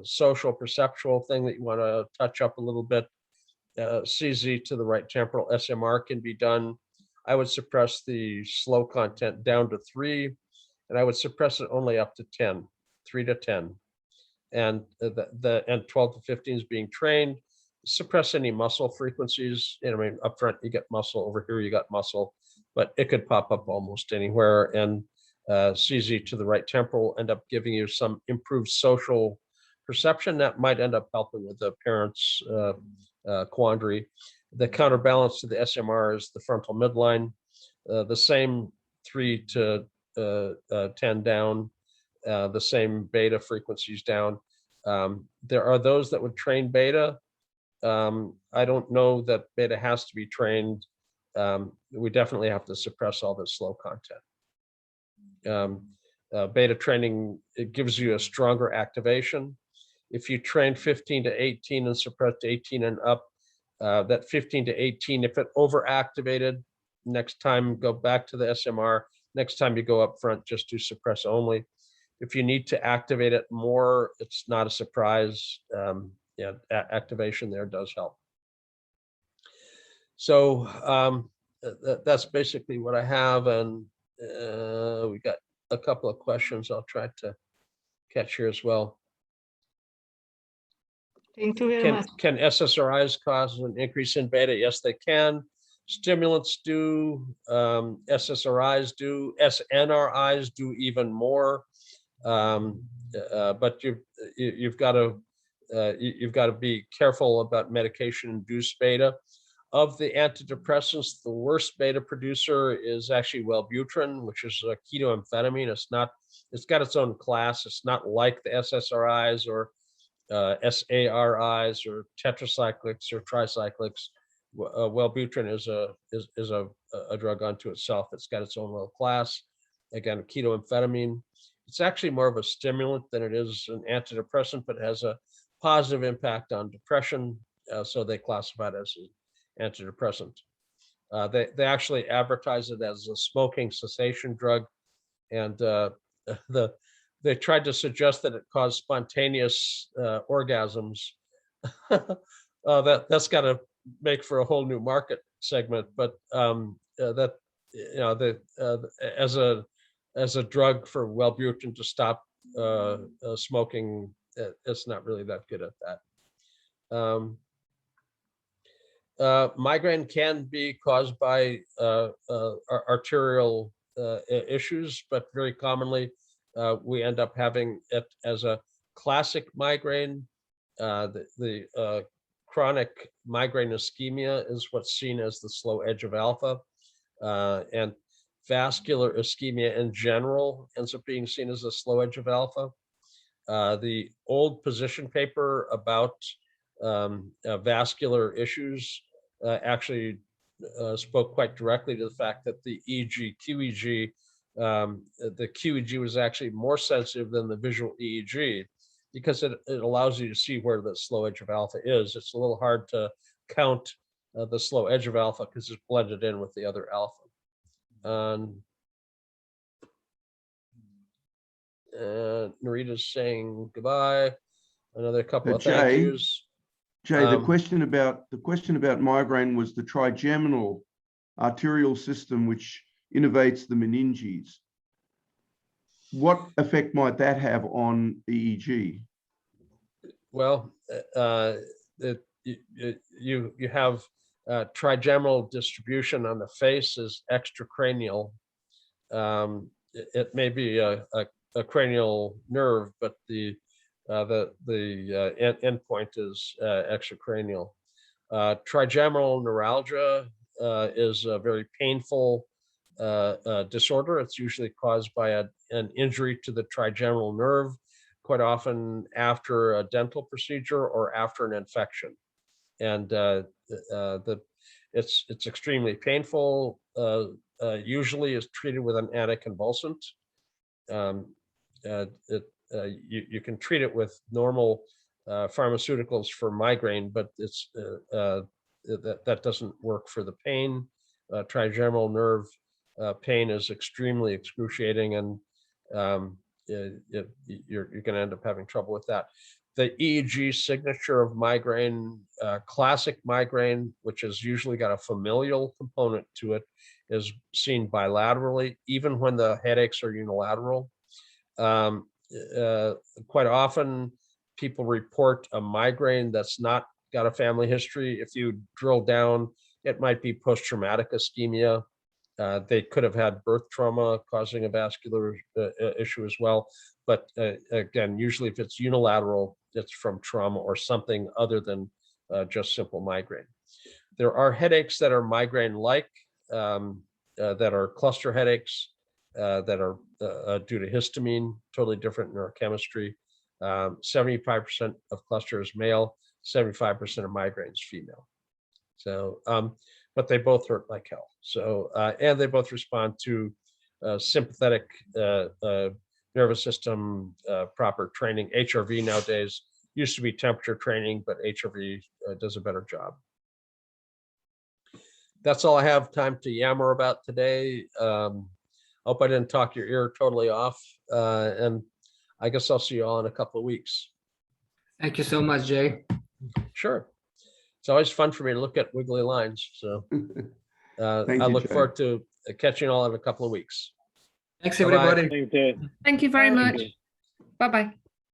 social perceptual thing that you want to touch up a little bit, CZ to the right temporal SMR can be done. I would suppress the slow content down to 3, and I would suppress it only up to 10, 3 to 10. And and 12 to 15 is being trained. Suppress any muscle frequencies. I mean, up front you get muscle, over here you got muscle, but it could pop up almost anywhere. And CZ to the right temporal end up giving you some improved social perception that might end up helping with the parents' quandary. The counterbalance to the SMR is the frontal midline, the same 3 to 10 down, the same beta frequencies down. There are those that would train beta. I don't know that beta has to be trained. We definitely have to suppress all the slow content. Beta training, it gives you a stronger activation. If you train 15 to 18 and suppress 18 and up, that 15 to 18, if it overactivated, next time go back to the SMR. Next time you go up front, just do suppress only. If you need to activate it more, it's not a surprise. Yeah, activation there does help. So that's basically what I have. And we got a couple of questions I'll try to catch here as well. Thank you very much. Can SSRIs cause an increase in beta? Yes, they can. Stimulants do, SSRIs do, SNRIs do even more. But you've got to be careful about medication-induced beta. Of the antidepressants, the worst beta producer is actually Wellbutrin, which is a ketoamphetamine. It's got its own class. It's not like the SSRIs or SARIs or tetracyclics or tricyclics. Wellbutrin is a drug unto itself. It's got its own little class. Again, a ketoamphetamine. It's actually more of a stimulant than it is an antidepressant, but it has a positive impact on depression. So they classify it as an antidepressant. They actually advertise it as a smoking cessation drug, and they tried to suggest that it caused spontaneous orgasms. That's got to make for a whole new market segment. But that, you know, as a drug for Wellbutrin to stop smoking, it's not really that good at that. Migraine can be caused by arterial issues, but very commonly we end up having it as a classic migraine. The chronic migraine ischemia is what's seen as the slow edge of alpha, and vascular ischemia in general ends up being seen as a slow edge of alpha. The old position paper about vascular issues actually spoke quite directly to the fact that the EEG, QEEG, the QEEG was actually more sensitive than the visual EEG, because it allows you to see where the slow edge of alpha is. It's a little hard to count the slow edge of alpha because it's blended in with the other alpha. Narita's saying goodbye. Another couple of thank yous. Jay, the question about migraine was the trigeminal arterial system, which innervates the meninges. What effect might that have on EEG? Well, you have trigeminal distribution on the face is extracranial. It may be a cranial nerve, but the endpoint is extracranial. Trigeminal neuralgia is a very painful disorder. It's usually caused by an injury to the trigeminal nerve, quite often after a dental procedure or after an infection. And it's extremely painful. Usually is treated with an anticonvulsant. You can treat it with normal pharmaceuticals for migraine, but it's that doesn't work for the pain. Trigeminal nerve pain is extremely excruciating, and you're going to end up having trouble with that. The EEG signature of migraine, classic migraine, which has usually got a familial component to it, is seen bilaterally, even when the headaches are unilateral. Quite often, people report a migraine that's not got a family history. If you drill down, it might be post-traumatic ischemia. They could have had birth trauma causing a vascular issue as well. But again, usually if it's unilateral, it's from trauma or something other than just simple migraine. There are headaches that are migraine-like, that are cluster headaches, that are due to histamine, totally different neurochemistry. 75% of cluster is male, 75% of migraines female. So, but they both hurt like hell. So, and they both respond to sympathetic nervous system proper training. HRV nowadays used to be temperature training, but HRV does a better job. That's all I have time to yammer about today. Hope I didn't talk your ear totally off. And I guess I'll see you all in a couple of weeks. Thank you so much, Jay. Sure. It's always fun for me to look at wiggly lines. So Thank I you, look Jay. forward to catching you all in a couple of weeks. Thanks, Bye-bye. everybody. Thank you. Thank you very Thank much. you. Bye-bye.